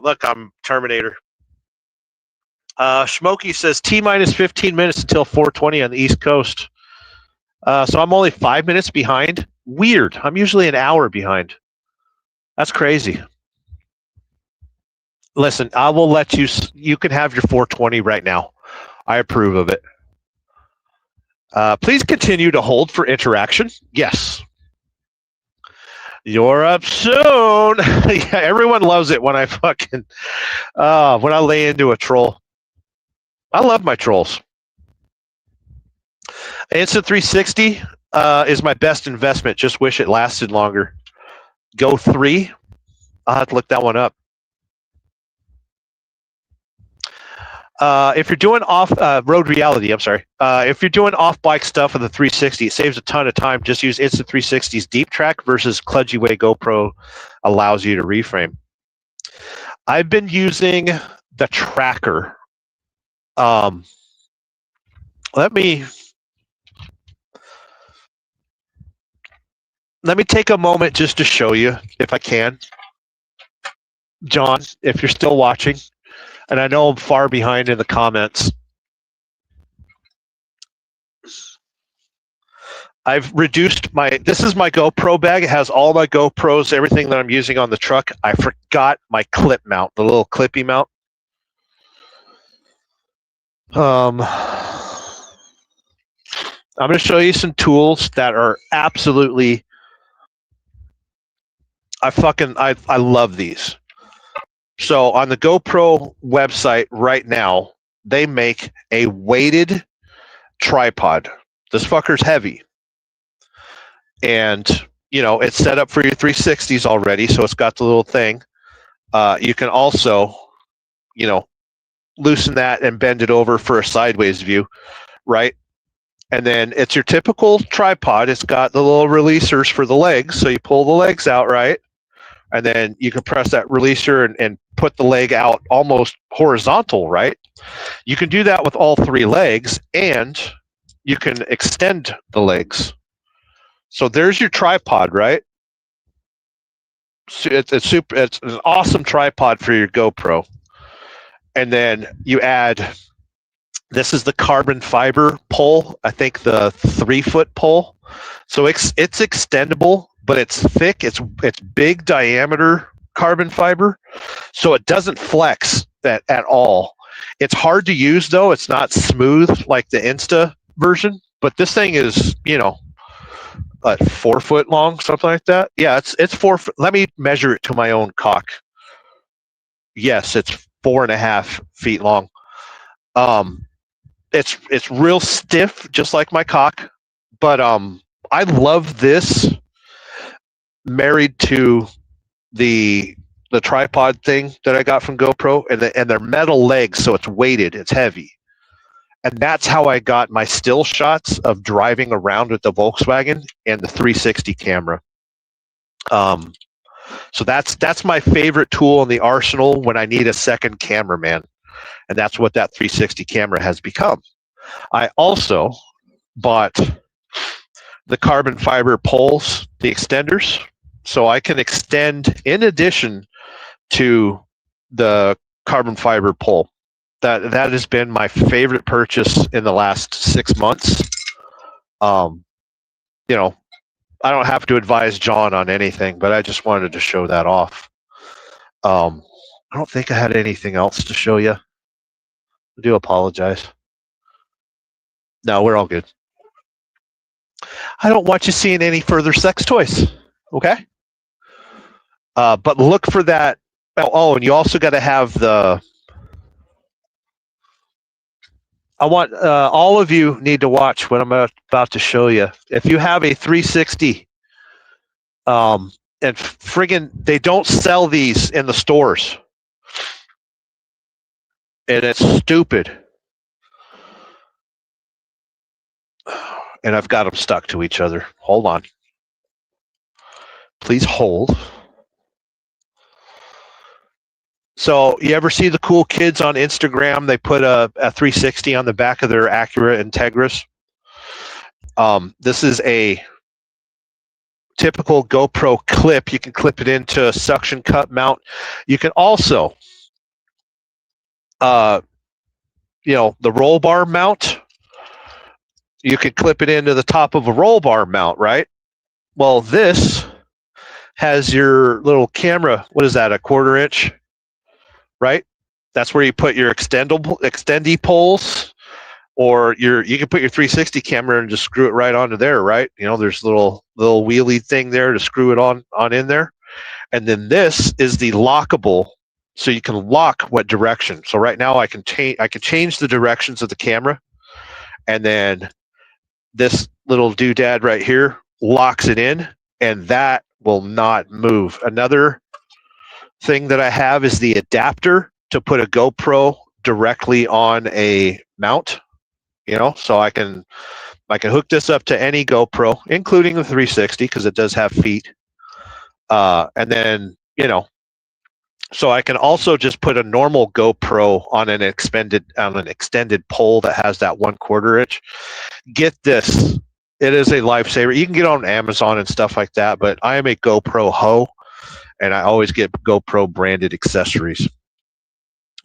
[SPEAKER 1] Look, I'm Terminator. Smokey says T-minus 15 minutes until 4:20 on the East Coast. So I'm only 5 minutes behind. Weird. I'm usually an hour behind. That's crazy. Listen, I will let you. You can have your 4:20 right now. I approve of it. Please continue to hold for interaction. Yes. You're up soon. Yeah, everyone loves it when I fucking when I lay into a troll. I love my trolls. Insta360 is my best investment. Just wish it lasted longer. Go 3. I'll have to look that one up. If you're doing off road reality, I'm sorry. If you're doing off bike stuff with the 360, it saves a ton of time. Just use Insta360's Deep Track versus Kludgy Way GoPro allows you to reframe. I've been using the tracker. Let me take a moment just to show you, if I can. John, if you're still watching, and I know I'm far behind in the comments. I've reduced this is my GoPro bag. It has all my GoPros, everything that I'm using on the truck. I forgot my clip mount, the little clippy mount. I'm going to show you some tools that are absolutely, I love these. So on the GoPro website right now, they make a weighted tripod. This fucker's heavy. And, it's set up for your 360s already, so it's got the little thing. You can also, loosen that and bend it over for a sideways view, right? And then it's your typical tripod. It's got the little releasers for the legs, so you pull the legs out, right? And then you can press that releaser and put the leg out almost horizontal, right? You can do that with all 3 legs, and you can extend the legs. So there's your tripod, right? So it's an awesome tripod for your GoPro. And then you add, this is the carbon fiber pole, I think the 3-foot pole. So it's extendable, but it's thick. It's big diameter carbon fiber, so it doesn't flex that at all. It's hard to use though. It's not smooth like the Insta version, but this thing is 4 foot long, something like that. Yeah, it's 4 foot. Let me measure it to my own cock. Yes, it's 4.5 feet long. It's real stiff, just like my cock, but I love this married to the tripod thing that I got from GoPro, and they're metal legs, so it's weighted, it's heavy. And that's how I got my still shots of driving around with the Volkswagen and the 360 camera. So that's my favorite tool in the arsenal when I need a second cameraman. And that's what that 360 camera has become. I also bought the carbon fiber poles, the extenders, so I can extend in addition to the carbon fiber pole. That has been my favorite purchase in the last 6 months. You know, I don't have to advise John on anything, but I just wanted to show that off. I don't think I had anything else to show you. I do apologize. No, we're all good. I don't want you seeing any further sex toys, okay? But look for that. Oh, and you also got to have the. I want all of you need to watch what I'm about to show you. If you have a 360, and friggin', they don't sell these in the stores, and it's stupid. And I've got them stuck to each other. Hold on. Please hold. So you ever see the cool kids on Instagram? They put a 360 on the back of their Acura Integras. This is a typical GoPro clip. You can clip it into a suction cup mount. You can also, the roll bar mount. You could clip it into the top of a roll bar mount, right? Well, this has your little camera. What is that, a 1/4 inch? Right? That's where you put your extendy poles, or you can put your 360 camera and just screw it right onto there, right? There's a little wheelie thing there to screw it on in there. And then this is the lockable, so you can lock what direction. So right now I can change the directions of the camera, and then this little doodad right here locks it in, and that will not move. Another thing that I have is the adapter to put a GoPro directly on a mount. So I can hook this up to any GoPro, including the 360, because it does have feet. And then so I can also just put a normal GoPro on an extended pole that has that 1/4 inch. Get this, it is a lifesaver. You can get on Amazon and stuff like that, but I am a GoPro hoe, and I always get GoPro branded accessories.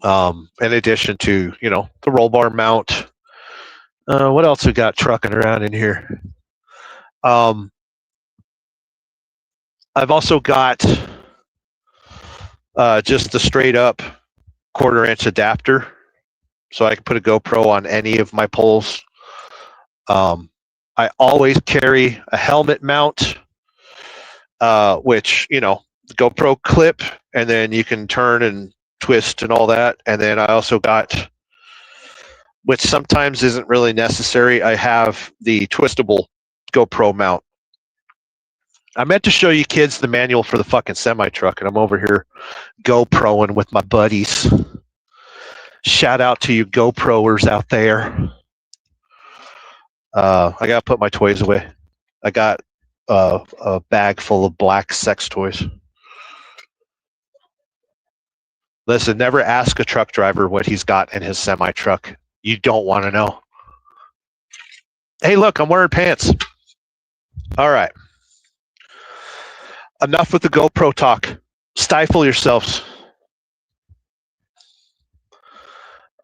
[SPEAKER 1] In addition to the roll bar mount. What else we got trucking around in here? I've also got just the straight up 1/4 inch adapter, so I can put a GoPro on any of my poles. I always carry a helmet mount, which the GoPro clip, and then you can turn and twist and all that. And then I also got, which sometimes isn't really necessary, I have the twistable GoPro mount. I meant to show you kids the manual for the fucking semi-truck, and I'm over here GoProing with my buddies. Shout out to you GoProers out there. I gotta put my toys away. I got a bag full of black sex toys. Listen, never ask a truck driver what he's got in his semi-truck. You don't want to know. Hey, look, I'm wearing pants. All right. Enough with the GoPro talk. Stifle yourselves.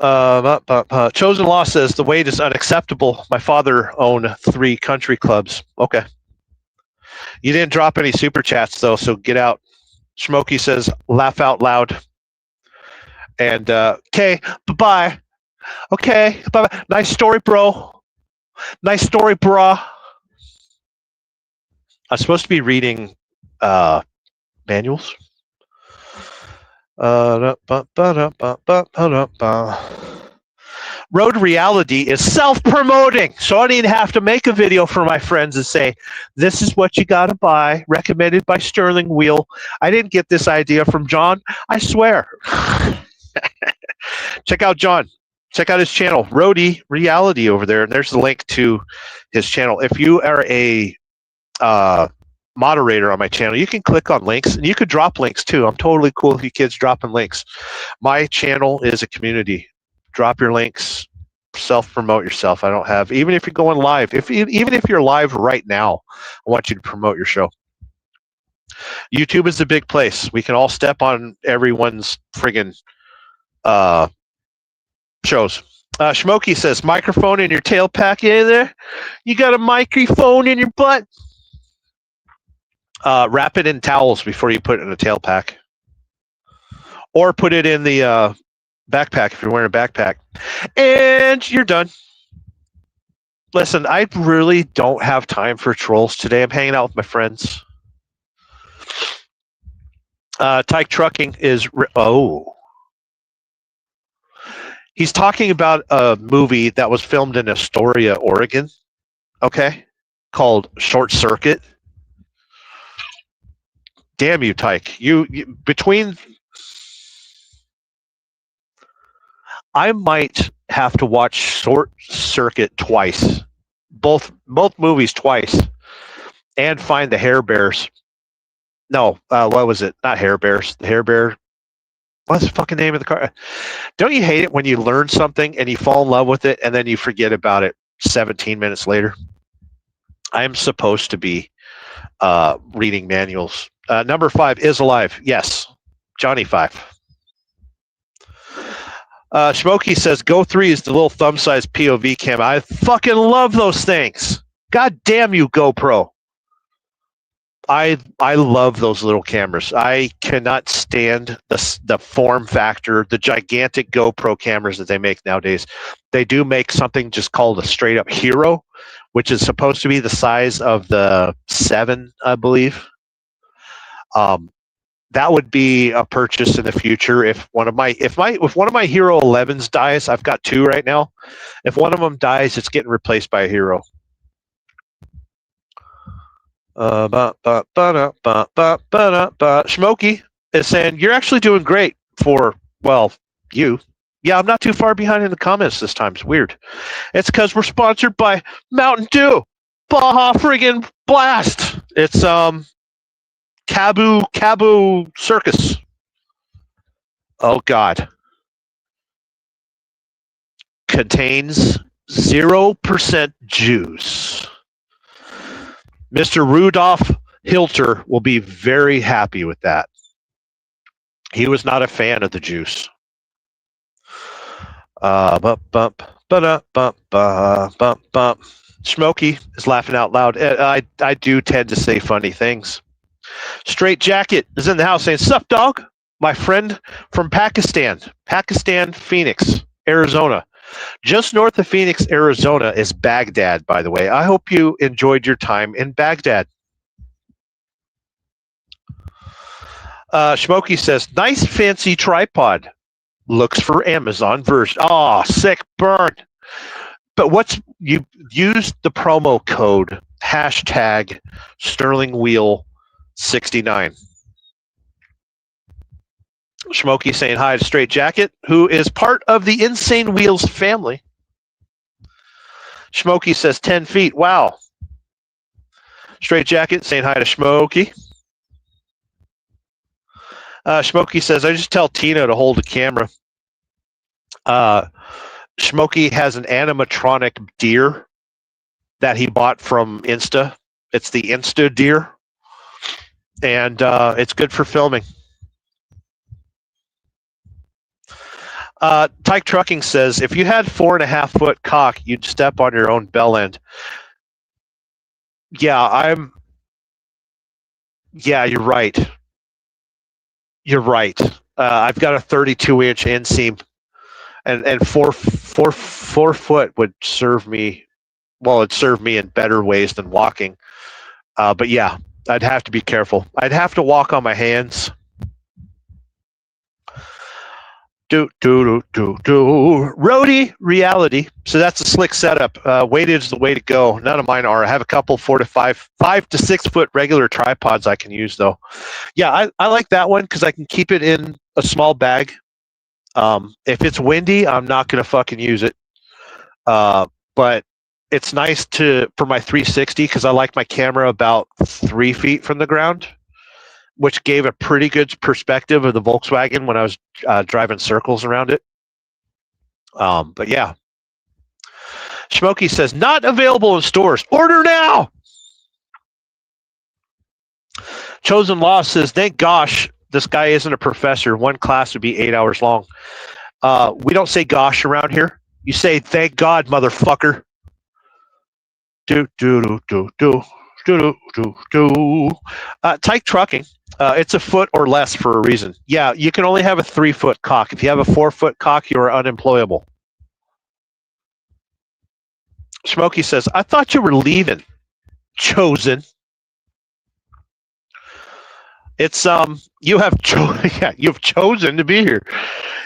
[SPEAKER 1] Chosen Law says the wait is unacceptable. My father owned 3 country clubs. Okay. You didn't drop any super chats though, so get out. Smokey says laugh out loud. And okay, bye-bye. Okay, bye-bye. Nice story, bro. Nice story, brah. I'm supposed to be reading manuals. Road Reality is self-promoting, so I didn't have to make a video for my friends and say, this is what you got to buy, recommended by Sterling Wheel. I didn't get this idea from John, I swear. Check out John. Check out his channel, Roadie Reality over there, and there's the link to his channel. If you are a moderator on my channel, you can click on links, and you could drop links too. I'm totally cool with you kids dropping links. My channel is a community. Drop your links, self-promote yourself. I don't have, even if you're going live, even if you're live right now, I want you to promote your show. YouTube is a big place. We can all step on everyone's friggin' shows. Schmokey says, microphone in your tail pack in there? You got a microphone in your butt? Wrap it in towels before you put it in a tail pack. Or put it in the backpack if you're wearing a backpack. And you're done. Listen, I really don't have time for trolls today. I'm hanging out with my friends. Tyke Trucking is... He's talking about a movie that was filmed in Astoria, Oregon, okay, called Short Circuit. Damn you, Tyke. You between... I might have to watch Short Circuit twice, both movies twice, and find the Hair Bears. No, what was it? Not Hair Bears. The Hair Bear. What's the fucking name of the car? Don't you hate it when you learn something and you fall in love with it and then you forget about it 17 minutes later? I'm supposed to be reading manuals. Number 5 is alive. Yes. Johnny 5. Schmokey says, Go 3 is the little thumb-sized POV camera. I fucking love those things. God damn you, GoPro. I love those little cameras. I cannot stand the form factor, the gigantic GoPro cameras that they make nowadays. They do make something just called a straight-up Hero, which is supposed to be the size of the 7, I believe. That would be a purchase in the future. If one of my Hero 11s dies, I've got 2 right now. If one of them dies, it's getting replaced by a Hero. Schmokey is saying you're actually doing great for, well, you. Yeah, I'm not too far behind in the comments this time. It's weird. It's because we're sponsored by Mountain Dew, Baja friggin' Blast. It's Cabo Circus. Oh God. Contains 0% juice. Mr. Rudolph Hilter will be very happy with that. He was not a fan of the juice. Schmokey is laughing out loud. I do tend to say funny things. Straight Jacket is in the house saying, "Sup, dog? My friend from Pakistan, Phoenix, Arizona. Just north of Phoenix, Arizona is Baghdad, by the way. I hope you enjoyed your time in Baghdad." Schmokey says, "Nice fancy tripod. Looks for Amazon version." Oh, sick burn. But you use the promo code #SterlingWheel69. Schmokey saying hi to Straight Jacket, who is part of the Insane Wheels family. Schmokey says 10 feet. Wow. Straight Jacket saying hi to Schmokey. Schmokey says, I just tell Tina to hold the camera. Schmokey has an animatronic deer that he bought from Insta. It's the Insta deer. And it's good for filming. Tyke Trucking says, if you had 4.5-foot cock, you'd step on your own bell end. Yeah, you're right. You're right. I've got a 32-inch inseam, and 4 foot would serve me. Well, it'd serve me in better ways than walking. But yeah, I'd have to be careful. I'd have to walk on my hands. Roadie reality. So that's a slick setup. Weighted is the way to go. None of mine are. I have a couple 4 to 5 to 6 foot regular tripods I can use though. Yeah, I like that one because I can keep it in a small bag. If it's windy, I'm not gonna fucking use it. But it's nice for my 360 because I like my camera about 3 feet from the ground, which gave a pretty good perspective of the Volkswagen when I was driving circles around it. But yeah, Smokey says, not available in stores. Order now. Chosen Law says, thank gosh this guy isn't a professor. One class would be 8 hours long. We don't say gosh around here. You say, thank God, motherfucker. Do, do, do, do, do. Tyke Trucking. It's a foot or less for a reason. Yeah, you can only have a 3-foot cock. If you have a 4-foot cock, you are unemployable. Smokey says, I thought you were leaving. Chosen. It's you've chosen to be here.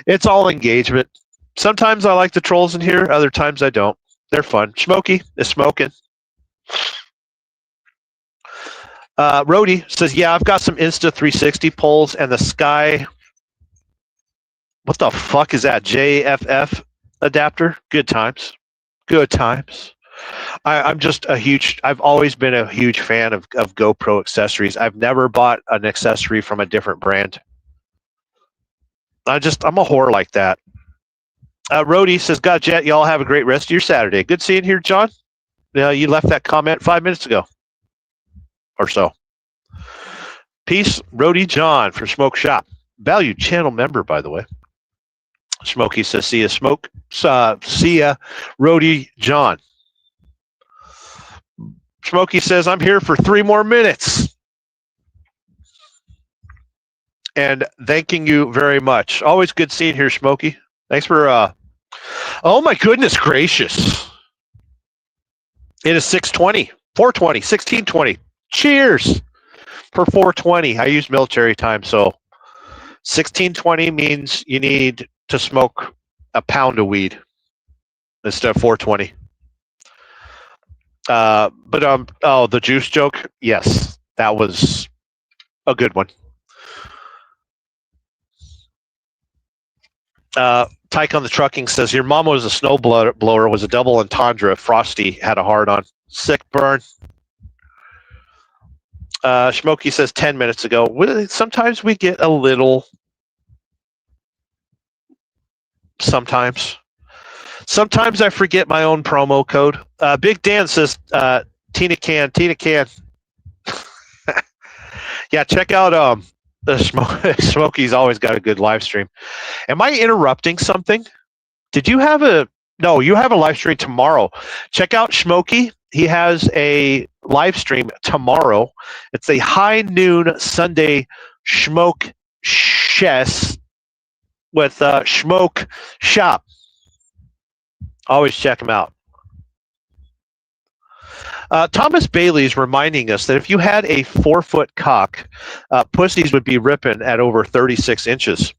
[SPEAKER 1] It's all engagement. Sometimes I like the trolls in here, other times I don't. They're fun. Smokey is smoking. Rody says, yeah, I've got some Insta 360 poles and the Sky. What the fuck is that? JFF adapter? Good times. Good times. I've always been a huge fan of GoPro accessories. I've never bought an accessory from a different brand. I'm a whore like that. Rody says, God, Jet, y'all have a great rest of your Saturday. Good seeing you here, John. You left that comment 5 minutes ago or so. Peace, Rody John from Smoke Shop. Valued channel member, by the way. Smokey says, see ya, Rody John. Smokey says, I'm here for 3 more minutes. And thanking you very much. Always good seeing here, Smokey. Thanks for, oh my goodness gracious. It is 6:20, 4:20, 16:20. Cheers for 4:20. I use military time, so 16:20 means you need to smoke a pound of weed instead of 4:20. The juice joke, yes, that was a good one. Tyke on the Trucking says, your mama was a snow blower, was a double entendre. Frosty had a hard on. Sick burn. Smokey says 10 minutes ago. Sometimes we get a little. Sometimes I forget my own promo code. Big Dan says, Tina can. Yeah, check out the Smokey's always got a good live stream. Am I interrupting something? Did you have you have a live stream tomorrow. Check out Smokey. He has a live stream tomorrow. It's a high noon Sunday Smoke Chess with Smoke Shop. Always check him out. Thomas Bailey is reminding us that if you had a 4-foot cock, pussies would be ripping at over 36 inches.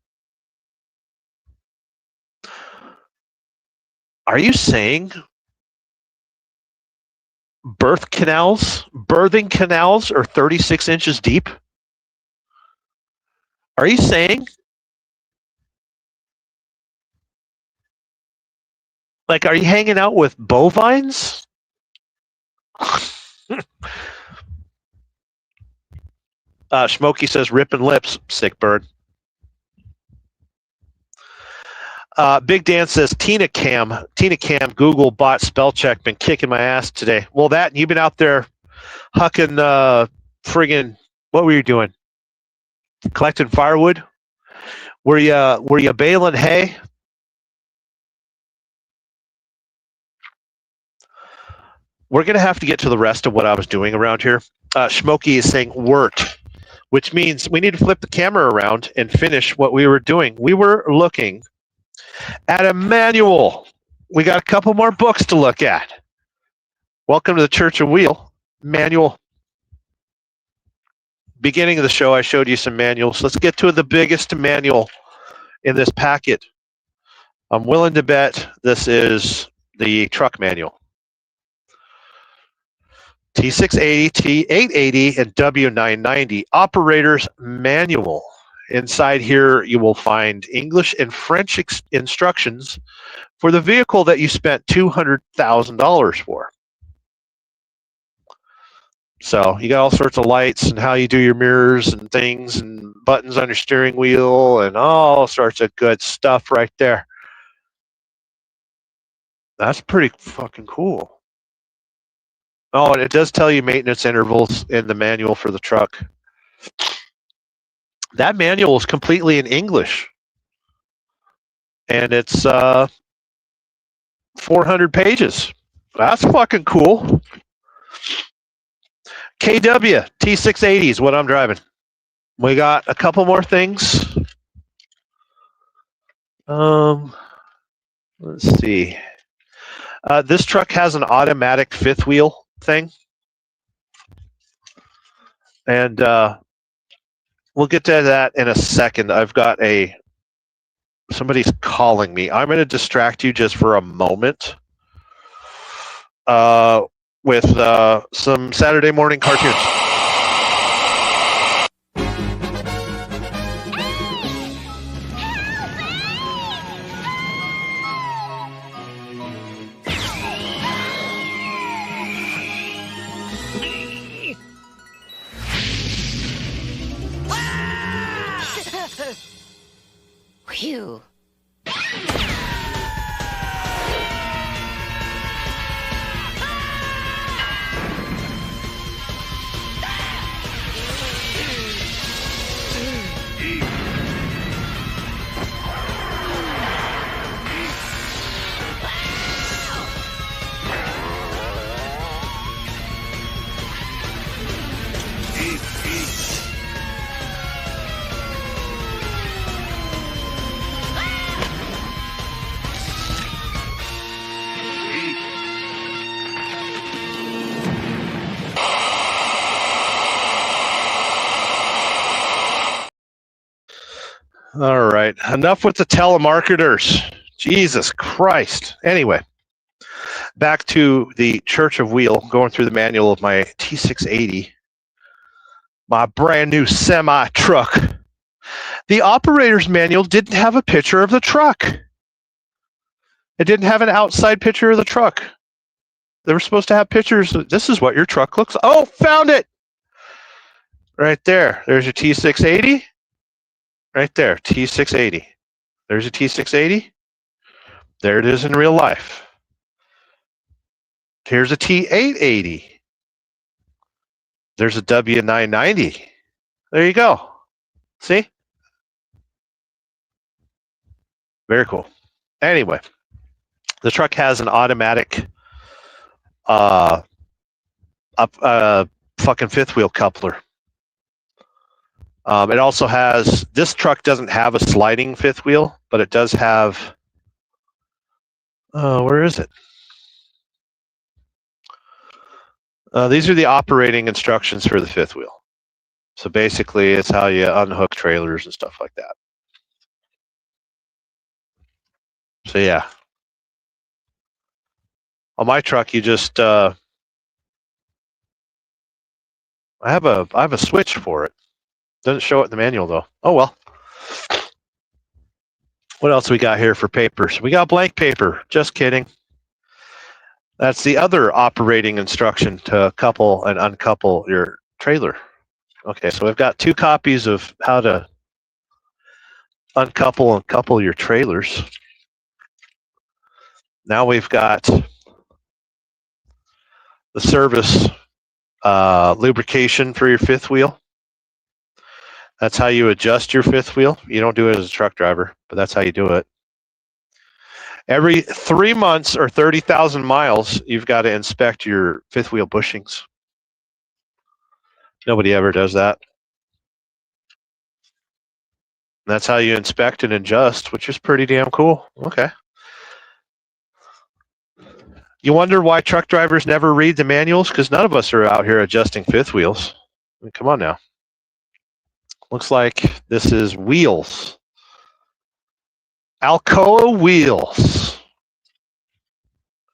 [SPEAKER 1] Are you saying birthing canals are 36 inches deep? Are you saying? Like, are you hanging out with bovines? Smokey says, ripping lips, sick bird. Big Dan says, Tina Cam, Google bot spell check, been kicking my ass today. Well, that, you've been out there hucking friggin', what were you doing? Collecting firewood? Were you baling hay? We're going to have to get to the rest of what I was doing around here. Smokey is saying wort, which means we need to flip the camera around and finish what we were doing. We were looking at a manual. We got a couple more books to look at. Welcome to the Church of Wheel manual. Beginning of the show, I showed you some manuals. Let's get to the biggest manual in this packet. I'm willing to bet this is the truck manual. T680, T880, and W990 Operator's Manual. Inside here, you will find English and French instructions for the vehicle that you spent $200,000 for. So you got all sorts of lights and how you do your mirrors and things and buttons on your steering wheel and all sorts of good stuff right there. That's pretty fucking cool. Oh, and it does tell you maintenance intervals in the manual for the truck. That manual is completely in English. And it's 400 pages. That's fucking cool. KW T680 is what I'm driving. We got a couple more things. Let's see. This truck has an automatic fifth wheel thing. And we'll get to that in a second. I've got somebody's calling me. I'm going to distract you just for a moment with some Saturday morning cartoons.
[SPEAKER 2] Phew.
[SPEAKER 1] All right, enough with the telemarketers. Jesus Christ. Anyway, back to the Church of Wheel, going through the manual of my T680, my brand new semi truck. The operator's manual didn't have a picture of the truck. It didn't have an outside picture of the truck. They were supposed to have pictures. This is what your truck looks like. Oh, found it! Right there. There's your T680. Right there, T680. There's a T680. There it is in real life. Here's a T880. There's a W990. There you go. See? Very cool. Anyway, the truck has an automatic fucking fifth wheel coupler. It also has, this truck doesn't have a sliding fifth wheel, but it does have, where is it? These are the operating instructions for the fifth wheel. So basically, it's how you unhook trailers and stuff like that. So yeah. On my truck, you just, I have a switch for it. Doesn't show it in the manual though. Oh well. What else we got here for papers? We got blank paper. Just kidding. That's the other operating instruction to couple and uncouple your trailer. Okay, so we've got 2 copies of how to uncouple and couple your trailers. Now we've got the service lubrication for your fifth wheel. That's how you adjust your fifth wheel. You don't do it as a truck driver, but that's how you do it. Every 3 months or 30,000 miles, you've got to inspect your fifth wheel bushings. Nobody ever does that. And that's how you inspect and adjust, which is pretty damn cool. Okay. You wonder why truck drivers never read the manuals? Because none of us are out here adjusting fifth wheels. I mean, come on now. Looks like this is wheels. Alcoa wheels.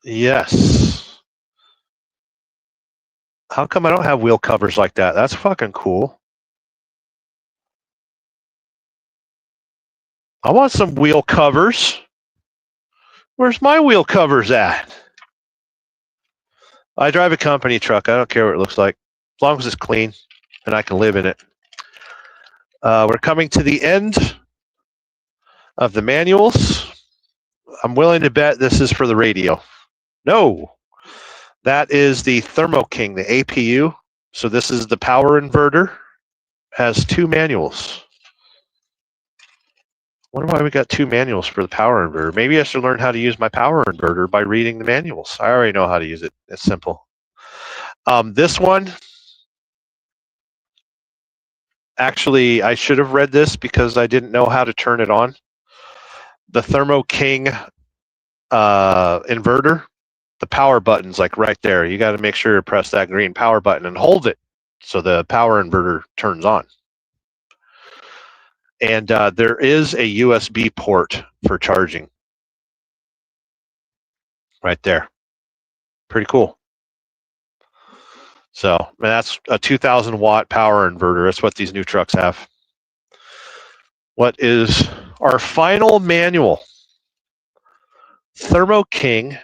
[SPEAKER 1] Yes. How come I don't have wheel covers like that? That's fucking cool. I want some wheel covers. Where's my wheel covers at? I drive a company truck. I don't care what it looks like. As long as it's clean and I can live in it. We're coming to the end of the manuals. I'm willing to bet this is for the radio. No, that is the Thermo King, the APU. So this is the power inverter. Has 2 manuals. Wonder why we got 2 manuals for the power inverter. Maybe I should learn how to use my power inverter by reading the manuals. I already know how to use it. It's simple. This one, actually, I should have read this because I didn't know how to turn it on. The Thermo King inverter, the power button's like right there. You got to make sure to press that green power button and hold it so the power inverter turns on. And there is a USB port for charging right there. Pretty cool. So that's a 2,000 watt power inverter. That's what these new trucks have. What is our final manual? Thermo King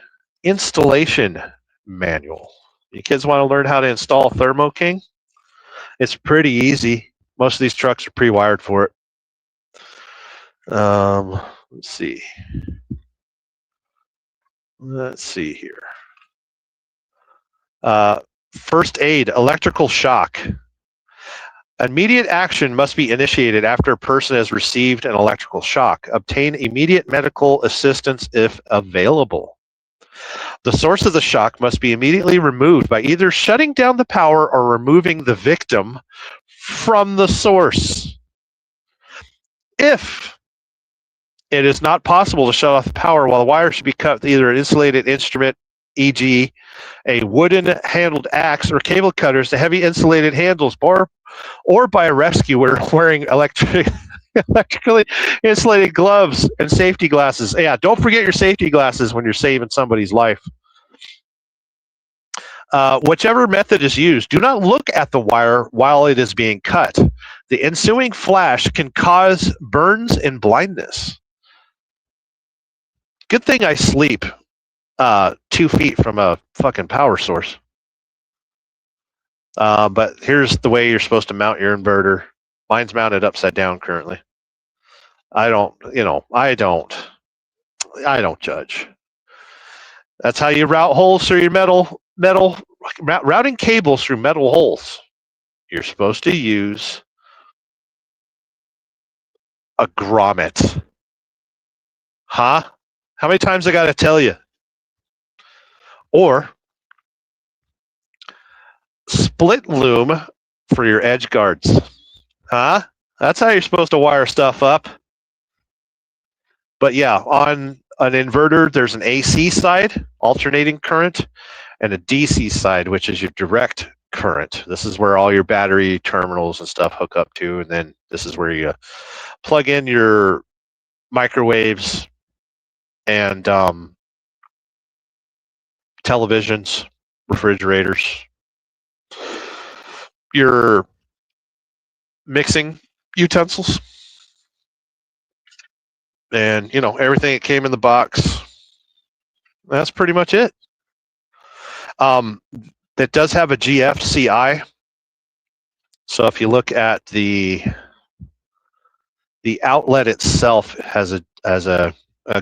[SPEAKER 1] installation manual. You kids want to learn how to install Thermo King? It's pretty easy. Most of these trucks are pre-wired for it. Let's see. Let's see here. First aid, electrical shock. Immediate action must be initiated after a person has received an electrical shock. Obtain immediate medical assistance if available. The source of the shock must be immediately removed by either shutting down the power or removing the victim from the source. If it is not possible to shut off the power while the wire should be cut with either an insulated instrument, e.g. a wooden handled axe or cable cutters to heavy insulated handles, or by a rescuer wearing electrically insulated gloves and safety glasses. Yeah, don't forget your safety glasses when you're saving somebody's life. Whichever method is used, do not look at the wire while it is being cut. The ensuing flash can cause burns and blindness. Good thing I sleep 2 feet from a fucking power source. But here's the way you're supposed to mount your inverter. Mine's mounted upside down currently. I don't judge. That's how you route holes through your routing cables through metal holes. You're supposed to use a grommet. Huh? How many times I got to tell you? Or split loom for your edge guards. Huh? That's how you're supposed to wire stuff up. But yeah, on an inverter, there's an AC side, alternating current, and a DC side, which is your direct current. This is where all your battery terminals and stuff hook up to, and then this is where you plug in your microwaves and televisions, refrigerators, your mixing utensils, and everything that came in the box. That's pretty much it. That does have a GFCI. So if you look at the outlet itself has a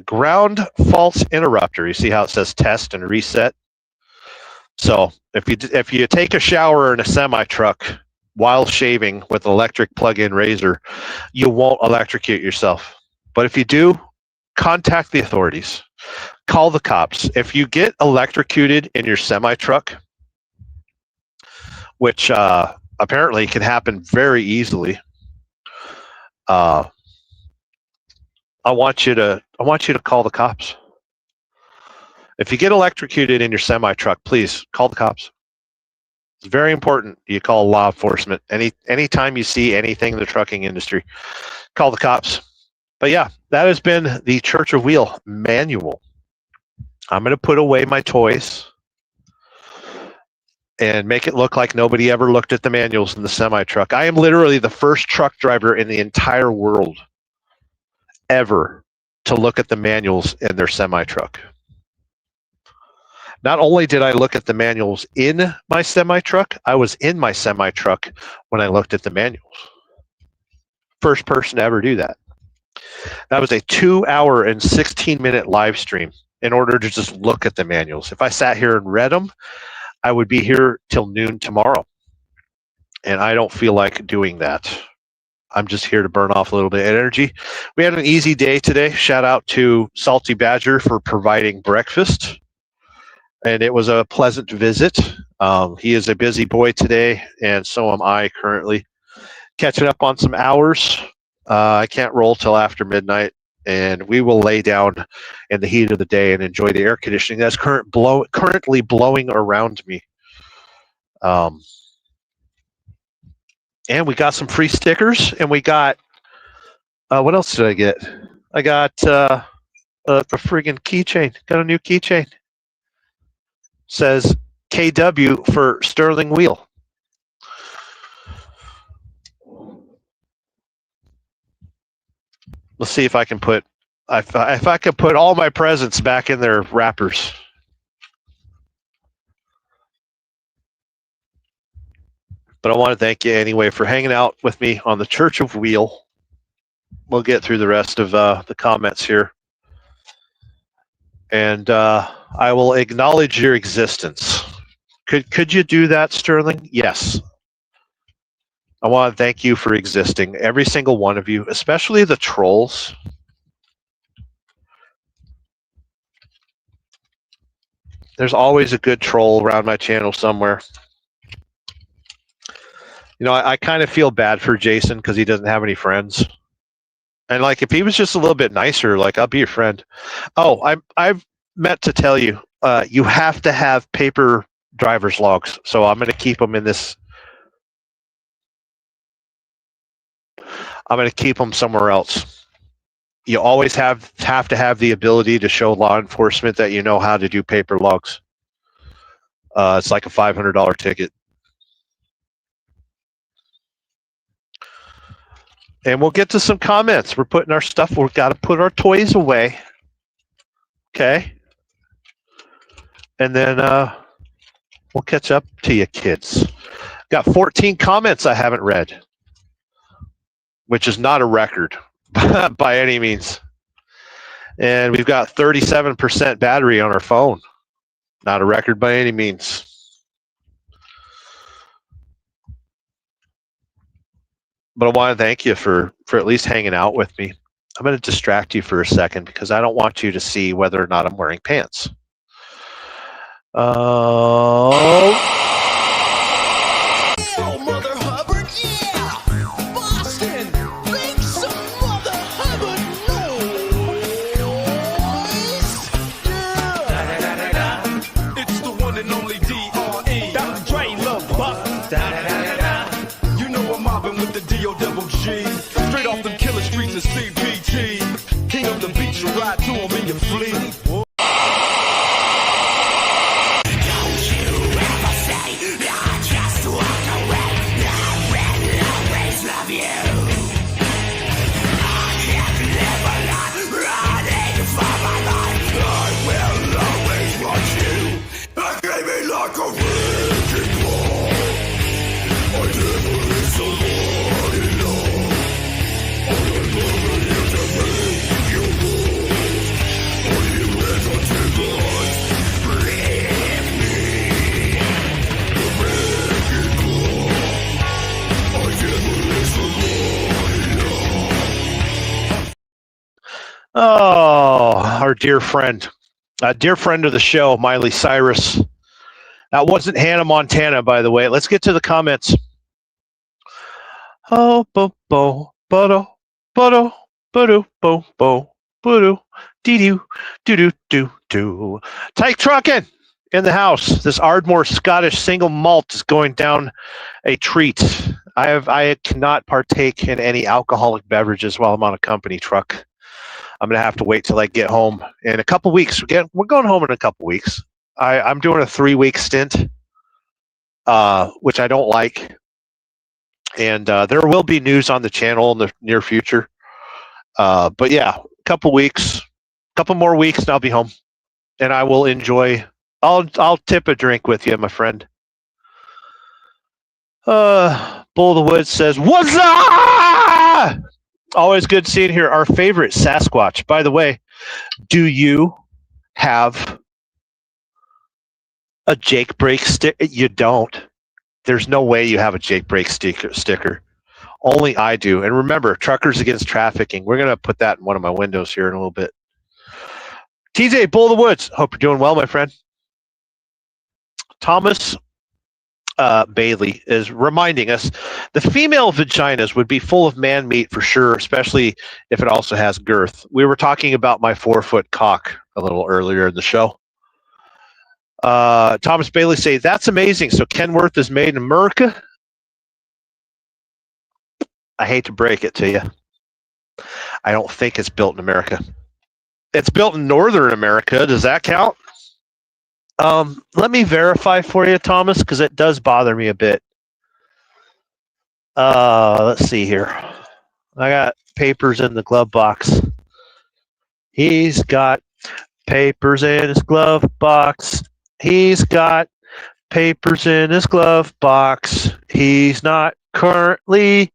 [SPEAKER 1] ground fault interrupter. You see how it says test and reset. So if you take a shower in a semi truck while shaving with an electric plug-in razor, you won't electrocute yourself. But if you do, contact the authorities. Call the cops. If you get electrocuted in your semi truck, which apparently can happen very easily, I want you to call the cops. If you get electrocuted in your semi truck, please call the cops. It's very important you call law enforcement. Anytime you see anything in the trucking industry, call the cops. But yeah, that has been the Church of Wheel manual. I'm going to put away my toys and make it look like nobody ever looked at the manuals in the semi truck. I am literally the first truck driver in the entire world ever to look at the manuals in their semi truck. Not only did I look at the manuals in my semi truck, I was in my semi truck when I looked at the manuals. First person to ever do that. That was a 2-hour and 16-minute live stream in order to just look at the manuals. If I sat here and read them, I would be here till noon tomorrow. And I don't feel like doing that. I'm just here to burn off a little bit of energy. We had an easy day today. Shout out to Salty Badger for providing breakfast. And it was a pleasant visit. He is a busy boy today, and so am I currently. Catching up on some hours. I can't roll till after midnight, and we will lay down in the heat of the day and enjoy the air conditioning that's currently blowing around me. And we got some free stickers, and we got, what else did I get? I got a friggin' keychain. Got a new keychain. Says KW for Sterling Wheel. Let's see if I can put, if I could put all my presents back in their wrappers. But I want to thank you anyway for hanging out with me on the Church of Wheel. We'll get through the rest of the comments here. And I will acknowledge your existence. Could you do that, Sterling? Yes. I want to thank you for existing, every single one of you, especially the trolls. There's always a good troll around my channel somewhere. You know, I kind of feel bad for Jason because he doesn't have any friends. And like, if he was just a little bit nicer, like, I'll be your friend. Oh, I've meant to tell you, you have to have paper driver's logs. So I'm going to keep them in this. I'm going to keep them somewhere else. You always have to have the ability to show law enforcement that you know how to do paper logs. It's like a $500 ticket. And we'll get to some comments. We're putting our stuff, we've got to put our toys away. Okay. And then we'll catch up to you kids. Got 14 comments I haven't read, which is not a record by any means. And we've got 37% battery on our phone. Not a record by any means. But I want to thank you for at least hanging out with me. I'm going to distract you for a second because I don't want you to see whether or not I'm wearing pants.
[SPEAKER 3] Mother Hubbard, yeah! Boston, make some Mother Hubbard noise! Yeah! It's the one and only D.R.E. Dr. Dre, love Boston. You know I'm mobbing with the D.O.G. Straight off them killer streets of CPT. King of the beach, you ride to him in your fleet.
[SPEAKER 1] Oh, our dear friend. A dear friend of the show, Miley Cyrus. That wasn't Hannah Montana, by the way. Let's get to the comments. Oh, bo bo bo bo bo bo bo bo dee doo doo doo doo doo. Tyke Truckin' in the house. This Ardmore Scottish single malt is going down a treat. I cannot partake in any alcoholic beverages while I'm on a company truck. I'm going to have to wait till I get home in a couple weeks. We're going home in a couple weeks. I'm doing a 3-week stint, which I don't like. And there will be news on the channel in the near future. But yeah, a couple more weeks, and I'll be home. And I will enjoy. I'll tip a drink with you, my friend. Bull of the Woods says, "What's up?" Always good seeing here our favorite Sasquatch. By the way, do you have a Jake Brake sticker? You don't. There's no way you have a Jake Brake sticker. Only I do. And remember, Truckers Against Trafficking. We're going to put that in one of my windows here in a little bit. TJ, Bull of the Woods. Hope you're doing well, my friend. Thomas Bailey is reminding us the female vaginas would be full of man meat for sure, especially if it also has girth. We were talking about my 4-foot cock a little earlier in the show. Thomas Bailey say, that's amazing. So Kenworth is made in America? I hate to break it to you. I don't think it's built in America. It's built in Northern America. Does that count? Let me verify for you, Thomas, because it does bother me a bit. Let's see here. I got papers in the glove box. He's got papers in his glove box. He's got papers in his glove box. He's not currently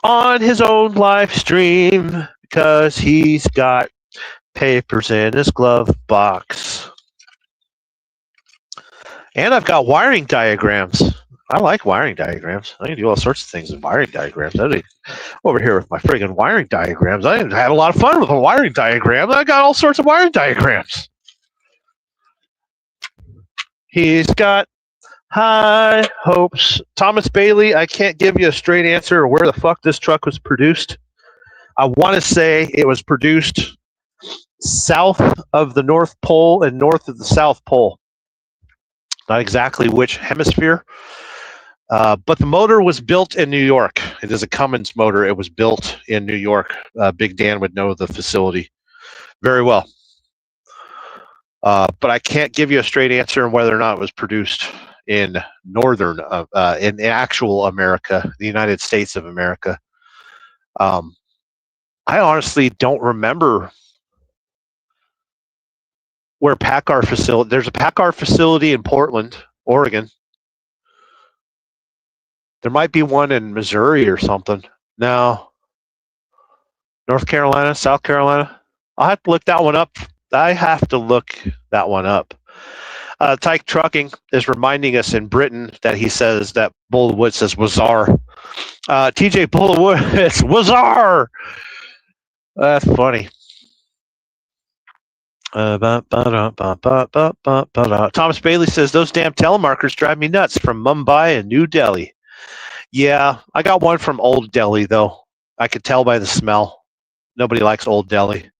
[SPEAKER 1] on his own live stream because he's got papers in his glove box. And I've got wiring diagrams. I like wiring diagrams. I can do all sorts of things in wiring diagrams. I over here with my friggin' wiring diagrams. I had a lot of fun with a wiring diagram. I got all sorts of wiring diagrams. He's got high hopes. Thomas Bailey, I can't give you a straight answer of where the fuck this truck was produced. I want to say it was produced south of the North Pole and north of the South Pole. Not exactly which hemisphere, but the motor was built in New York. It is a Cummins motor. It was built in New York. Big Dan would know the facility very well. But I can't give you a straight answer on whether or not it was produced in in actual America, the United States of America. I honestly don't remember where PACCAR facility. There's a PACCAR facility in Portland, Oregon. There might be one in Missouri or something. No. North Carolina, South Carolina. I'll have to look that one up. I have to look that one up. Tyke Trucking is reminding us in Britain that he says that Bull of Wood says Wazar. TJ Bull of Wood, it's Wazar. That's funny. Thomas Bailey says those damn telemarkers drive me nuts from Mumbai and New Delhi. Yeah, I got one from Old Delhi though. I could tell by the smell. Nobody likes Old Delhi.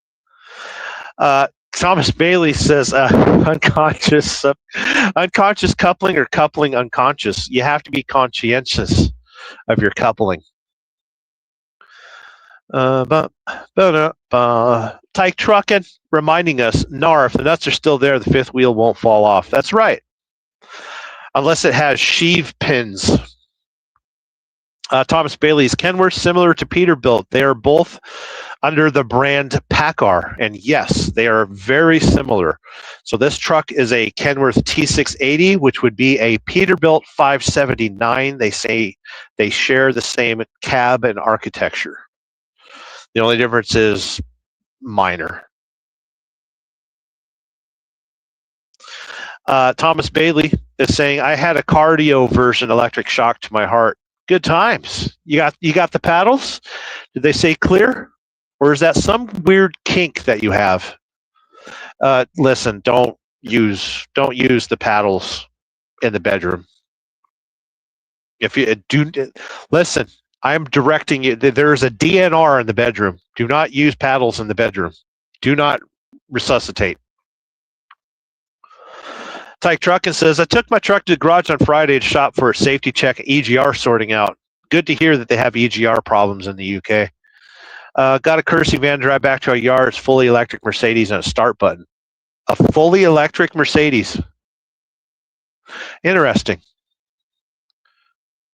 [SPEAKER 1] Thomas Bailey says unconscious coupling or coupling unconscious. You have to be conscientious of your coupling. Tyke Trucking reminding us, if the nuts are still there, the fifth wheel won't fall off. That's right. Unless it has sheave pins. Thomas Bailey's Kenworth similar to Peterbilt. They are both under the brand PACCAR, and yes, they are very similar. So this truck is a Kenworth T680, which would be a Peterbilt 579. They say they share the same cab and architecture. The only difference is minor. Thomas Bailey is saying, I had a cardio version electric shock to my heart. Good times. You got the paddles? Did they say clear? Or is that some weird kink that you have? Listen, don't use the paddles in the bedroom. If you do, listen, I'm directing you. There is a DNR in the bedroom. Do not use paddles in the bedroom. Do not resuscitate. Tyke Truckin says, I took my truck to the garage on Friday to shop for a safety check, EGR sorting out. Good to hear that they have EGR problems in the UK. Got a courtesy van drive back to our yard. It's fully electric Mercedes and a start button. A fully electric Mercedes. Interesting.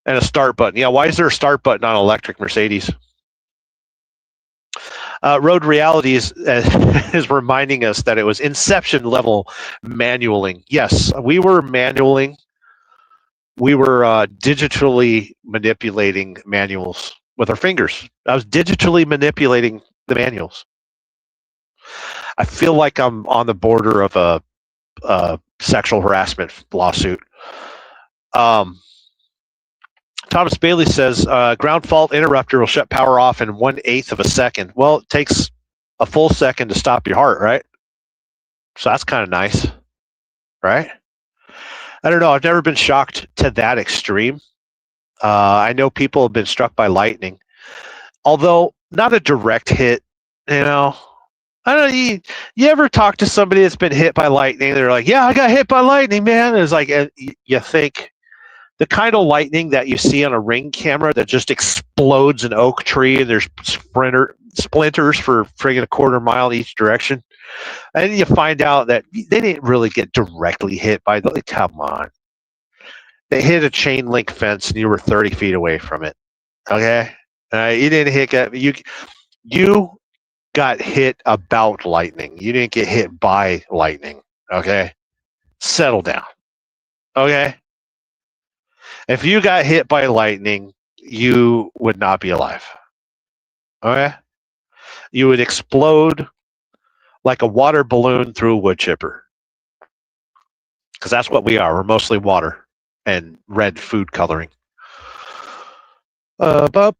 [SPEAKER 1] And a start button. Yeah, why is there a start button on an electric Mercedes? Road Reality is reminding us that it was Inception level manualing. Yes, we were manualing. We were digitally manipulating manuals with our fingers. I was digitally manipulating the manuals.
[SPEAKER 4] I feel like I'm on the border of a sexual harassment lawsuit. Thomas Bailey says ground fault interrupter will shut power off in 1/8 of a second. Well, it takes a full second to stop your heart, right? So that's kind of nice, right? I don't know. I've never been shocked to that extreme. I know people have been struck by lightning, although not a direct hit. You know, I don't know. You ever talk to somebody that's been hit by lightning? They're like, "Yeah, I got hit by lightning, man." It's like you think the kind of lightning that you see on a Ring camera that just explodes an oak tree and there's splinters for friggin' a quarter mile in each direction. And then you find out that they didn't really get directly hit by the. Come on. They hit a chain link fence and you were 30 feet away from it. Okay? You didn't hit. You got hit about lightning. You didn't get hit by lightning. Okay? Settle down. Okay? If you got hit by lightning, you would not be alive. Okay? You would explode like a water balloon through a wood chipper. Because that's what we are. We're mostly water and red food coloring. Thomas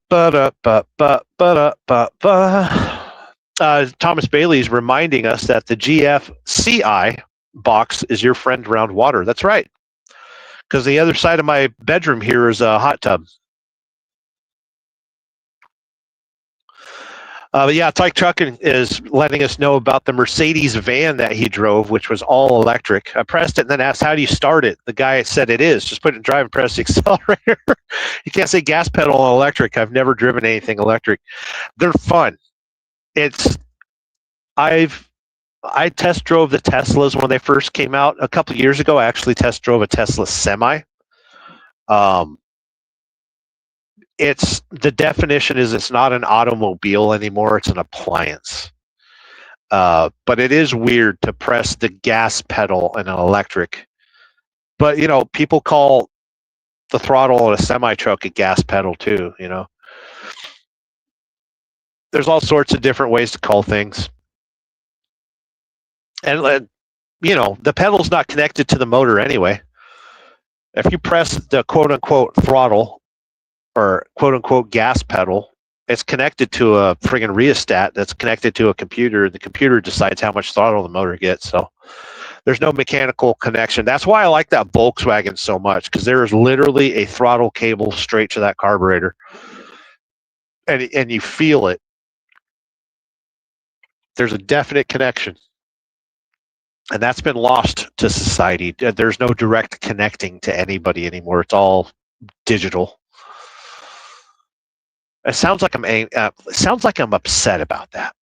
[SPEAKER 4] Bailey is reminding us that the GFCI box is your friend around water. That's right. Because the other side of my bedroom here is a hot tub. But yeah, Tyke Trucking is letting us know about the Mercedes van that he drove, which was all electric. I pressed it and then asked, how do you start it? The guy said it is. Just put it in drive and press the accelerator. You can't say gas pedal on electric. I've never driven anything electric. They're fun. I test drove the Teslas when they first came out a couple of years ago. I actually test drove a Tesla Semi. The definition is it's not an automobile anymore, it's an appliance. But it is weird to press the gas pedal in an electric. But people call the throttle on a semi truck a gas pedal too. There's all sorts of different ways to call things. And the pedal's not connected to the motor anyway. If you press the quote unquote throttle or quote unquote gas pedal, it's connected to a friggin' rheostat that's connected to a computer. The computer decides how much throttle the motor gets. So there's no mechanical connection. That's why I like that Volkswagen so much, because there is literally a throttle cable straight to that carburetor. And you feel it. There's a definite connection. And that's been lost to society. There's no direct connecting to anybody anymore. It's all digital. It sounds like I'm upset about that.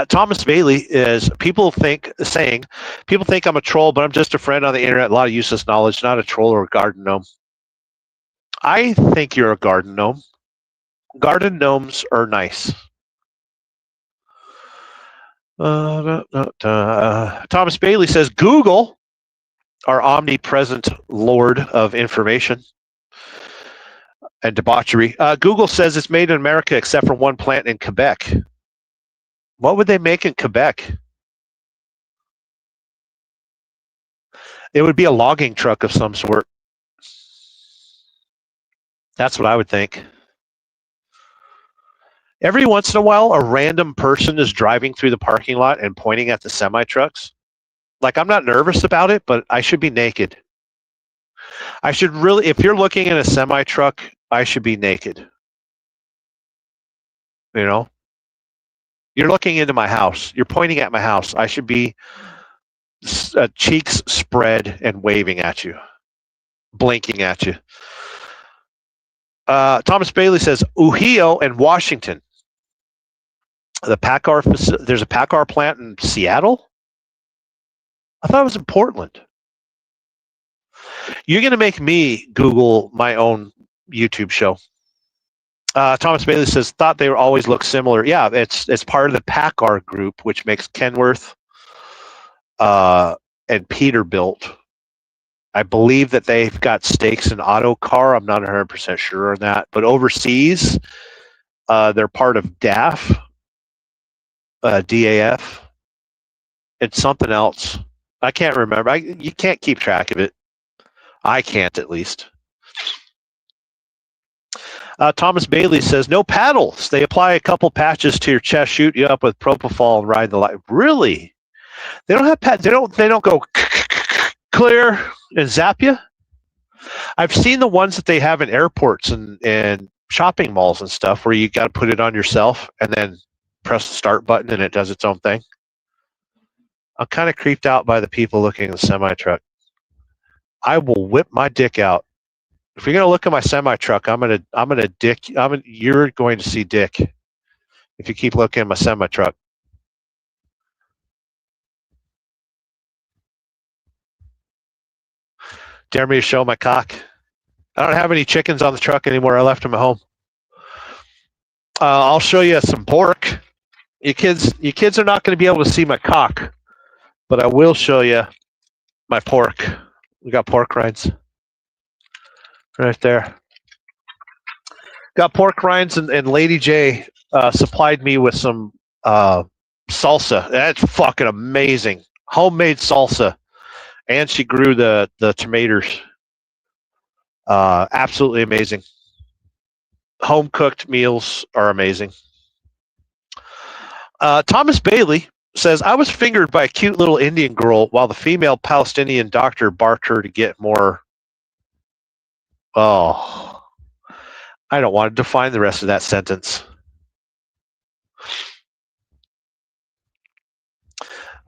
[SPEAKER 4] Thomas Bailey is people think I'm a troll, but I'm just a friend on the internet. A lot of useless knowledge, not a troll or a garden gnome. I think you're a garden gnome. Garden gnomes are nice. Thomas Bailey says Google, our omnipresent lord of information and debauchery. Google says it's made in America except for one plant in Quebec. What would they make in Quebec? It would be a logging truck of some sort. That's what I would think. Every once in a while, a random person is driving through the parking lot and pointing at the semi-trucks. Like, I'm not nervous about it, but I should be naked. I should really, if you're looking at a semi-truck, I should be naked. You're looking into my house. You're pointing at my house. I should be cheeks spread and waving at you, blinking at you. Thomas Bailey says, Ohio and Washington. There's a PACCAR plant in Seattle? I thought it was in Portland. You're going to make me Google my own YouTube show. Thomas Bailey says, thought they always look similar. Yeah, it's part of the PACCAR group, which makes Kenworth and Peterbilt. I believe that they've got stakes in Autocar. I'm not 100% sure on that. But overseas, they're part of DAF. DAF. It's something else. I can't remember. You can't keep track of it. I can't, at least. Thomas Bailey says, no paddles. They apply a couple patches to your chest, shoot you up with propofol, and ride the light. Really? They don't have They don't go clear and zap you. I've seen the ones that they have in airports and shopping malls and stuff where you got to put it on yourself and then press the start button and it does its own thing. I'm kind of creeped out by the people looking at the semi truck. I will whip my dick out. If you're gonna look at my semi truck, you're going to see dick if you keep looking at my semi truck. Dare me to show my cock? I don't have any chickens on the truck anymore. I left them at home. I'll show you some pork. You kids are not going to be able to see my cock, but I will show you my pork. We got pork rinds right there. Got pork rinds, and Lady J supplied me with some salsa. That's fucking amazing. Homemade salsa. And she grew the tomatoes. Absolutely amazing. Home cooked meals are amazing. Thomas Bailey says, I was fingered by a cute little Indian girl while the female Palestinian doctor barked her to get more. Oh, I don't want to define the rest of that sentence.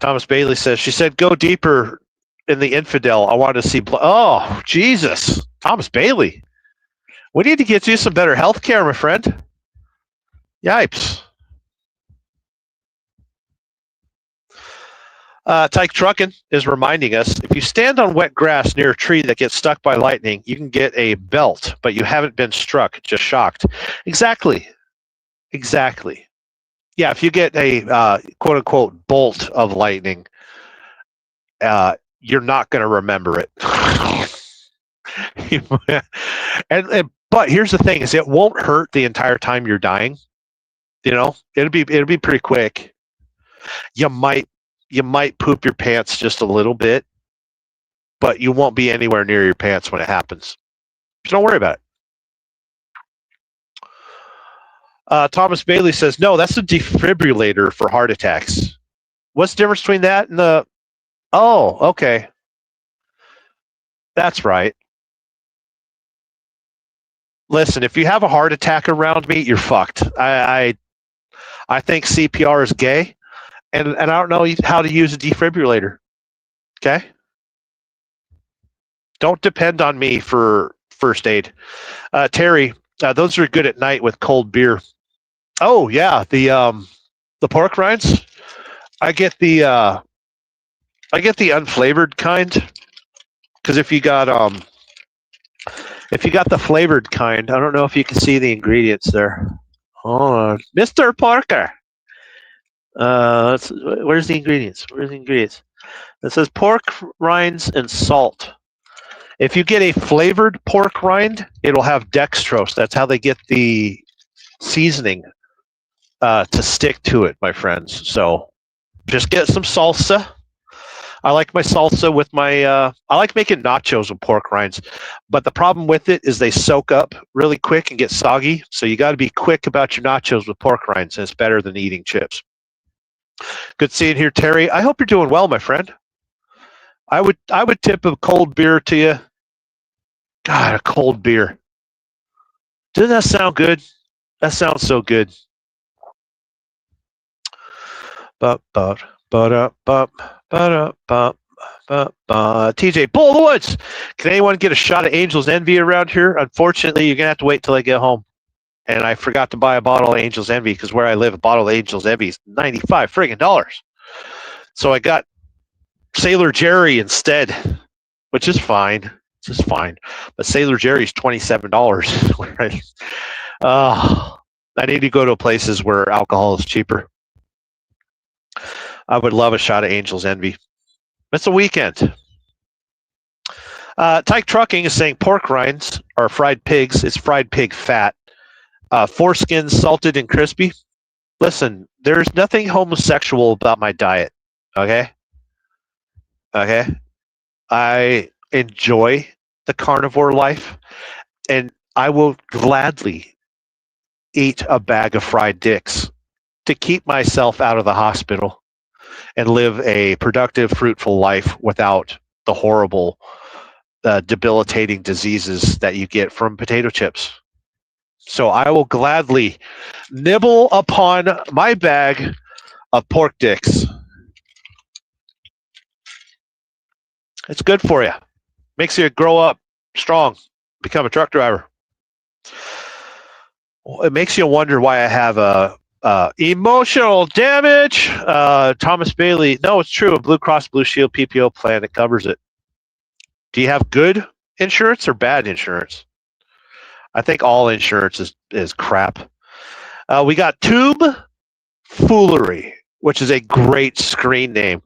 [SPEAKER 4] Thomas Bailey says, she said, go deeper in the infidel. I wanted to see blood. Oh, Jesus. Thomas Bailey. We need to get you some better health care, my friend. Yipes. Tyke Truckin' is reminding us, if you stand on wet grass near a tree that gets struck by lightning, you can get a belt, but you haven't been struck, just shocked. Exactly. Yeah, if you get a quote-unquote bolt of lightning, you're not going to remember it. But here's the thing: is it won't hurt the entire time you're dying. You know, it'll be pretty quick. You might poop your pants just a little bit, but you won't be anywhere near your pants when it happens. So don't worry about it. Thomas Bailey says, no, that's a defibrillator for heart attacks. What's the difference between that and the... Oh, okay. That's right. Listen, if you have a heart attack around me, you're fucked. I think CPR is gay, and I don't know how to use a defibrillator. Okay? Don't depend on me for first aid. Terry, those are good at night with cold beer. Oh yeah, the pork rinds. I get the unflavored kind, because if you got the flavored kind, I don't know if you can see the ingredients there. Oh, Mr. Parker. Where's the ingredients? It says pork rinds and salt. If you get a flavored pork rind, it'll have dextrose. That's how they get the seasoning to stick to it, my friends. So just get some salsa. I like my salsa with my, I like making nachos with pork rinds, but the problem with it is they soak up really quick and get soggy. So you got to be quick about your nachos with pork rinds, and it's better than eating chips. Good seeing here, Terry. I hope you're doing well, my friend. I would tip a cold beer to you. God, a cold beer. Doesn't that sound good? That sounds so good. TJ, Bull of the Woods. Can anyone get a shot of Angel's Envy around here? Unfortunately, you're gonna have to wait till I get home. And I forgot to buy a bottle of Angel's Envy because where I live, a bottle of Angel's Envy is $95 friggin'. So I got Sailor Jerry instead, which is fine. It's just fine. But Sailor Jerry's $27. I need to go to places where alcohol is cheaper. I would love a shot of Angel's Envy. It's a weekend. Tyke Trucking is saying pork rinds are fried pigs. It's fried pig fat. Foreskins salted and crispy. Listen, there's nothing homosexual about my diet. Okay? Okay? I enjoy the carnivore life, and I will gladly eat a bag of fried dicks to keep myself out of the hospital and live a productive, fruitful life without the horrible, debilitating diseases that you get from potato chips. So I will gladly nibble upon my bag of pork dicks. It's good for you. Makes you grow up strong, become a truck driver. It makes you wonder why I have a emotional damage. Thomas Bailey. No, it's true. A Blue Cross Blue Shield PPO plan, it covers it. Do you have good insurance or bad insurance? I think all insurance is crap. We got Tube Foolery, which is a great screen name.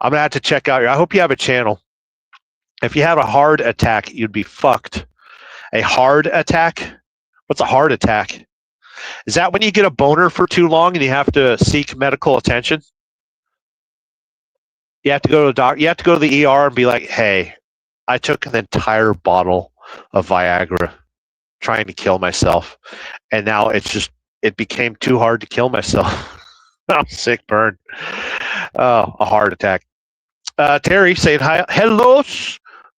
[SPEAKER 4] I'm going to have to check out I hope you have a channel. If you have a heart attack, you'd be fucked. A heart attack? What's a heart attack? Is that when you get a boner for too long and you have to seek medical attention? You have to go to the doctor. You have to go to the ER and be like, hey, I took an entire bottle of Viagra trying to kill myself. And now it became too hard to kill myself. I'm sick burn. Oh, a heart attack. Terry saying hi. Hello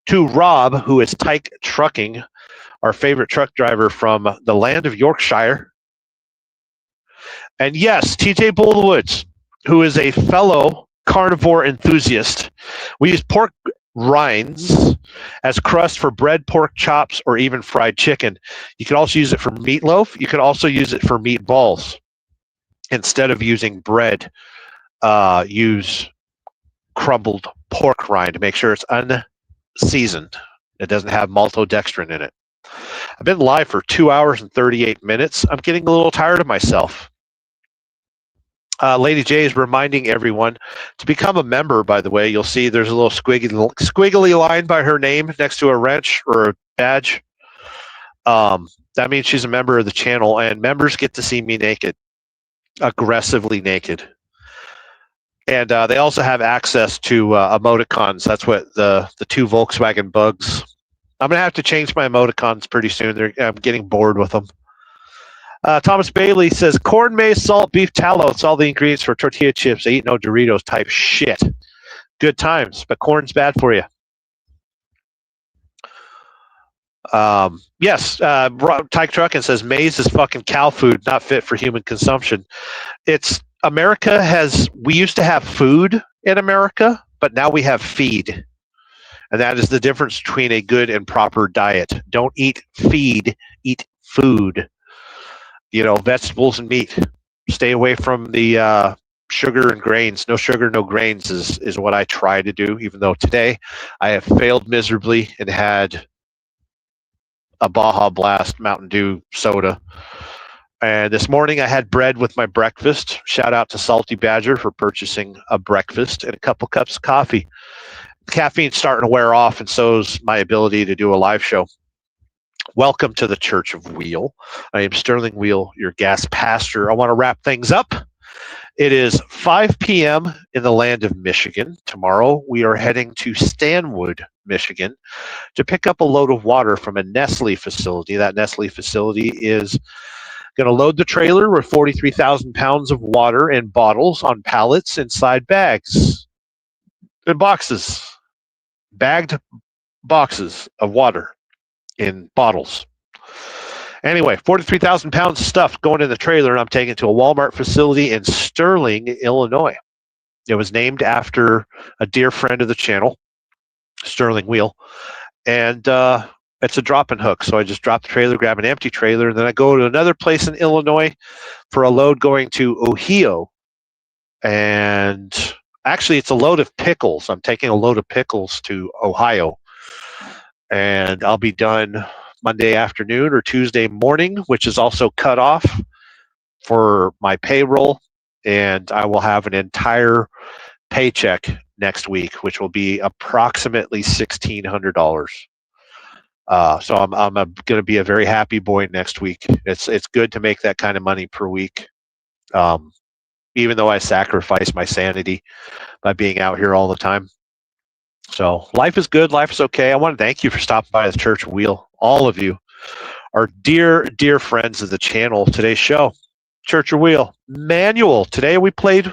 [SPEAKER 4] to Rob, who is Tyke Trucking, our favorite truck driver from the land of Yorkshire. And yes, TJ Bullwoods, who is a fellow carnivore enthusiast. We use pork rinds as crust for bread, pork chops, or even fried chicken. You can also use it for meatloaf. You can also use it for meatballs. Instead of using bread, use crumbled pork rind to make sure it's unseasoned. It doesn't have maltodextrin in it. I've been live for 2 hours and 38 minutes. I'm getting a little tired of myself. Lady J is reminding everyone to become a member, by the way. You'll see there's a little squiggly line by her name next to a wrench or a badge. That means she's a member of the channel, and members get to see me naked, aggressively naked. And they also have access to emoticons. That's what the two Volkswagen Bugs. I'm going to have to change my emoticons pretty soon. I'm getting bored with them. Thomas Bailey says, corn, maize, salt, beef tallow. It's all the ingredients for tortilla chips. I eat no Doritos type shit. Good times, but corn's bad for you. Yes, Tyke Truckin says, maize is fucking cow food, not fit for human consumption. We used to have food in America, but now we have feed. And that is the difference between a good and proper diet. Don't eat feed, eat food. Vegetables and meat. Stay away from the sugar and grains. No sugar, no grains is what I try to do, even though today I have failed miserably and had a Baja Blast Mountain Dew soda. And this morning I had bread with my breakfast. Shout out to Salty Badger for purchasing a breakfast and a couple cups of coffee. Caffeine's starting to wear off, and so is my ability to do a live show. Welcome to the Church of Wheel. I am Sterling Wheel, your gas pastor. I want to wrap things up. It is 5 p.m. in the land of Michigan. Tomorrow we are heading to Stanwood, Michigan, to pick up a load of water from a Nestle facility. That Nestle facility is going to load the trailer with 43,000 pounds of water in bottles on pallets inside bags and boxes. Bagged boxes of water in bottles. Anyway, 43,000 pounds of stuff going in the trailer, and I'm taking it to a Walmart facility in Sterling, Illinois. It was named after a dear friend of the channel, Sterling Wheel, and it's a drop-in hook. So I just drop the trailer, grab an empty trailer, and then I go to another place in Illinois for a load going to Ohio. And actually, it's a load of pickles. I'm taking a load of pickles to Ohio. And I'll be done Monday afternoon or Tuesday morning, which is also cut off for my payroll. And I will have an entire paycheck next week, which will be approximately $1,600. So I'm going to be a very happy boy next week. It's good to make that kind of money per week. even though I sacrifice my sanity by being out here all the time. So life is good. Life is okay. I want to thank you for stopping by the Church Wheel. All of you are dear, dear friends of the channel. Today's show, Church of Wheel manual. Today we played.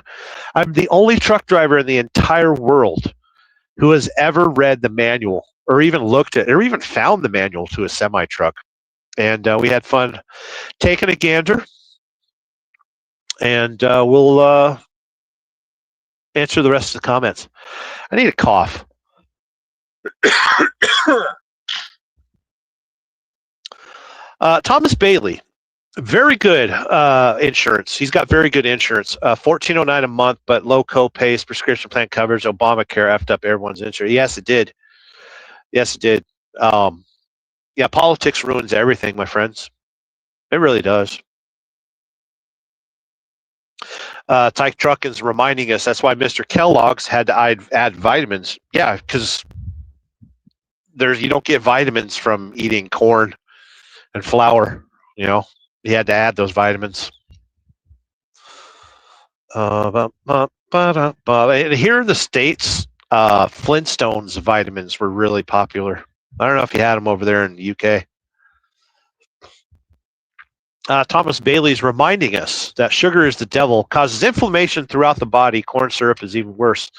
[SPEAKER 4] I'm the only truck driver in the entire world who has ever read the manual or even looked at or even found the manual to a semi truck. And we had fun taking a gander. And we'll answer the rest of the comments. I need a cough. Thomas Bailey, very good insurance. He's got very good insurance. $14.09 a month, but low co-pays, prescription plan coverage. Obamacare effed up everyone's insurance. Yes, it did. Yes, it did. Yeah, politics ruins everything, my friends. It really does. Tyke Truckin's reminding us that's why Mr. Kellogg's had to add vitamins. Yeah, because you don't get vitamins from eating corn and flour. You know, he had to add those vitamins. And here in the States, Flintstones vitamins were really popular. I don't know if you had them over there in the UK. Thomas Bailey's reminding us that sugar is the devil, causes inflammation throughout the body. Corn syrup is even worse.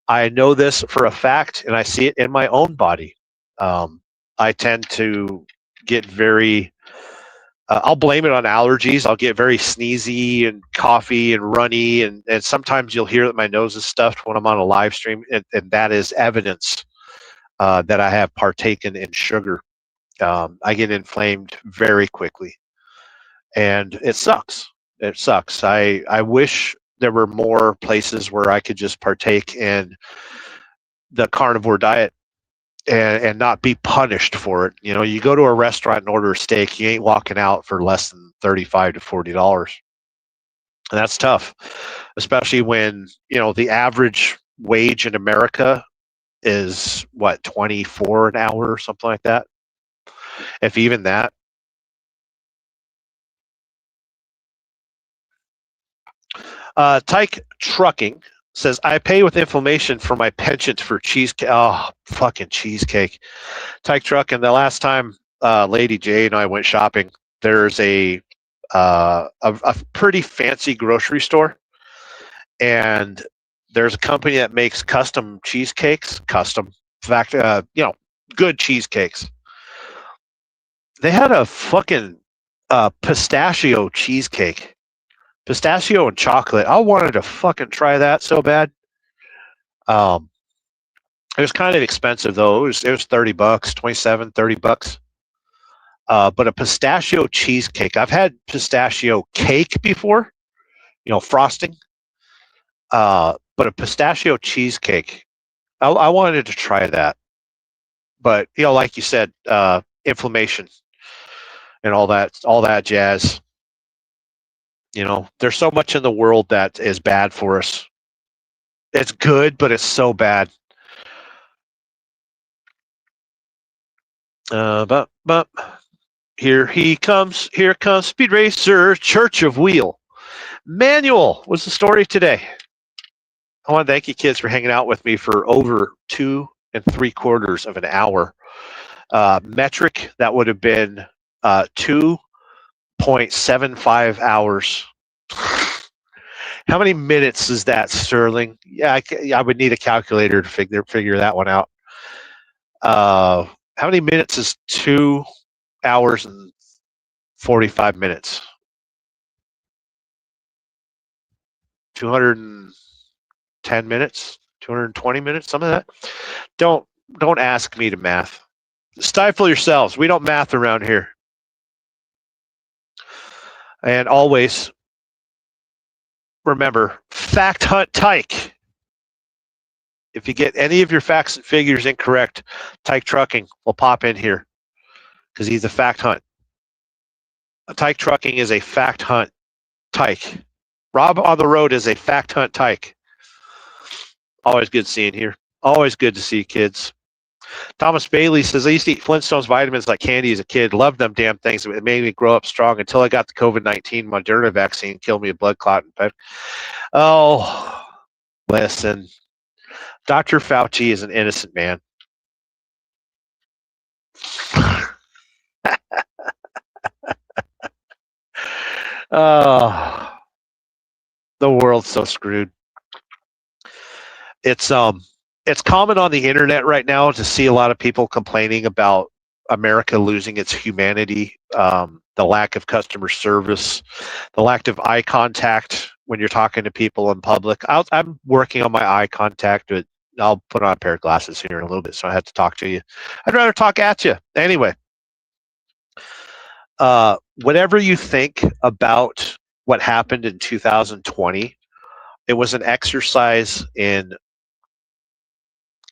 [SPEAKER 4] I know this for a fact, and I see it in my own body. I tend to get very, I'll blame it on allergies. I'll get very sneezy and coughy and runny, and sometimes you'll hear that my nose is stuffed when I'm on a live stream, and that is evidence that I have partaken in sugar. I get inflamed very quickly. And it sucks. It sucks. I wish there were more places where I could just partake in the carnivore diet and not be punished for it. You know, you go to a restaurant and order a steak, you ain't walking out for less than $35 to $40. And that's tough, especially when, you know, the average wage in America is what, 24 an hour or something like that. If even that. Tyke Trucking says, I pay with inflammation for my penchant for cheesecake. Oh, fucking cheesecake. Tyke Trucking, the last time Lady J and I went shopping, there's a pretty fancy grocery store. And there's a company that makes custom cheesecakes. Custom. In fact, you know, good cheesecakes. They had a fucking pistachio cheesecake. Pistachio and chocolate. I wanted to fucking try that so bad. It was kind of expensive though. It was $30, $27, $30. But a pistachio cheesecake. I've had pistachio cake before, you know, frosting. But a pistachio cheesecake, I wanted to try that. But you know, like you said, inflammation and all that jazz. You know, there's so much in the world that is bad for us. It's good, but it's so bad. But here comes Speed Racer Church of Wheel. Manual was the story today. I want to thank you kids for hanging out with me for over 2 3/4 of an hour. Metric, that would have been 2.75 hours. How many minutes is that, Sterling? Yeah, I would need a calculator to figure that one out. How many minutes is 2 hours and 45 minutes? 210 minutes? 220 minutes? Some of that? Don't ask me to math. Stifle yourselves. We don't math around here. And always remember, fact hunt Tyke. If you get any of your facts and figures incorrect, Tyke Trucking will pop in here because he's a fact hunt. Tyke Trucking is a fact hunt Tyke. Rob on the Road is a fact hunt Tyke. Always good seeing here. Always good to see you kids. Thomas Bailey says, I used to eat Flintstones vitamins like candy as a kid. Loved them damn things. It made me grow up strong until I got the COVID-19 Moderna vaccine. Killed me a blood clot. Oh, listen. Dr. Fauci is an innocent man. Oh, the world's so screwed. It's common on the internet right now to see a lot of people complaining about America losing its humanity, the lack of customer service, the lack of eye contact when you're talking to people in public. I'm working on my eye contact, but I'll put on a pair of glasses here in a little bit, so I have to talk to you. I'd rather talk at you. Anyway, whatever you think about what happened in 2020, it was an exercise in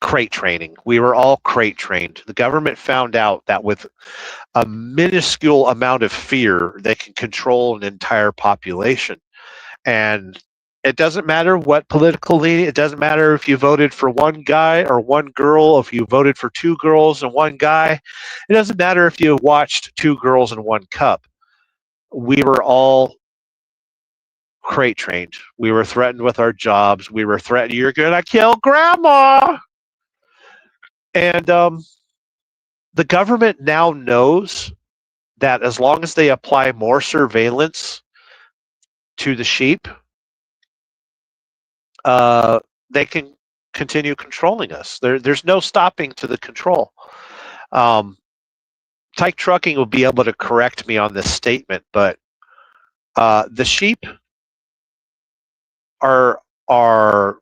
[SPEAKER 4] crate training. We were all crate trained. The government found out that with a minuscule amount of fear, they can control an entire population. And it doesn't matter what political leaning, it doesn't matter if you voted for one guy or one girl, if you voted for two girls and one guy. It doesn't matter if you watched two girls and one cup. We were all crate trained. We were threatened with our jobs. We were threatened, you're going to kill grandma. And the government now knows that as long as they apply more surveillance to the sheep, they can continue controlling us. There's no stopping to the control. Tyke Trucking will be able to correct me on this statement, but the sheep the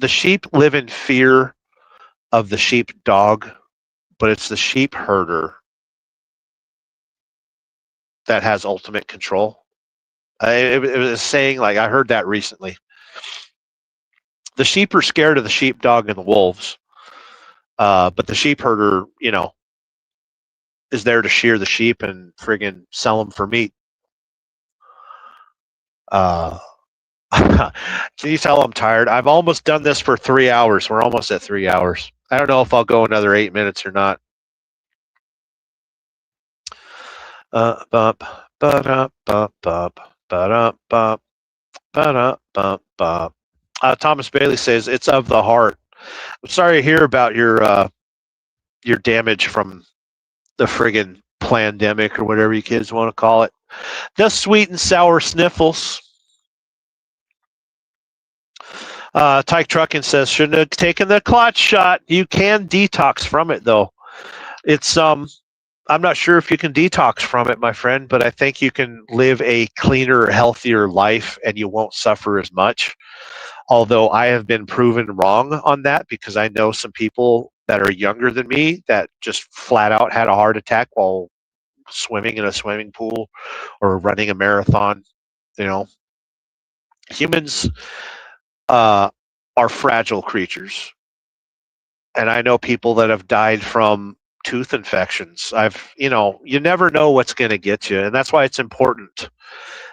[SPEAKER 4] sheep live in fear of the sheepdog, but it's the sheep herder that has ultimate control. It was a saying, like I heard that recently. The sheep are scared of the sheepdog and the wolves, but the sheep herder, is there to shear the sheep and friggin' sell them for meat. Can you tell I'm tired? I've almost done this for 3 hours. We're almost at 3 hours. I don't know if I'll go another 8 minutes or not. Thomas Bailey says it's of the heart. I'm sorry to hear about your damage from the friggin' plandemic or whatever you kids want to call it. The sweet and sour sniffles. Tyke Trucking says, shouldn't have taken the clot shot. You can detox from it, though. It's I'm not sure if you can detox from it, my friend, but I think you can live a cleaner, healthier life and you won't suffer as much. Although I have been proven wrong on that, because I know some people that are younger than me that just flat out had a heart attack while swimming in a swimming pool or running a marathon. Humans are fragile creatures. And I know people that have died from tooth infections. You never know what's going to get you. And that's why it's important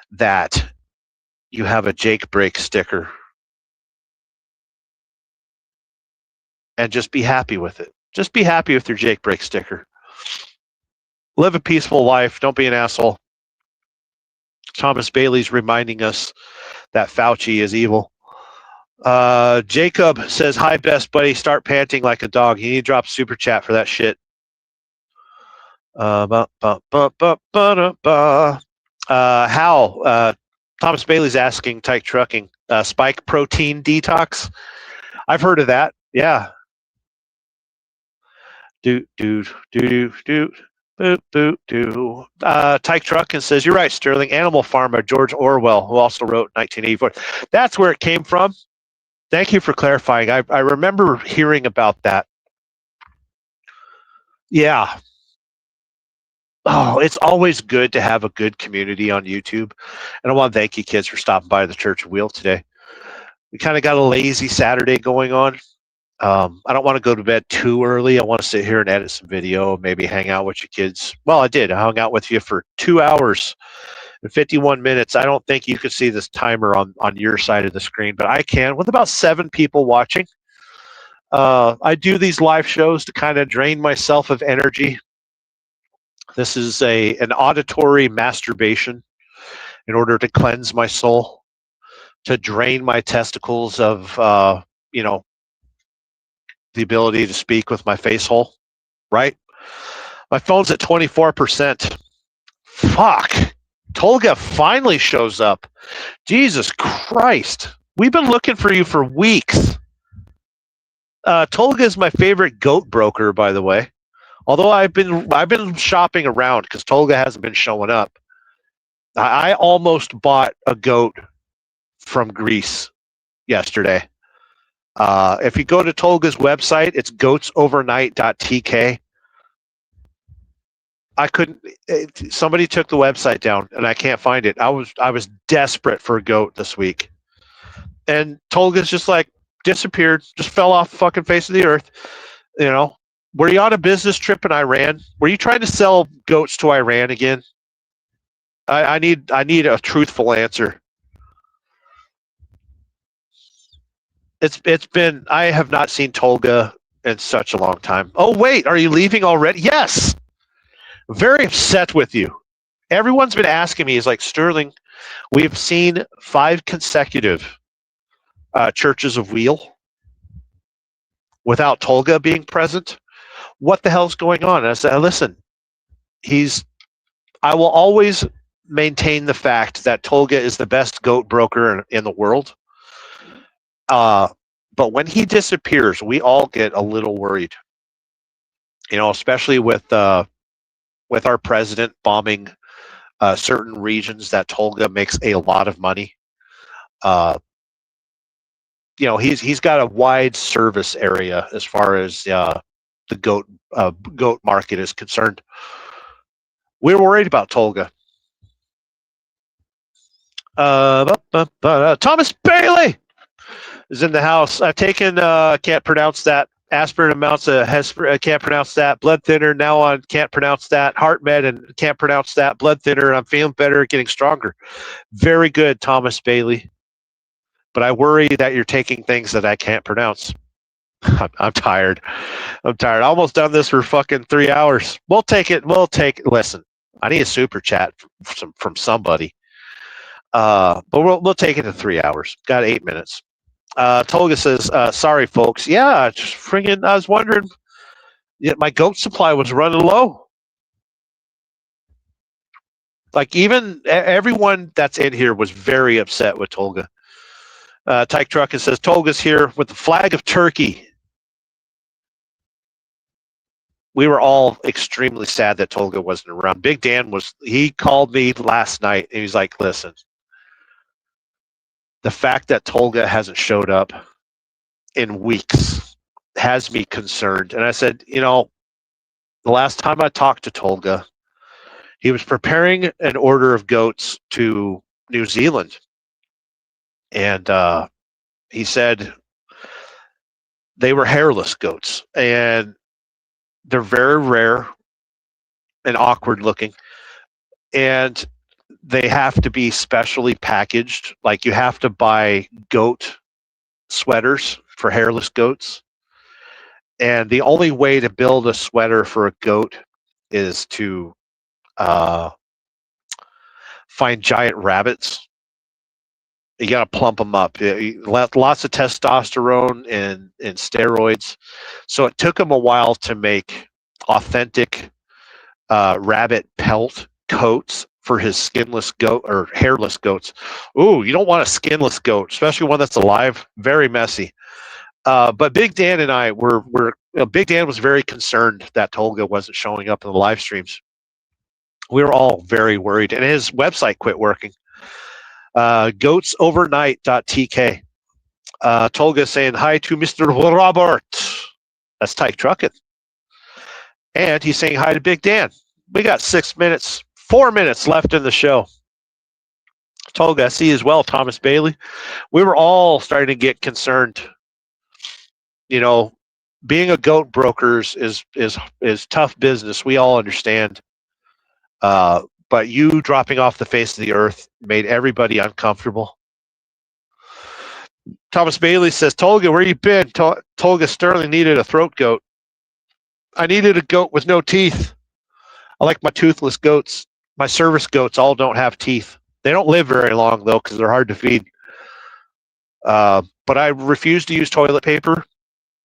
[SPEAKER 4] that you have a Jake Break sticker. And just be happy with it. Just be happy with your Jake Break sticker. Live a peaceful life. Don't be an asshole. Thomas Bailey's reminding us that Fauci is evil. Jacob says, hi, best buddy. Start panting like a dog. You need to drop super chat for that shit. Hal, Thomas Bailey's asking Tyke Trucking, spike protein detox. I've heard of that. Yeah. Tyke Trucking says, you're right, Sterling. Animal Farm, George Orwell, who also wrote 1984. That's where it came from. Thank you for clarifying. I remember hearing about that. Yeah. Oh, it's always good to have a good community on YouTube. And I want to thank you kids for stopping by the Church of Wheel today. We kind of got a lazy Saturday going on. I don't want to go to bed too early. I want to sit here and edit some video, maybe hang out with you kids. Well, I did. I hung out with you for 2 hours and 51 minutes. I don't think you can see this timer on your side of the screen, but I can, with about 7 people watching. I do these live shows to kind of drain myself of energy. This is an auditory masturbation in order to cleanse my soul, to drain my testicles of the ability to speak with my face hole. Right? My phone's at 24%. Fuck. Tolga finally shows up. Jesus Christ. We've been looking for you for weeks. Tolga is my favorite goat broker, by the way. Although I've been shopping around because Tolga hasn't been showing up. I almost bought a goat from Greece yesterday. If you go to Tolga's website, it's goatsovernight.tk. I couldn't. Somebody took the website down, and I can't find it. I was desperate for a goat this week, and Tolga's just like disappeared, just fell off the fucking face of the earth. You know, were you on a business trip in Iran? Were you trying to sell goats to Iran again? I need a truthful answer. It's been. I have not seen Tolga in such a long time. Oh wait, are you leaving already? Yes. Very upset with you. Everyone's been asking me, is like, Sterling, we've seen 5 consecutive churches of wheel without Tolga being present. What the hell's going on? And I said, listen, I will always maintain the fact that Tolga is the best goat broker in the world. But when he disappears, we all get a little worried. Especially with our president bombing certain regions that Tolga makes a lot of money. He's got a wide service area as far as the goat market is concerned. We're worried about Tolga. Thomas Bailey is in the house. I've taken can't pronounce that. Aspirin amounts of can't pronounce that. Blood thinner now on can't pronounce that. HeartMed and can't pronounce that. Blood thinner. I'm feeling better, getting stronger. Very good, Thomas Bailey. But I worry that you're taking things that I can't pronounce. I'm tired. Almost done this for fucking 3 hours. We'll take it. Listen, I need a super chat from somebody. But we'll take it to 3 hours. Got 8 minutes. Tolga says, sorry, folks. Yeah, just friggin', I was wondering. Yeah, my goat supply was running low. Like, even everyone that's in here was very upset with Tolga. Tyke Truckin says, Tolga's here with the flag of Turkey. We were all extremely sad that Tolga wasn't around. Big Dan he called me last night, and he's like, listen, the fact that Tolga hasn't showed up in weeks has me concerned. And I said, the last time I talked to Tolga, he was preparing an order of goats to New Zealand. And he said they were hairless goats. And they're very rare and awkward looking. And they have to be specially packaged. Like, you have to buy goat sweaters for hairless goats. And the only way to build a sweater for a goat is to find giant rabbits. You got to plump them up. Lots of testosterone and steroids. So it took them a while to make authentic rabbit pelt coats for his skinless goat or hairless goats. Ooh, you don't want a skinless goat, especially one that's alive. Very messy. But Big Dan and I Big Dan was very concerned that Tolga wasn't showing up in the live streams. We were all very worried, and his website quit working. Goatsovernight.tk. Tolga saying hi to Mr. Robert. That's Tyke Truckin. And he's saying hi to Big Dan. We got 4 minutes left in the show. Tolga, I see as well, Thomas Bailey. We were all starting to get concerned. Being a goat broker is tough business. We all understand. But you dropping off the face of the earth made everybody uncomfortable. Thomas Bailey says, Tolga, where you been? Tolga Sterling needed a throat goat. I needed a goat with no teeth. I like my toothless goats. My service goats all don't have teeth. They don't live very long, though, because they're hard to feed. But I refuse to use toilet paper,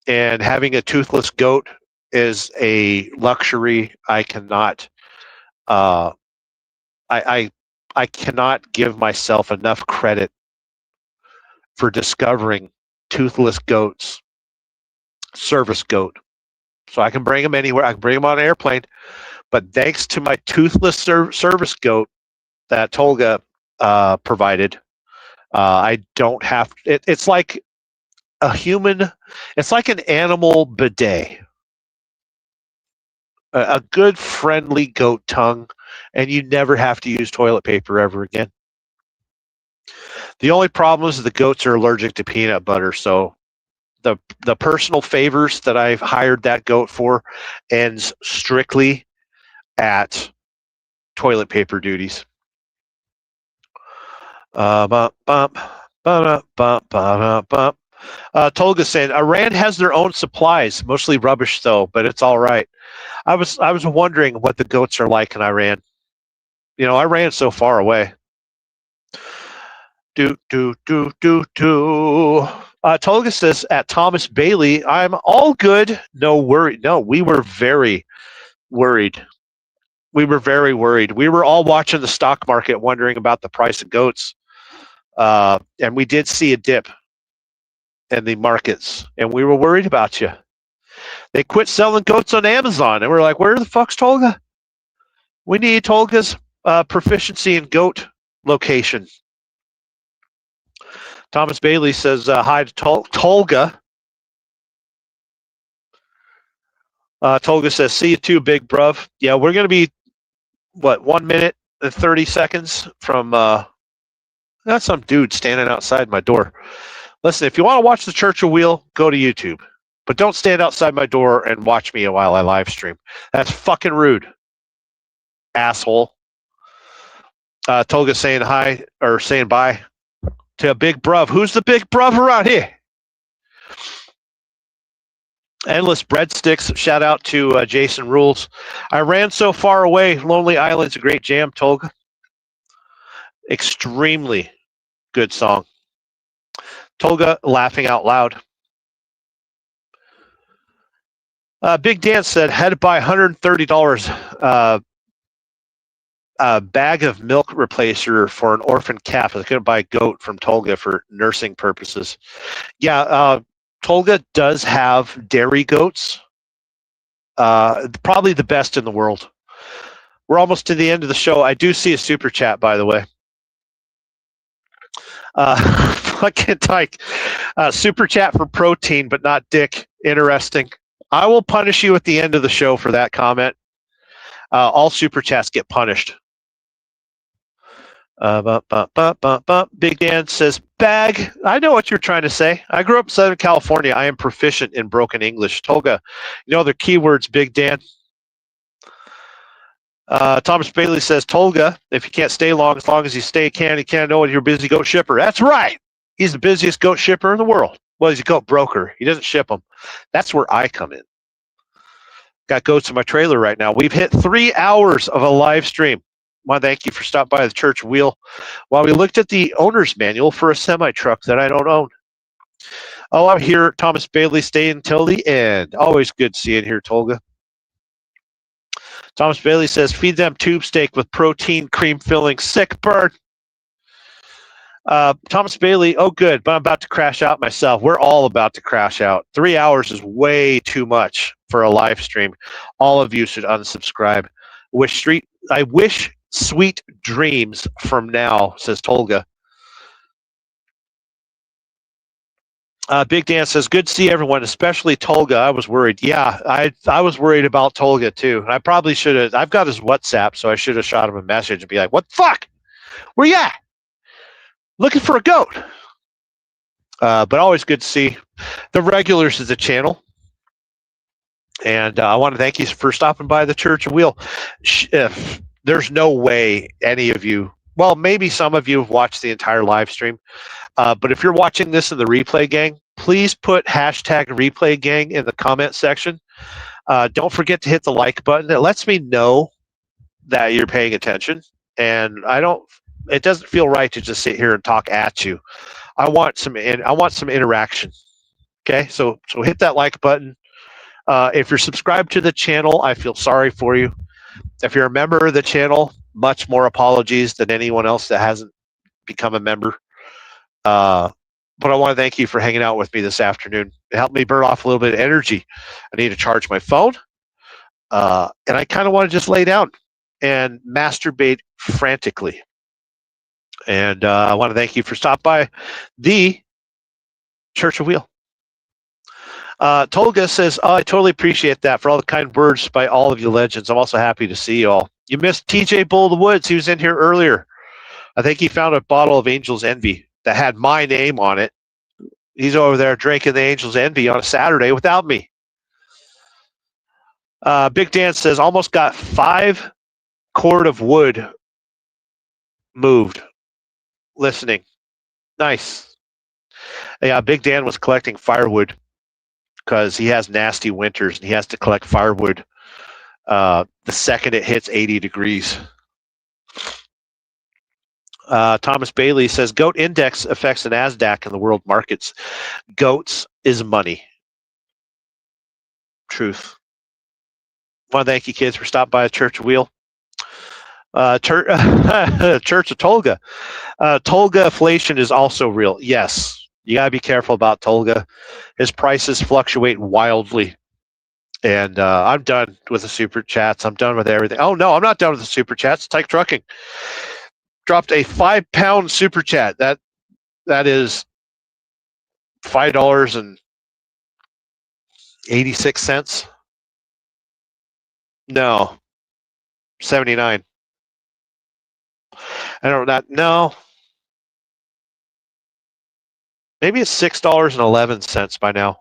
[SPEAKER 4] and having a toothless goat is a luxury I cannot. I cannot give myself enough credit for discovering toothless goats, service goat. So I can bring them anywhere. I can bring them on an airplane. But thanks to my toothless service goat that Tolga provided, I don't have. It's like a human. It's like an animal bidet. A good, friendly goat tongue, and you never have to use toilet paper ever again. The only problem is the goats are allergic to peanut butter, so the personal favors that I've hired that goat for ends strictly at toilet paper duties. Tolga saying Iran has their own supplies, mostly rubbish though, but it's all right. I was wondering what the goats are like in Iran. You know, Iran's so far away. Tolga says at Thomas Bailey, I'm all good, no worry. No, we were very worried. We were very worried. We were all watching the stock market, wondering about the price of goats, and we did see a dip in the markets, and we were worried about you. They quit selling goats on Amazon, and we're like, where the fuck's Tolga? We need Tolga's proficiency in goat location. Thomas Bailey says hi to Tolga. Tolga says, see you too, big bruv. Yeah, we're going to be, 1 minute and 30 seconds from, got some dude standing outside my door. Listen, if you want to watch the Church of Wheel, go to YouTube. But don't stand outside my door and watch me while I live stream. That's fucking rude, asshole. Tolga saying hi, or saying bye to a big bruv. Who's the big bruv around here? Endless Breadsticks. Shout out to Jason Rules. I ran so far away. Lonely Island's a great jam, Tolga. Extremely good song. Tolga laughing out loud. Big Dan said, had to buy $130 a bag of milk replacer for an orphan calf. I was going to buy a goat from Tolga for nursing purposes. Yeah, Tolga does have dairy goats. Probably the best in the world. We're almost to the end of the show. I do see a super chat, by the way. Fucking like super chat for protein, but not dick. Interesting. I will punish you at the end of the show for that comment. All super chats get punished. Big Dan says, bag. I know what you're trying to say. I grew up in Southern California. I am proficient in broken English. Tolga, you know the keywords, Big Dan. Thomas Bailey says, Tolga, if you can't stay long, as long as you stay, you can't know you're a busy goat shipper. That's right. He's the busiest goat shipper in the world. Well, he's a goat broker. He doesn't ship them. That's where I come in. Got goats in my trailer right now. We've hit 3 hours of a live stream. I want to thank you for stopping by the Church Wheel while we looked at the owner's manual for a semi-truck that I don't own. Oh, I'm here. Thomas Bailey, stay until the end. Always good seeing here, Tolga. Thomas Bailey says, feed them tube steak with protein cream filling. Sick bird. Thomas Bailey, oh good, but I'm about to crash out myself. We're all about to crash out. 3 hours is way too much for a live stream. All of you should unsubscribe. I wish sweet dreams from now, says Tolga. Big Dan says, good to see everyone, especially Tolga. I was worried. Yeah, I was worried about Tolga too. I probably should have. I've got his WhatsApp, so I should have shot him a message and be like, what the fuck? Where you at? Looking for a goat. But always good to see the regulars of the channel. And I want to thank you for stopping by the Church of Wheel. If there's no way any of you well, maybe some of you have watched the entire live stream, but if you're watching this in the replay gang, please put hashtag replay gang in the comment section. Don't forget to hit the like button. It lets me know that you're paying attention, and it doesn't feel right to just sit here and talk at you. I want some interaction. Okay, so hit that like button. If you're subscribed to the channel, I feel sorry for you. If you're a member of the channel, much more apologies than anyone else that hasn't become a member. But I want to thank you for hanging out with me this afternoon. It helped me burn off a little bit of energy. I need to charge my phone, and I kind of want to just lay down and masturbate frantically. And I want to thank you for stopping by the Church of Wheel. Tolga says, "Oh, I totally appreciate that for all the kind words by all of you legends. I'm also happy to see you all. You missed TJ Bull of the Woods. He was in here earlier. I think he found a bottle of Angel's Envy that had my name on it. He's over there drinking the Angel's Envy on a Saturday without me." Big Dan says, "Almost got 5 cord of wood moved. Listening. Nice." Yeah, Big Dan was collecting firewood because he has nasty winters and he has to collect firewood the second it hits 80 degrees. Thomas Bailey says, "Goat index affects the NASDAQ in the world markets. Goats is money." Truth. I want to thank you kids for stopping by the Church of Wheel. Church of Tolga. Tolga inflation is also real. Yes, you got to be careful about Tolga. His prices fluctuate wildly. And I'm done with the super chats. I'm done with everything. Oh, no, I'm not done with the super chats. Tyke Trucking dropped a 5-pound super chat. That is $5.86. No, 79. I don't know. No. Maybe it's $6.11 by now.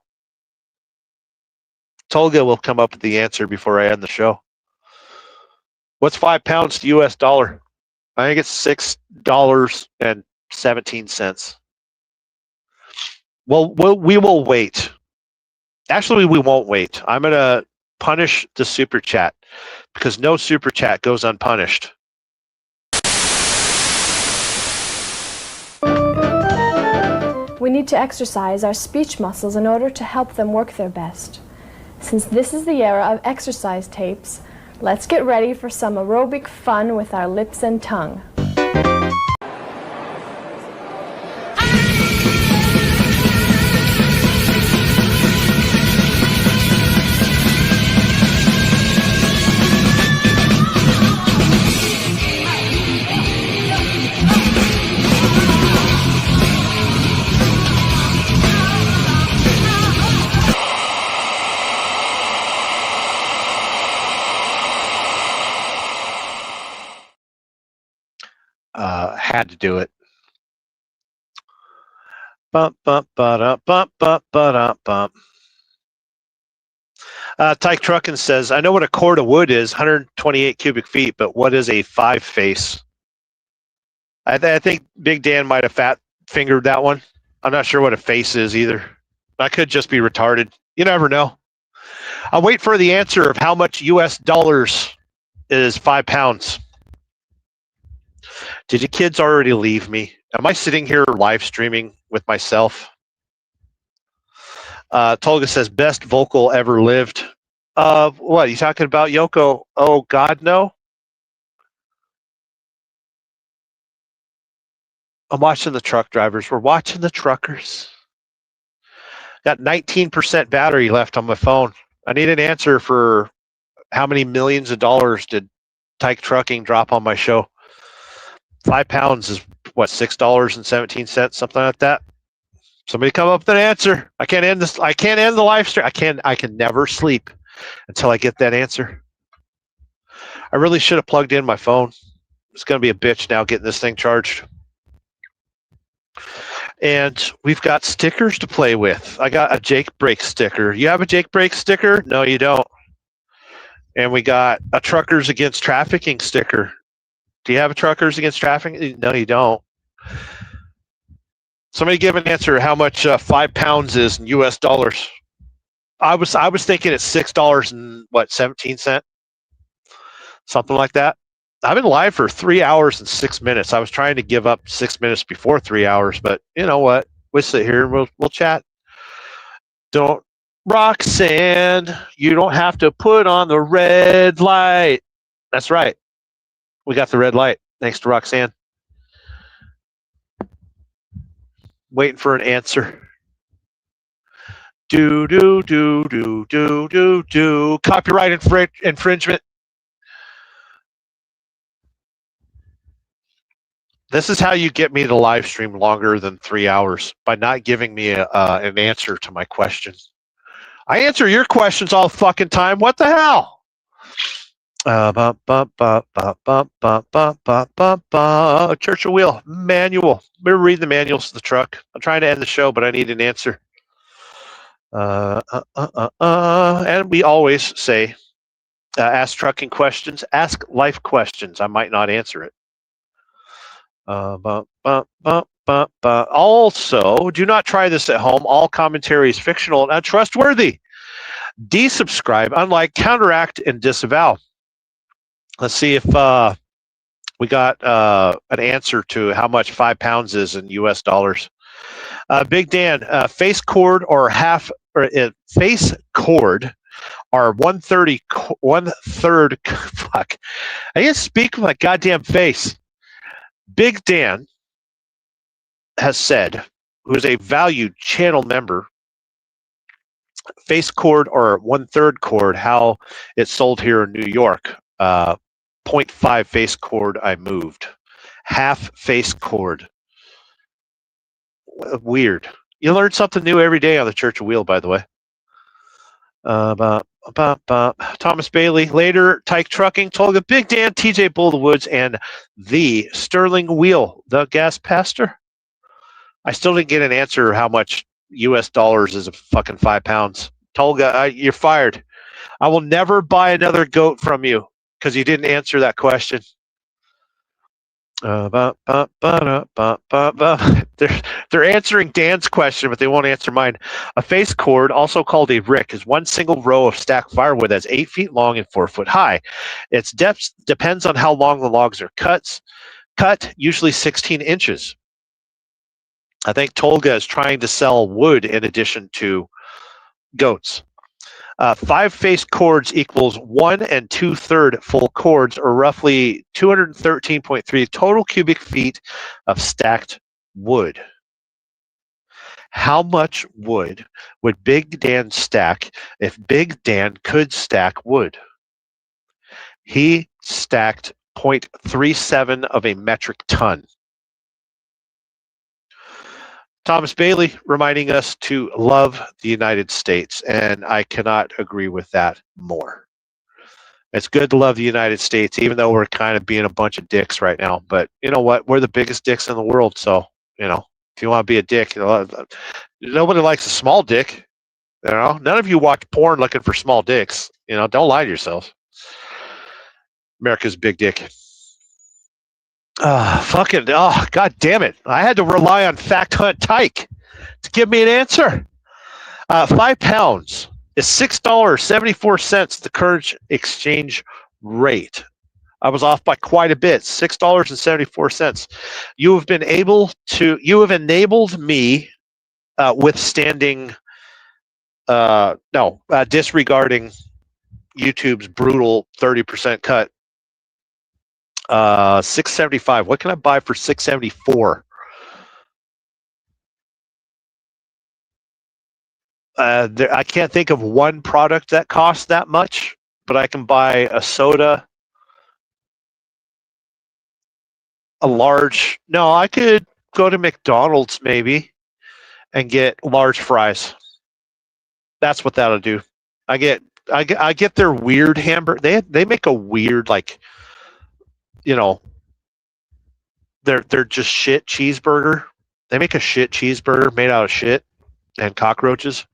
[SPEAKER 4] Tolga will come up with the answer before I end the show. What's 5 pounds to US dollar? I think it's $6.17. Well, we will wait. Actually, we won't wait. I'm going to punish the super chat because no super chat goes unpunished.
[SPEAKER 5] We need to exercise our speech muscles in order to help them work their best. Since this is the era of exercise tapes, let's get ready for some aerobic fun with our lips and tongue.
[SPEAKER 4] Had to do it. Bump, bump, ba-da, bump, bump, ba-da, bump. Tyke Truckin says, "I know what a cord of wood is, 128 cubic feet, but what is a 5-face?" I think Big Dan might have fat-fingered that one. I'm not sure what a face is either. I could just be retarded. You never know. I'll wait for the answer of how much US dollars is 5 pounds. Did you kids already leave me? Am I sitting here live streaming with myself? Tolga says, "Best vocal ever lived." What, are you talking about Yoko? Oh, God, no? I'm watching the truck drivers. We're watching the truckers. Got 19% battery left on my phone. I need an answer for how many millions of dollars did Tyke Trucking drop on my show? 5 pounds is what, $6.17, something like that. Somebody come up with an answer. I can't end this. I can't end the live stream. I can never sleep until I get that answer. I really should have plugged in my phone. It's going to be a bitch now getting this thing charged. And we've got stickers to play with. I got a Jake Break sticker. You have a Jake Break sticker? No, you don't. And we got a Truckers Against Trafficking sticker. Do you have a Truckers Against Trafficking? No, you don't. Somebody give an answer how much 5 pounds is in US dollars. I was thinking it's $6 and what, 17 cents? Something like that. I've been live for 3 hours and 6 minutes. I was trying to give up 6 minutes before 3 hours, but you know what? We'll sit here and we'll chat. Don't, Roxanne, you don't have to put on the red light. That's right. We got the red light. Thanks to Roxanne. Waiting for an answer. Do. Copyright infringement. This is how you get me to live stream longer than 3 hours, by not giving me an answer to my questions. I answer your questions all the fucking time. What the hell? Churchill Wheel manual. We're reading the manuals of the truck. I'm trying to end the show, but I need an answer. And we always say, ask trucking questions, ask life questions. I might not answer it. Also, do not try this at home. All commentary is fictional and untrustworthy. Desubscribe, unlike, counteract, and disavow. Let's see if we got an answer to how much 5 pounds is in US dollars. Big Dan, face cord or face cord are 1/3. Fuck, I can't speak with my goddamn face. Big Dan has said, who is a valued channel member, face cord or 1/3 cord, how it's sold here in New York. 0.5 face cord I moved. Half face cord. Weird. You learn something new every day on the Church of Wheel, by the way. Thomas Bailey, later Tyke Trucking, Tolga, Big Dan, TJ Bull of the Woods, and the Sterling Wheel, the gas pastor. I still didn't get an answer how much US dollars is a fucking 5 pounds. Tolga, you're fired. I will never buy another goat from you because you didn't answer that question. They're answering Dan's question, but they won't answer mine. A face cord, also called a rick, is one single row of stacked firewood that's 8 feet long and 4 foot high. Its depth depends on how long the logs are cut, usually 16 inches. I think Tolga is trying to sell wood in addition to goats. 5 face cords equals 1 2/3 full cords, or roughly 213.3 total cubic feet of stacked wood. How much wood would Big Dan stack if Big Dan could stack wood? He stacked 0.37 of a metric ton. Thomas Bailey reminding us to love the United States, and I cannot agree with that more. It's good to love the United States, even though we're kind of being a bunch of dicks right now. But you know what? We're the biggest dicks in the world, so, you know, if you want to be a dick, nobody likes a small dick. You know, none of you watch porn looking for small dicks. You know, don't lie to yourselves. America's big dick. God damn it. I had to rely on Fact Hunt Tyke to give me an answer. 5 pounds is $6.74, the current exchange rate. I was off by quite a bit, $6.74. You have enabled me withstanding, disregarding YouTube's brutal 30% cut. 675. What can I buy for 674? I can't think of one product that costs that much, but I can buy a soda, I could go to McDonald's maybe and get large fries. That's what that'll do. I get their weird hamburger. They make a weird, like, you know, they're just shit cheeseburger. They make a shit cheeseburger made out of shit and cockroaches.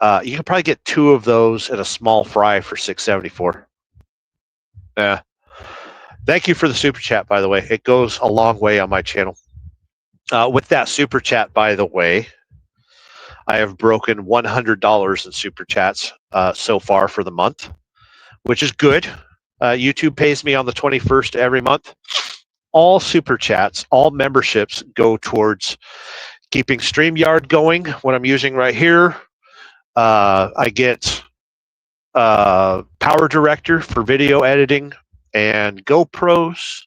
[SPEAKER 4] You can probably get 2 of those and a small fry for $6.74. Yeah. Thank you for the super chat, by the way. It goes a long way on my channel. With that super chat, by the way, I have broken $100 in super chats so far for the month, which is good. YouTube pays me on the 21st every month. All super chats, all memberships go towards keeping StreamYard going, what I'm using right here. I get Power Director for video editing and GoPros.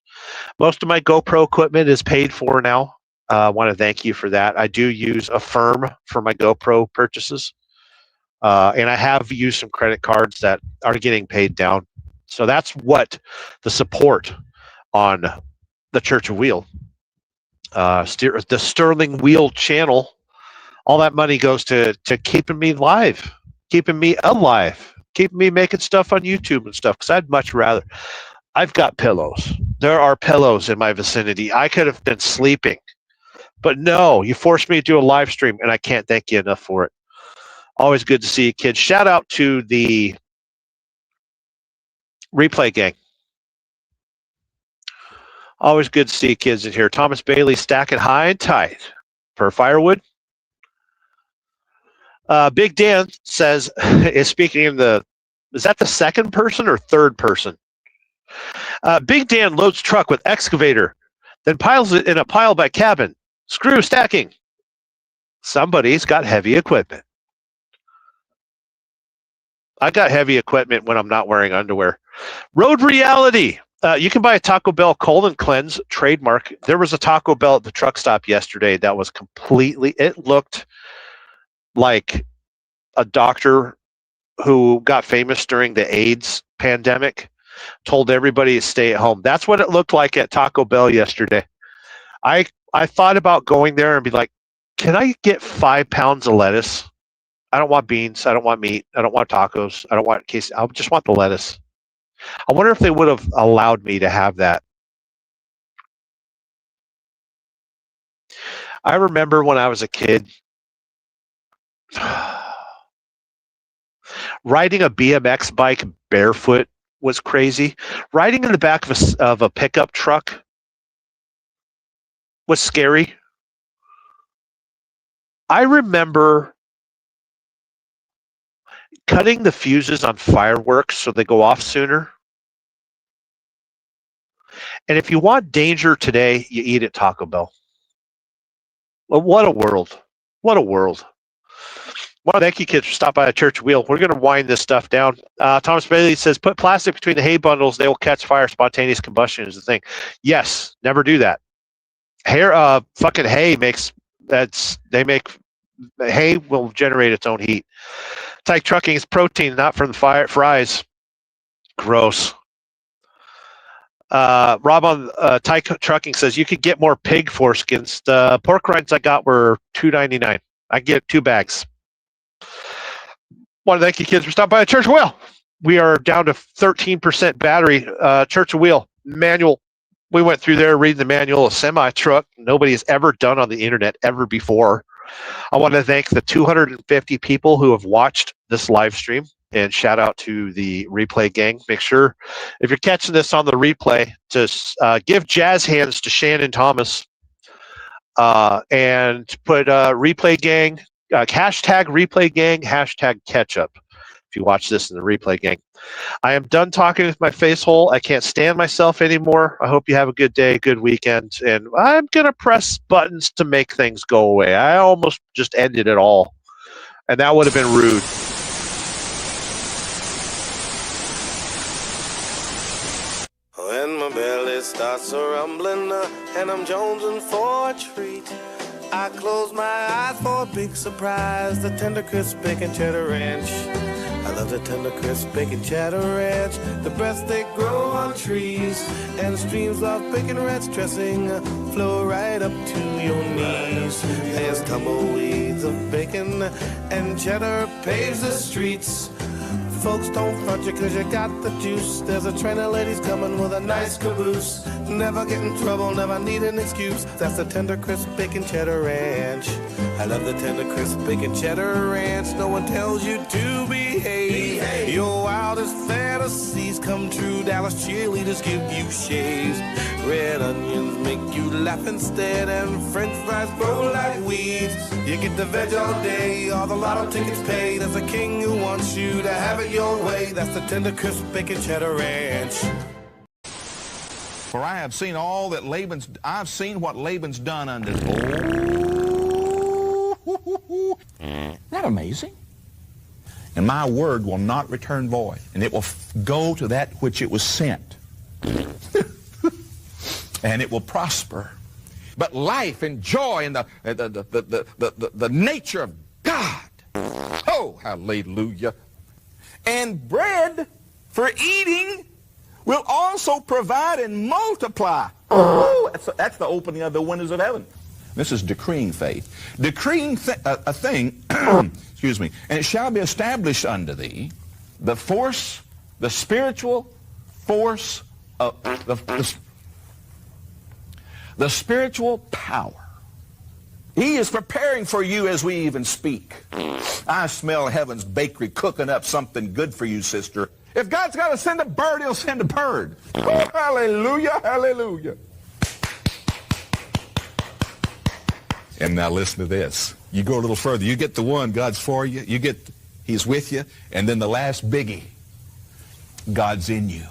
[SPEAKER 4] Most of my GoPro equipment is paid for now. I want to thank you for that. I do use Affirm for my GoPro purchases. And I have used some credit cards that are getting paid down. So that's what the support on the Church of Wheel, the Sterling Wheel channel, all that money goes to keeping me live, keeping me alive, keeping me making stuff on YouTube and stuff, because I'd much rather. I've got pillows. There are pillows in my vicinity. I could have been sleeping. But no, you forced me to do a live stream, and I can't thank you enough for it. Always good to see you, kids. Shout out to the Replay Gang. Always good to see you kids in here. Thomas Bailey stacking high and tight per firewood. Big Dan says, is speaking in the, is that the second person or third person? Big Dan loads truck with excavator, then piles it in a pile by cabin. Screw stacking. Somebody's got heavy equipment. I got heavy equipment when I'm not wearing underwear. Road Reality. You can buy a Taco Bell colon cleanse trademark. There was a Taco Bell at the truck stop yesterday that was completely, it looked like a doctor who got famous during the AIDS pandemic told everybody to stay at home. That's what it looked like at Taco Bell yesterday. I thought about going there and be like, can I get 5 pounds of lettuce? I don't want beans. I don't want meat. I don't want tacos. I don't want queso. I just want the lettuce. I wonder if they would have allowed me to have that. I remember when I was a kid, riding a BMX bike barefoot was crazy. Riding in the back of a pickup truck was scary. I remember cutting the fuses on fireworks so they go off sooner. And if you want danger today, you eat at Taco Bell. Well, what a world. What a world. Well, thank you, kids, for stopping by the Church Wheel. We're going to wind this stuff down. Thomas Bailey says, put plastic between the hay bundles. They will catch fire. Spontaneous combustion is the thing. Yes, never do that. Fucking hay makes, hay will generate its own heat. Tyke trucking is protein, not from the fries. Gross. Rob on Tyke trucking says, you could get more pig foreskins. The pork rinds I got were $2.99. I get 2 bags. Want to thank you, kids, for stopping by the Church of Wheel. We are down to 13% battery. Church of Wheel manual. We went through there reading the manual of semi-truck. Nobody has ever done on the internet ever before. I want to thank the 250 people who have watched this live stream, and shout out to the Replay Gang. Make sure, if you're catching this on the replay, to give jazz hands to Shannon Thomas and put Replay Gang, hashtag Replay Gang, hashtag Ketchup, if you watch this in the Replay Gang. I am done talking with my face hole. I can't stand myself anymore. I hope you have a good day, good weekend, and I'm going to press buttons to make things go away. I almost just ended it all, and that would have been rude.
[SPEAKER 6] When my belly starts a-rumbling and I'm jonesing for a treat, I close my eyes for a big surprise, the tender crisp bacon cheddar ranch. I love the tender crisp bacon cheddar ranch, the best they grow on trees, and streams of bacon ranch dressing flow right up to your knees. There's tumbleweeds of bacon and cheddar paves the streets, folks don't front you cause you got the juice. There's a train of ladies coming with a nice caboose. Never get in trouble, never need an excuse. That's the tender, crisp bacon cheddar ranch. I love the tender, crisp bacon cheddar ranch. No one tells you to behave. Your wildest fantasies come true. Dallas cheerleaders give you shaves. Red onions make you laugh instead, and french fries grow like weeds. You get the veg all day, all the lotto tickets paid. There's a king who wants you to have it your way. That's the tender, crisp bacon cheddar ranch.
[SPEAKER 7] For I have seen all that I've seen what Laban's done unto. Oh, isn't that amazing? And my word will not return void, and it will go to that which it was sent. And it will prosper. But life and joy and the nature of God. Oh, hallelujah. And bread for eating will also provide and multiply. Oh, that's the opening of the windows of heaven. This is decreeing faith. Decreeing a thing, excuse me, and it shall be established unto thee, the force, the spiritual force of the spiritual power. He is preparing for you as we even speak. I smell heaven's bakery cooking up something good for you, sister. If God's got to send a bird, he'll send a bird. Oh, hallelujah, hallelujah. And now listen to this. You go a little further. You get the one, God's for you. You get, he's with you. And then the last biggie, God's in you.